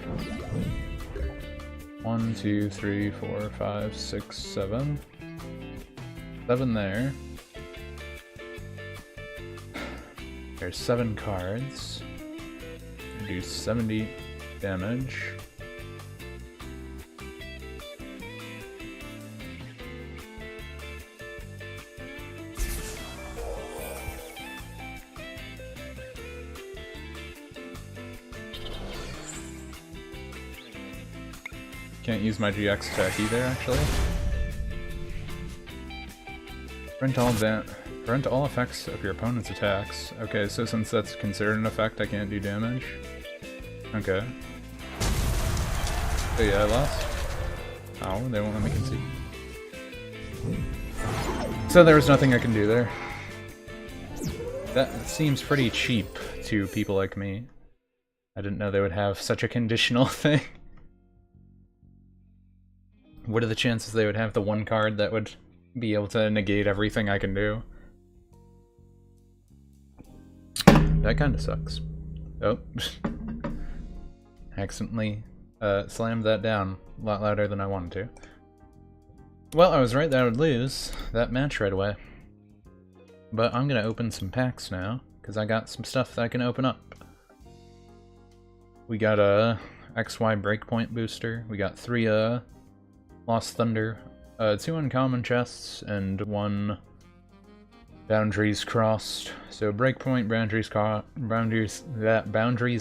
1, 2, 3, 4, 5, 6, 7. 7 there. There's 7 cards. Do 70 damage. Can't use my GX attack either, actually. Prevent all effects of your opponent's attacks. Okay, so since that's considered an effect, I can't do damage. Okay. So yeah, I lost. Oh, they won't let me concede. So there was nothing I can do there. That seems pretty cheap to people like me. I didn't know they would have such a conditional thing. What are the chances they would have the one card that would be able to negate everything I can do? That kind of sucks. Oh. Accidentally slammed that down a lot louder than I wanted to. Well, I was right that I would lose that match right away. But I'm gonna open some packs now, because I got some stuff that I can open up. We got a XY Breakpoint booster. We got 3 Lost Thunder, 2 uncommon chests, and 1 Boundaries crossed. So breakpoint, boundaries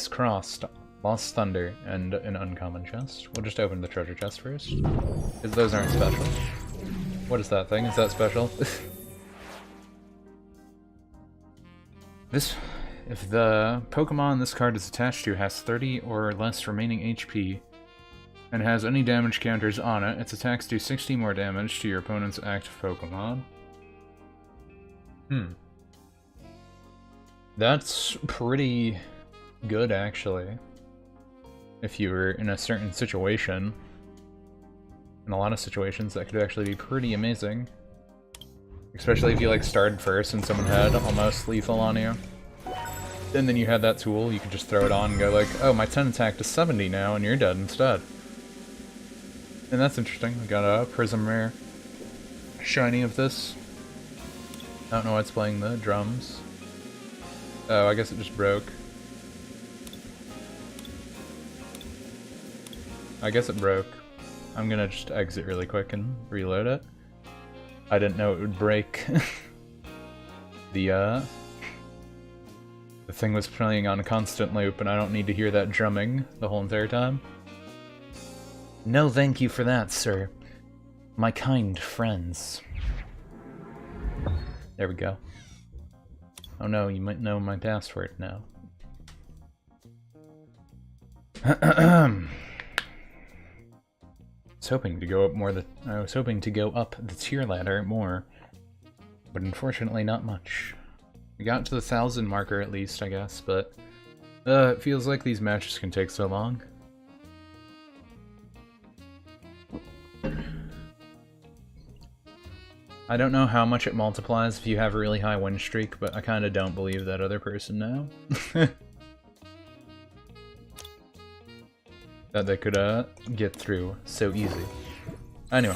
crossed. Lost Thunder, and an uncommon chest. We'll just open the treasure chest first, because those aren't special. What is that thing? Is that special? If the Pokemon this card is attached to has 30 or less remaining HP, and has any damage counters on it, its attacks do 60 more damage to your opponent's active Pokemon. That's pretty good, actually. If you were in a certain situation. In a lot of situations, that could actually be pretty amazing. Especially if you, like, started first and someone had almost lethal on you. And then you had that tool, you could just throw it on and go like, oh, my 10 attack to 70 now, and you're dead instead. And that's interesting. We got a Prism Rare shiny of this. I don't know what's playing the drums. Oh, I guess it just broke. I guess it broke. I'm gonna just exit really quick and reload it. I didn't know it would break. The thing was playing on a constant loop, and I don't need to hear that drumming the whole entire time. No thank you for that, sir. My kind friends. There we go. Oh no, you might know my password now. I was hoping to go up the tier ladder more, but unfortunately not much. We got to the 1,000 marker at least, I guess, but it feels like these matches can take so long. I don't know how much it multiplies if you have a really high win streak, but I kinda don't believe that other person now. That they could get through so easy. Anyway.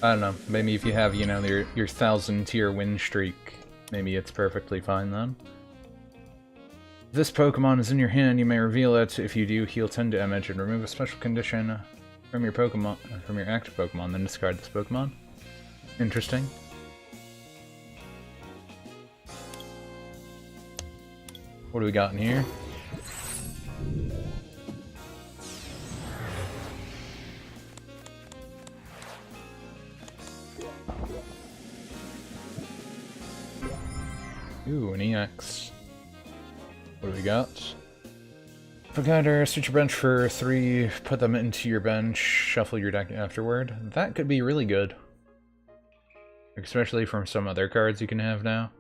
I don't know, maybe if you have, you know, your 1,000 tier win streak, maybe it's perfectly fine then. If this Pokemon is in your hand, you may reveal it. If you do, heal 10 damage and remove a special condition from your Pokemon, from your active Pokemon, then discard this Pokemon. Interesting. What do we got in here? Ooh, an EX. What do we got? Forgotter, switch your bench for 3, put them into your bench, shuffle your deck afterward. That could be really good. Especially from some other cards you can have now.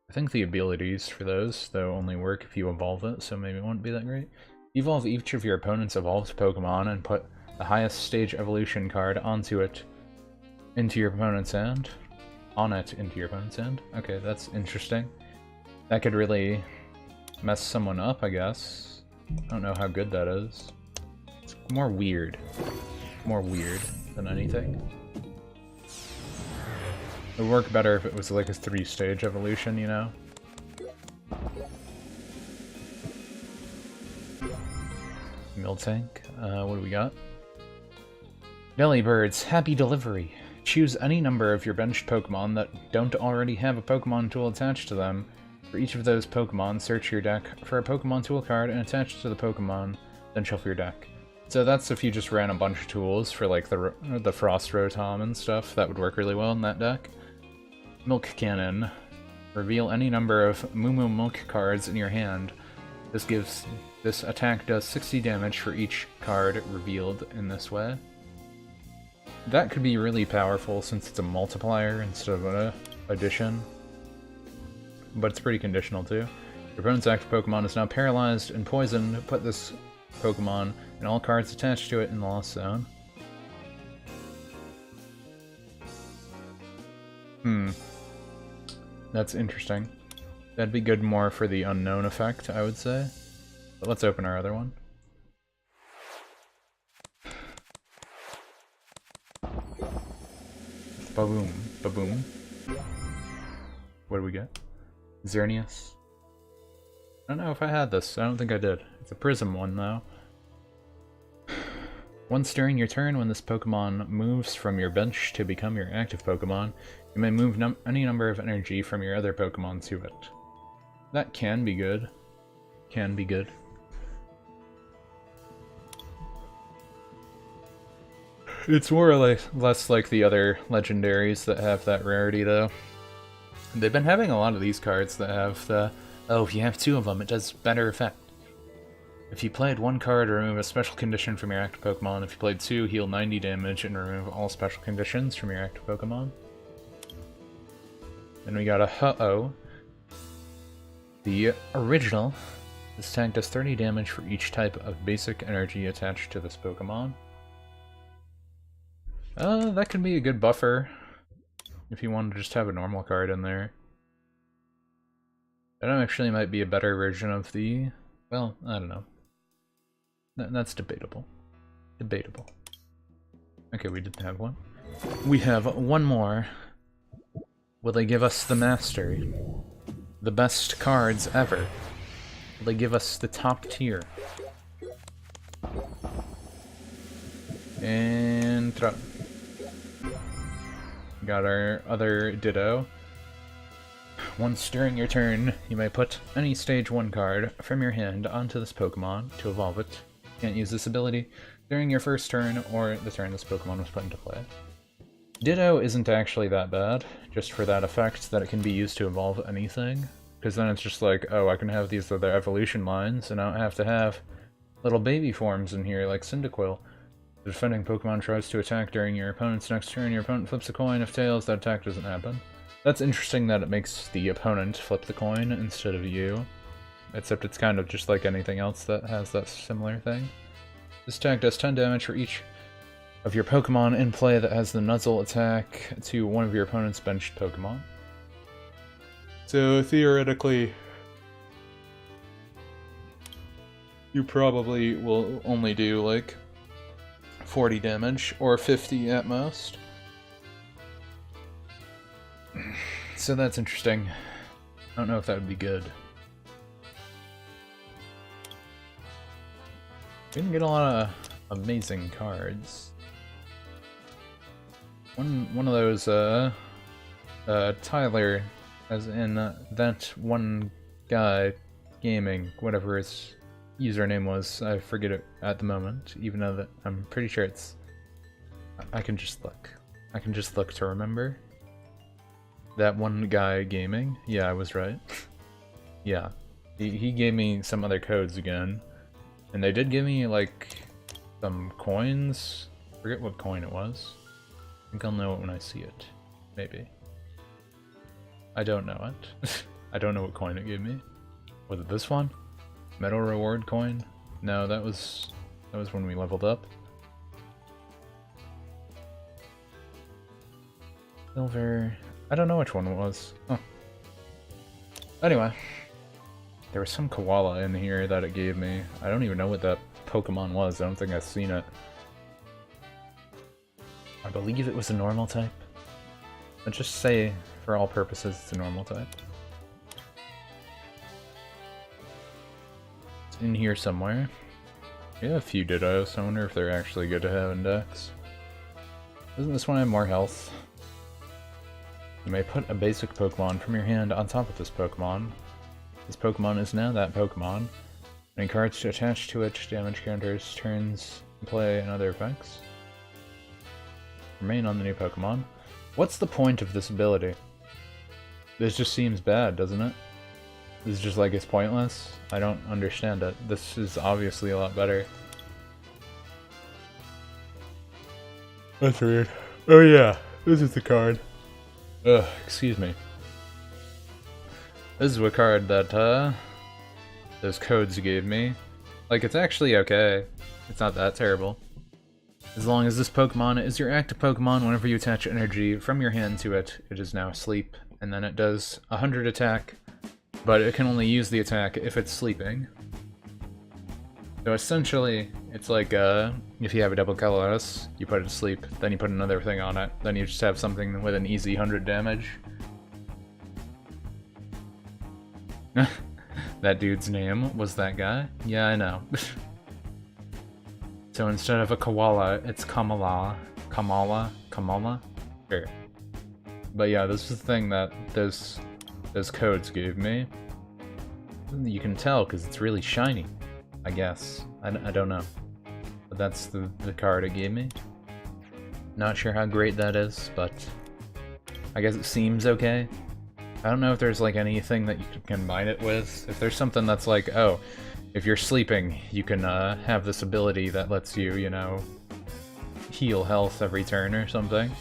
I think the abilities for those, though, only work if you evolve it, so maybe it won't be that great. Evolve each of your opponent's evolved Pokemon and put the highest stage evolution card onto it, into your opponent's hand. On it, into your opponent's hand. Okay, that's interesting. That could really mess someone up, I guess. I don't know how good that is. It's more weird. More weird than anything. It would work better if it was like a 3-stage evolution, you know? Miltank. What do we got? Delibirds, happy delivery. Choose any number of your benched Pokemon that don't already have a Pokemon tool attached to them. For each of those Pokemon, search your deck for a Pokemon tool card and attach it to the Pokemon, then shuffle your deck. So that's if you just ran a bunch of tools for like the Frost Rotom and stuff, that would work really well in that deck. Milk Cannon. Reveal any number of Moo Moo Milk cards in your hand. This attack does 60 damage for each card revealed in this way. That could be really powerful since it's a multiplier instead of an addition. But it's pretty conditional too. Your opponent's active Pokemon is now paralyzed and poisoned. Put this Pokemon and all cards attached to it in the Lost Zone. That's interesting. That'd be good more for the unknown effect, I would say. But let's open our other one. Ba-boom. Ba-boom. What do we get? Xerneas. I don't know if I had this. I don't think I did. It's a prism one, though. Once during your turn, when this Pokemon moves from your bench to become your active Pokemon, you may move any number of energy from your other Pokemon to it. That can be good. Can be good. It's more or less like the other legendaries that have that rarity, though. They've been having a lot of these cards that have the, oh, if you have 2 of them, it does better effect. If you played 1 card, remove a special condition from your active Pokemon. If you played 2, heal 90 damage and remove all special conditions from your active Pokemon. Then we got a Ho-Oh. The original. This tank does 30 damage for each type of basic energy attached to this Pokemon. That can be a good buffer if you want to just have a normal card in there. That actually might be a better version of the... well, I don't know. That's debatable. Debatable. Okay, we didn't have one. We have one more. Will they give us the Mastery? The best cards ever. Will they give us the top tier? And... got our other Ditto. Once during your turn, you may put any stage 1 card from your hand onto this Pokemon to evolve it. You can't use this ability during your first turn or the turn this Pokemon was put into play. Ditto isn't actually that bad, just for that effect that it can be used to evolve anything. Because then it's just like, oh, I can have these other evolution lines, and I don't have to have little baby forms in here like Cyndaquil. The defending Pokemon tries to attack during your opponent's next turn. Your opponent flips a coin. If tails, that attack doesn't happen. That's interesting that it makes the opponent flip the coin instead of you. Except it's kind of just like anything else that has that similar thing. This attack does 10 damage for each of your Pokemon in play that has the Nuzzle attack to one of your opponent's benched Pokemon. So theoretically, you probably will only do like 40 damage, or 50 at most. So that's interesting. I don't know if that would be good. We didn't get a lot of amazing cards. One of those, Tyler, as in that one guy gaming, whatever his username was, I forget it at the moment, even though that I'm pretty sure it's... I can just look. I can just look to remember. That one guy gaming? Yeah, I was right. Yeah. He gave me some other codes again. And they did give me, like, some coins. I forget what coin it was. I think I'll know it when I see it. Maybe. I don't know it. I don't know what coin it gave me. Was it this one? Metal reward coin? No, that was when we leveled up. Silver... I don't know which one it was. Oh. Anyway. There was some koala in here that it gave me. I don't even know what that Pokemon was. I don't think I've seen it. I believe it was a normal type. Let's just say, for all purposes, it's a normal type. It's in here somewhere. We have a few Dittos. I wonder if they're actually good to have in decks. Doesn't this one have more health? You may put a basic Pokemon from your hand on top of this Pokemon. This Pokemon is now that Pokemon. Any cards attached to it, damage counters, turns, play, and other effects remain on the new Pokemon. What's the point of this ability? This just seems bad, doesn't it? This is just like it's pointless. I don't understand it. This is obviously a lot better. That's weird. Oh yeah, this is the card. Ugh, excuse me. This is a card that, those codes gave me. Like, it's actually okay. It's not that terrible. As long as this Pokemon is your active Pokemon, whenever you attach energy from your hand to it, it is now asleep. And then it does 100 attack, but it can only use the attack if it's sleeping. So essentially, it's like, if you have a double colorless, you put it to sleep, then you put another thing on it, then you just have something with an easy 100 damage. That dude's name was that guy? Yeah, I know. So instead of a koala, it's Kamala. Kamala? Sure. But yeah, this is the thing that those codes gave me. You can tell because it's really shiny, I guess. I don't know. But that's the card it gave me. Not sure how great that is, but I guess it seems okay. I don't know if there's like anything that you can combine it with. If there's something that's like, oh, if you're sleeping, you can have this ability that lets you, you know, heal health every turn or something.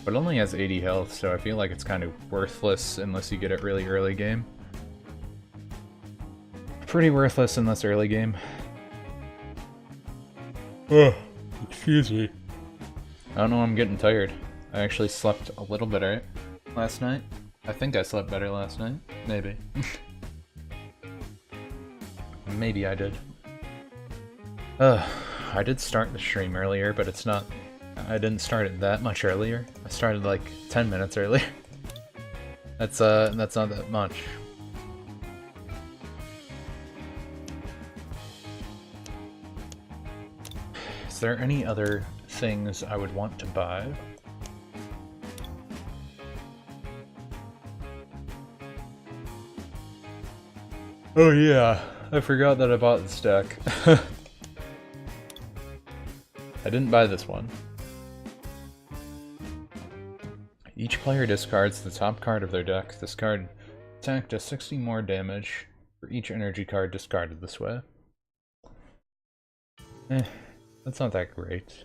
But it only has 80 health, so I feel like it's kind of worthless unless you get it really early game. Pretty worthless in this early game. Ugh, excuse me. I don't know, I'm getting tired. I actually slept a little better last night. I think I slept better last night. Maybe. Maybe I did. I did start the stream earlier, but it's not... I didn't start it that much earlier. I started like 10 minutes earlier. That's not that much. Is there any other things I would want to buy? Oh yeah, I forgot that I bought this deck. I didn't buy this one. Each player discards the top card of their deck. This card attack does 60 more damage for each energy card discarded this way. That's not that great.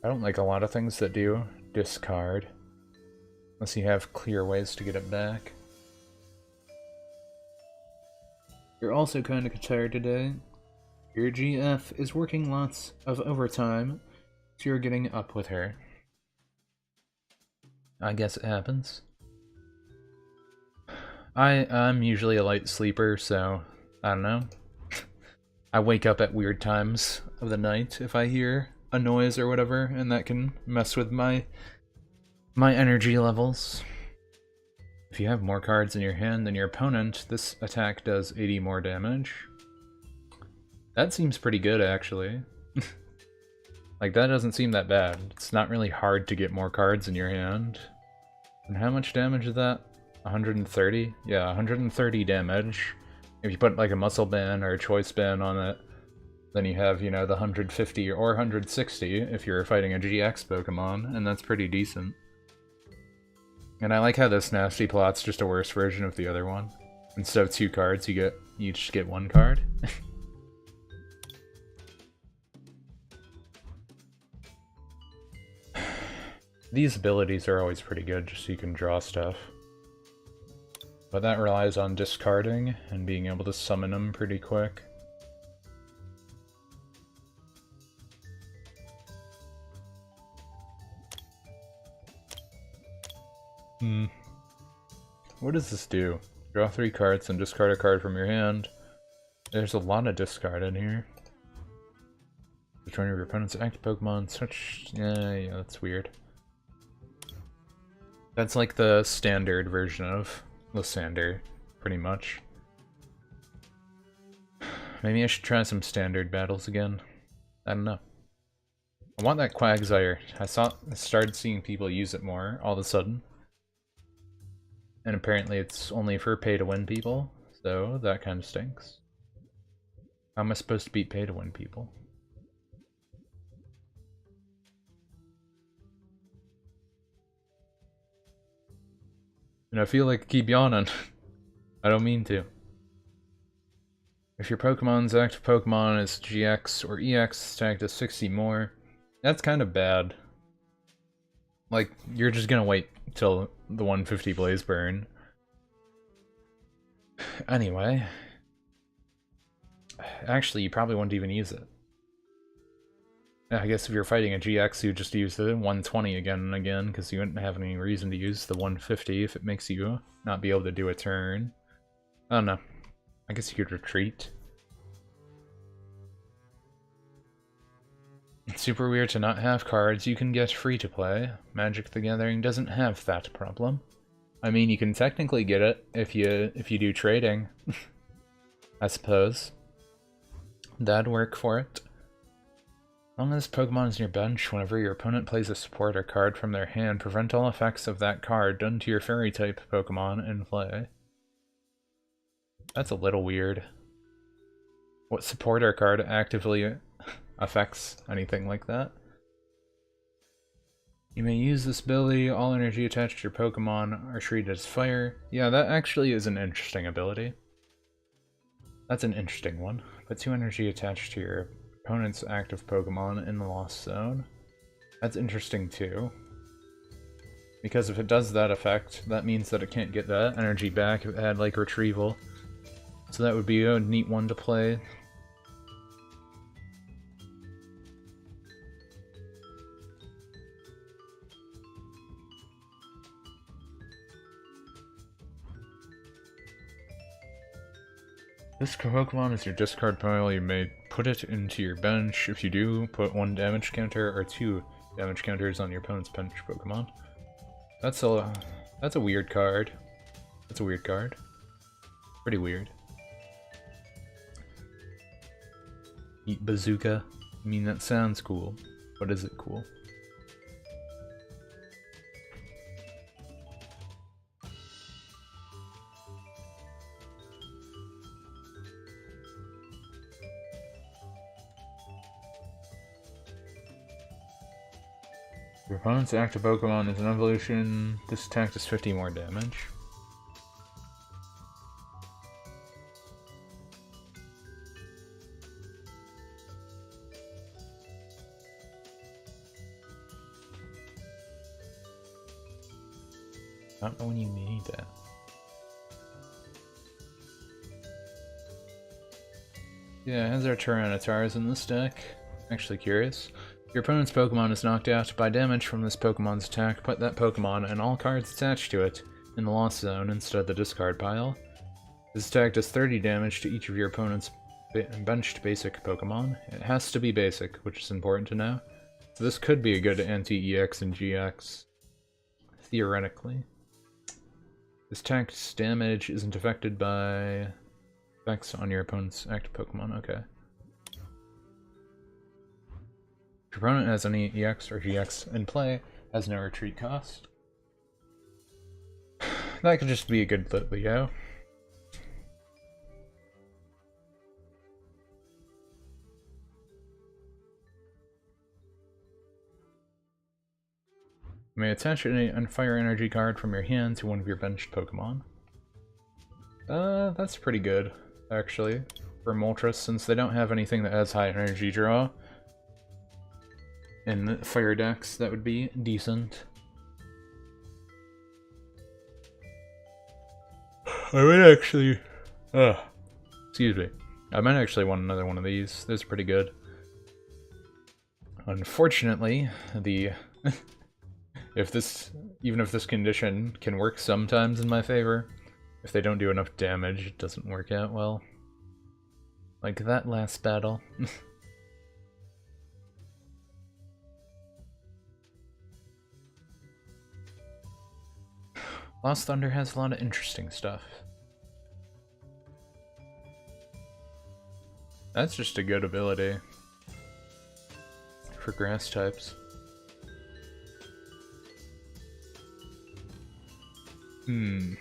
I don't like a lot of things that do discard, unless you have clear ways to get it back. You're also kind of tired today. Your GF is working lots of overtime, so you're getting up with her. I guess it happens. I'm usually a light sleeper, so I don't know. I wake up at weird times of the night if I hear a noise or whatever, and that can mess with my energy levels. If you have more cards in your hand than your opponent, this attack does 80 more damage. That seems pretty good, actually. Like, that doesn't seem that bad. It's not really hard to get more cards in your hand. And how much damage is that? 130? Yeah, 130 damage. If you put, like, a muscle band or a choice band on it, then you have, you know, the 150 or 160 if you're fighting a GX Pokemon, and that's pretty decent. And I like how this Nasty Plot's just a worse version of the other one. Instead of 2 cards, you just get 1 card. These abilities are always pretty good, just so you can draw stuff. But that relies on discarding and being able to summon them pretty quick. What does this do? Draw 3 cards and discard a card from your hand. There's a lot of discard in here. Which one of your opponent's active Pokemon? Such... yeah, that's weird. That's like the standard version of Lysander, pretty much. Maybe I should try some standard battles again. I don't know. I want that Quagsire. I started seeing people use it more all of a sudden. And apparently it's only for pay-to-win people, so that kind of stinks. How am I supposed to beat pay-to-win people? And I feel like I keep yawning. I don't mean to. If your Pokemon's active Pokemon is GX or EX, attack does 60 more. That's kind of bad. Like, you're just gonna wait till the 150 Blaze Burn. Anyway. Actually, you probably wouldn't even use it. I guess if you're fighting a GX, you just use the 120 again and again, because you wouldn't have any reason to use the 150 if it makes you not be able to do a turn. I don't know. I guess you could retreat. It's super weird to not have cards you can get free to play. Magic the Gathering doesn't have that problem. I mean, you can technically get it if you do trading. I suppose. That'd work for it. As long as Pokemon is in your bench, whenever your opponent plays a supporter card from their hand, prevent all effects of that card done to your Fairy-type Pokemon in play. That's a little weird. What supporter card actively affects anything like that? You may use this ability, all energy attached to your Pokemon are treated as fire. Yeah, that actually is an interesting ability. That's an interesting one. Put 2 energy attached to your opponent's active Pokemon in the Lost Zone. That's interesting too. Because if it does that effect, that means that it can't get that energy back if it had like retrieval. So that would be a neat one to play. This Pokemon is your discard pile. You may put it into your bench. If you do, put 1 damage counter or 2 damage counters on your opponent's bench Pokemon. That's a weird card. That's a weird card. Pretty weird. Eat Bazooka. I mean, that sounds cool, but is it cool? Your opponent's active Pokemon is an evolution. This attack does 50 more damage. I don't know when you need that. Yeah, it has our Tyrannosaurs in this deck. Actually curious. Your opponent's Pokemon is knocked out by damage from this Pokemon's attack. Put that Pokemon and all cards attached to it in the Lost Zone instead of the discard pile. This attack does 30 damage to each of your opponent's benched basic Pokemon. It has to be basic, which is important to know. So this could be a good anti-EX and GX, theoretically. This attack's damage isn't affected by effects on your opponent's active Pokemon. Okay. If your opponent has any EX or GX in play, has no retreat cost. That could just be a good Leo. You may attach a fire energy card from your hand to one of your benched Pokemon. That's pretty good, actually, for Moltres, since they don't have anything that has high energy draw. In fire decks, that would be decent. I might actually... excuse me. I might actually want another one of these. This is pretty good. Unfortunately, the... even if this condition can work sometimes in my favor, if they don't do enough damage, it doesn't work out well. Like that last battle. Lost Thunder has a lot of interesting stuff. That's just a good ability for grass types. I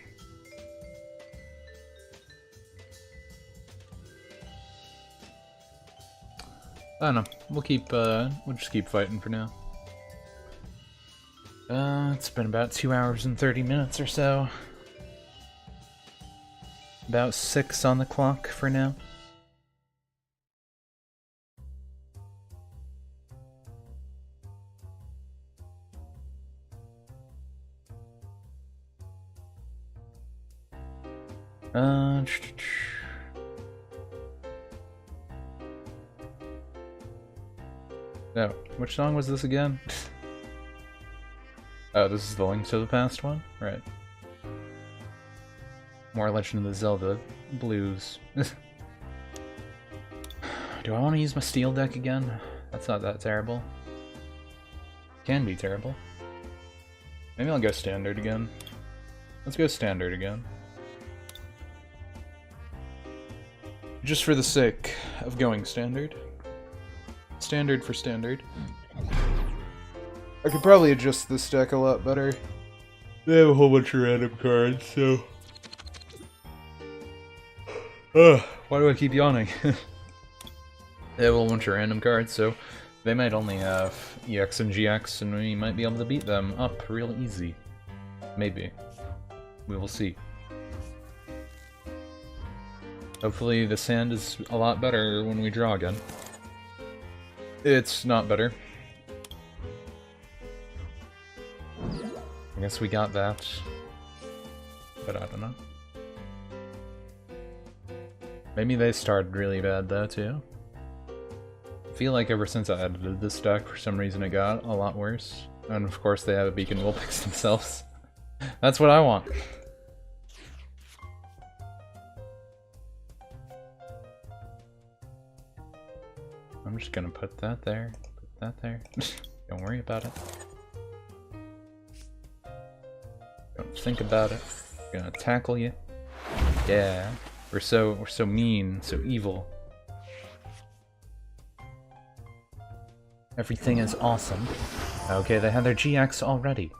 don't know. We'll just keep fighting for now. It's been about 2 hours and 30 minutes or so. About 6 on the clock for now. No, which song was this again? Oh, this is the Link to the Past one? Right. More Legend of the Zelda blues. Do I want to use my steel deck again? That's not that terrible. Can be terrible. Maybe I'll go standard again. Let's go standard again. Just for the sake of going standard. Standard for standard. I could probably adjust this deck a lot better. They have a whole bunch of random cards, so... why do I keep yawning? They have a whole bunch of random cards, so they might only have EX and GX, and we might be able to beat them up real easy. Maybe. We will see. Hopefully this hand is a lot better when we draw again. It's not better. I guess we got that. But I don't know. Maybe they started really bad though, too. I feel like ever since I edited this deck, for some reason it got a lot worse. And of course they have a Beacon Vulpix themselves. That's what I want. I'm just gonna put that there, put that there. Don't worry about it. Don't think about it. I'm gonna tackle you. Yeah. We're so mean, so evil. Everything is awesome. Okay, they had their GX already.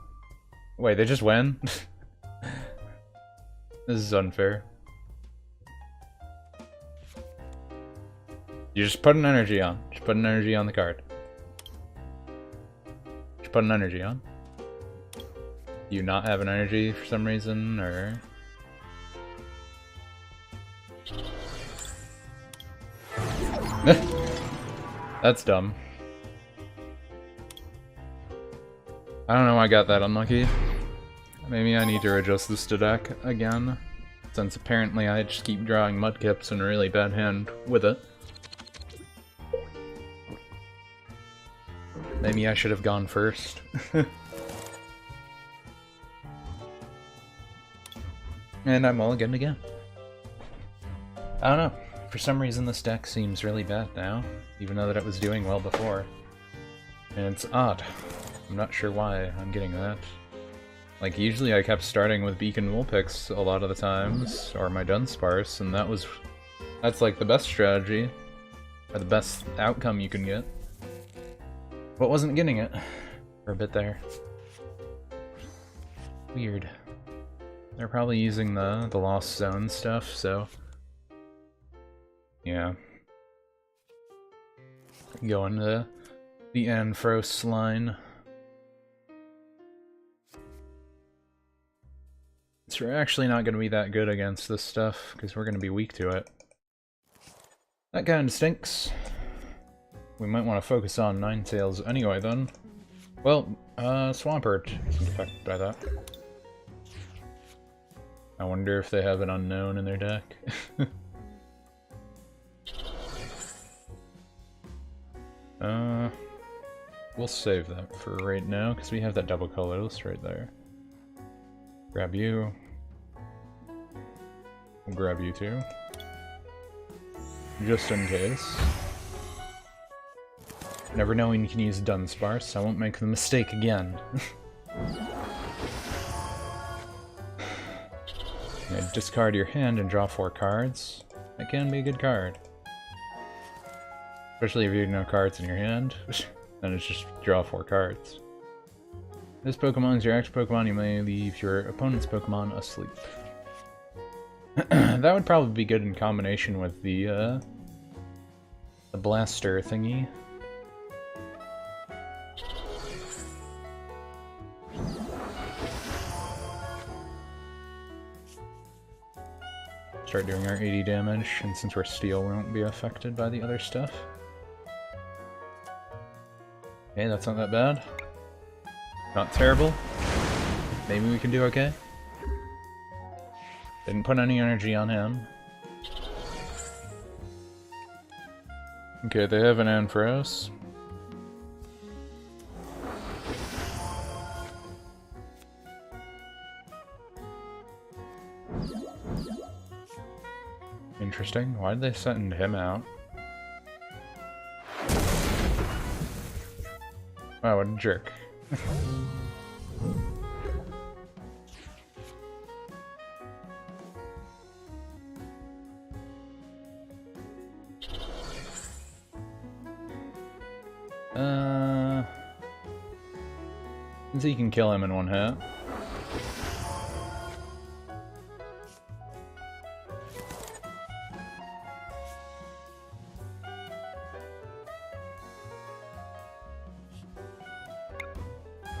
Wait, they just win? This is unfair. You just put an energy on. Just put an energy on the card. Just put an energy on. Do you not have an energy for some reason, or... That's dumb. I don't know why I got that unlucky. Maybe I need to adjust this to deck again, since apparently I just keep drawing Mudkips in a really bad hand with it. Maybe I should have gone first. And I'm mulliganed again. I don't know. For some reason this deck seems really bad now, even though that it was doing well before. And it's odd. I'm not sure why I'm getting that. Like, usually I kept starting with Beacon Vulpix a lot of the times, or my Dunsparce, and that's like the best strategy, or the best outcome you can get. But wasn't getting it for a bit there. Weird. They're probably using the Lost Zone stuff, so... yeah. Going to the Anfros line. It's actually not going to be that good against this stuff, because we're going to be weak to it. That kind of stinks. We might want to focus on Ninetales anyway, then. Well, Swampert isn't affected by that. I wonder if they have an unknown in their deck. We'll save that for right now, because we have that double colorless right there. Grab you. We'll grab you too. Just in case. Never know when you can use Dunsparce, I won't make the mistake again. Discard your hand and draw 4 cards. That can be a good card. Especially if you have no cards in your hand, then it's just draw 4 cards. This Pokemon is your active Pokemon, you may leave your opponent's Pokemon asleep. That would probably be good in combination with the blaster thingy. Start doing our 80 damage, and since we're steel, we won't be affected by the other stuff. Okay, that's not that bad. Not terrible. Maybe we can do okay. Didn't put any energy on him. Okay, they have an Anfros. Interesting. Why did they send him out? Wow, what a jerk. So you can kill him in one hit.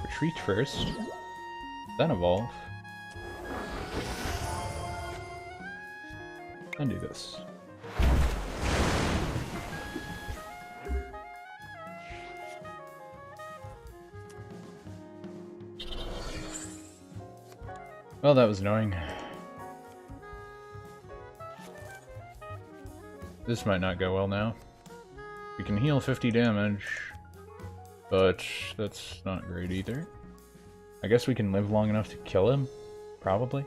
Retreat first, then evolve, and do this. Well, that was annoying. This might not go well now. We can heal 50 damage, but that's not great either. I guess we can live long enough to kill him? Probably.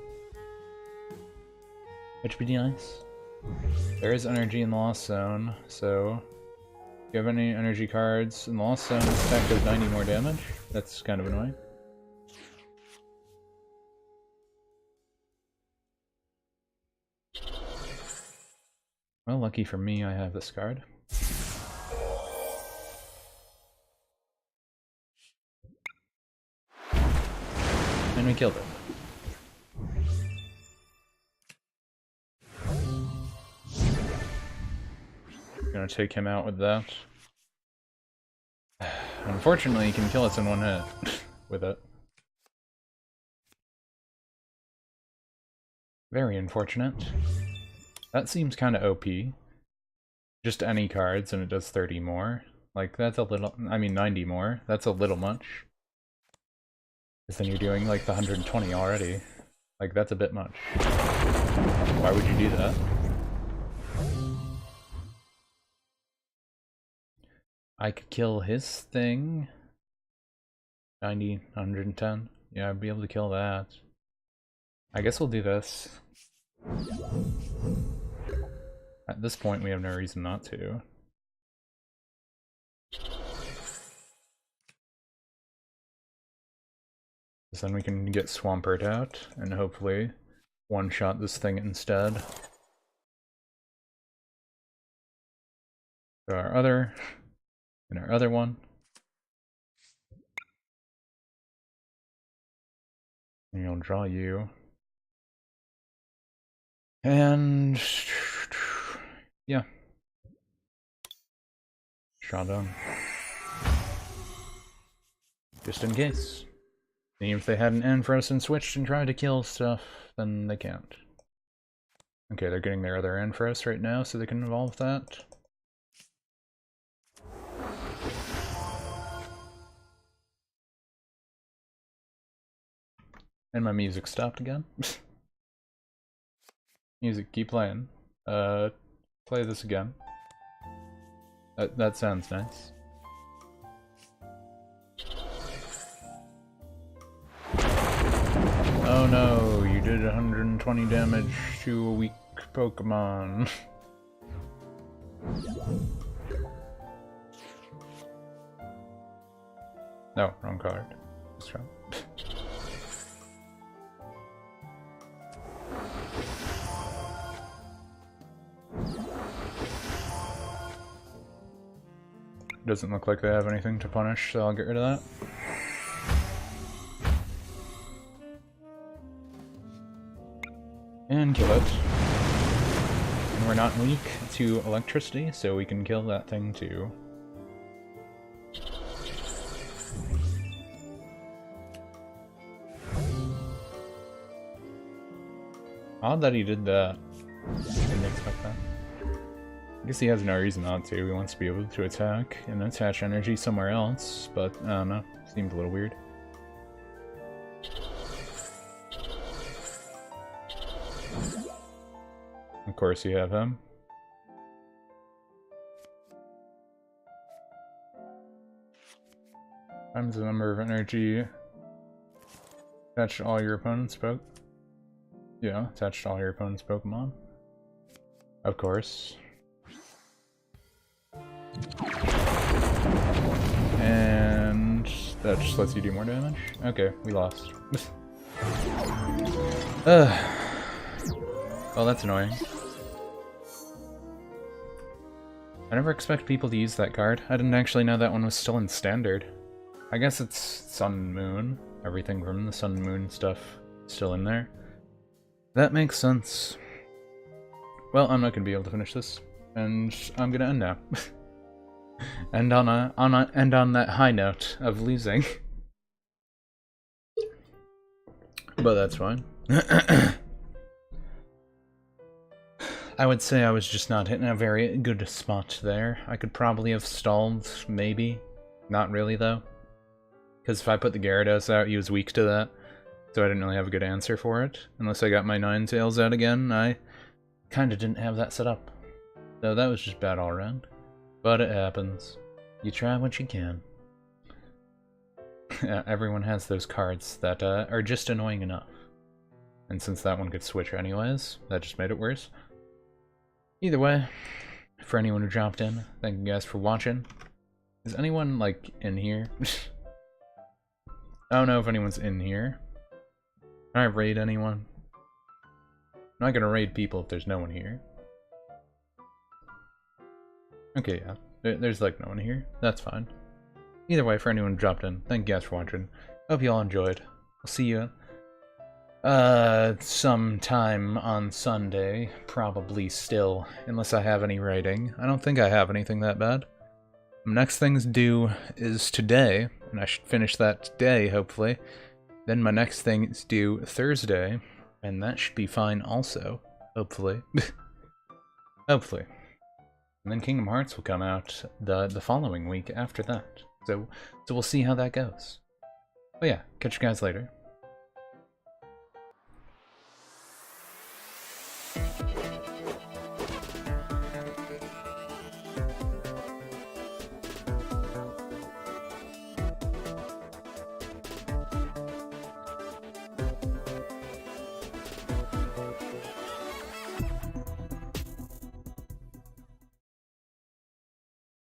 Which would be nice. There is energy in the Lost Zone, so if you have any energy cards in the Lost Zone, this attack does 90 more damage. That's kind of annoying. Well, lucky for me, I have this card. And we killed it. Gonna take him out with that. Unfortunately, he can kill us in one hit with it. Very unfortunate. That seems kind of OP. Just any cards and it does 30 more. Like, that's a little... I mean, 90 more. That's a little much. Because then you're doing, like, the 120 already. Like, that's a bit much. Why would you do that? I could kill his thing. 90, 110. Yeah, I'd be able to kill that. I guess we'll do this. At this point, we have no reason not to. Because then we can get Swampert out, and hopefully one-shot this thing instead. So our other one. And you'll draw you. And yeah. Shot down. Just in case. Even if they hadn't Ampharos and switched and tried to kill stuff, then they can't. Okay, they're getting their other Ampharos right now, so they can evolve that. And my music stopped again. Music, keep playing. Play this again. That sounds nice. Oh no, you did 120 damage to a weak Pokemon. No, wrong card. Let's try. Doesn't look like they have anything to punish, so I'll get rid of that. And kill it. And we're not weak to electricity, so we can kill that thing too. Odd that he did that. Didn't expect that. I guess he has no reason not to. He wants to be able to attack and attach energy somewhere else, but I don't know. Seems a little weird. Of course you have him. Times the number of energy attached to all your opponent's Yeah, attached to all your opponent's Pokemon. Of course. And that just lets you do more damage? Okay, we lost. Well, that's annoying. I never expect people to use that card. I didn't actually know that one was still in standard. I guess it's Sun and Moon. Everything from the Sun and Moon stuff still in there. That makes sense. Well, I'm not gonna be able to finish this, and I'm gonna end now. And on that high note of losing. But that's fine. I would say I was just not hitting a very good spot there. I could probably have stalled, maybe. Not really, though. Because if I put the Gyarados out, he was weak to that. So I didn't really have a good answer for it. Unless I got my Ninetales out again, I kinda didn't have that set up. So that was just bad all around. But it happens. You try what you can. Everyone has those cards that are just annoying enough. And since that one could switch anyways, that just made it worse. Either way, for anyone who dropped in, thank you guys for watching. Is anyone, like, in here? I don't know if anyone's in here. Can I raid anyone? I'm not gonna raid people if there's no one here. Okay, yeah. There's, like, no one here. That's fine. Either way, for anyone who dropped in, thank you guys for watching. Hope you all enjoyed. I'll see you sometime on Sunday, probably still, unless I have any writing. I don't think I have anything that bad. Next thing's due is today, and I should finish that today, hopefully. Then my next thing is due Thursday, and that should be fine also, hopefully. Hopefully. And then Kingdom Hearts will come out the following week after that. So we'll see how that goes. But yeah, catch you guys later.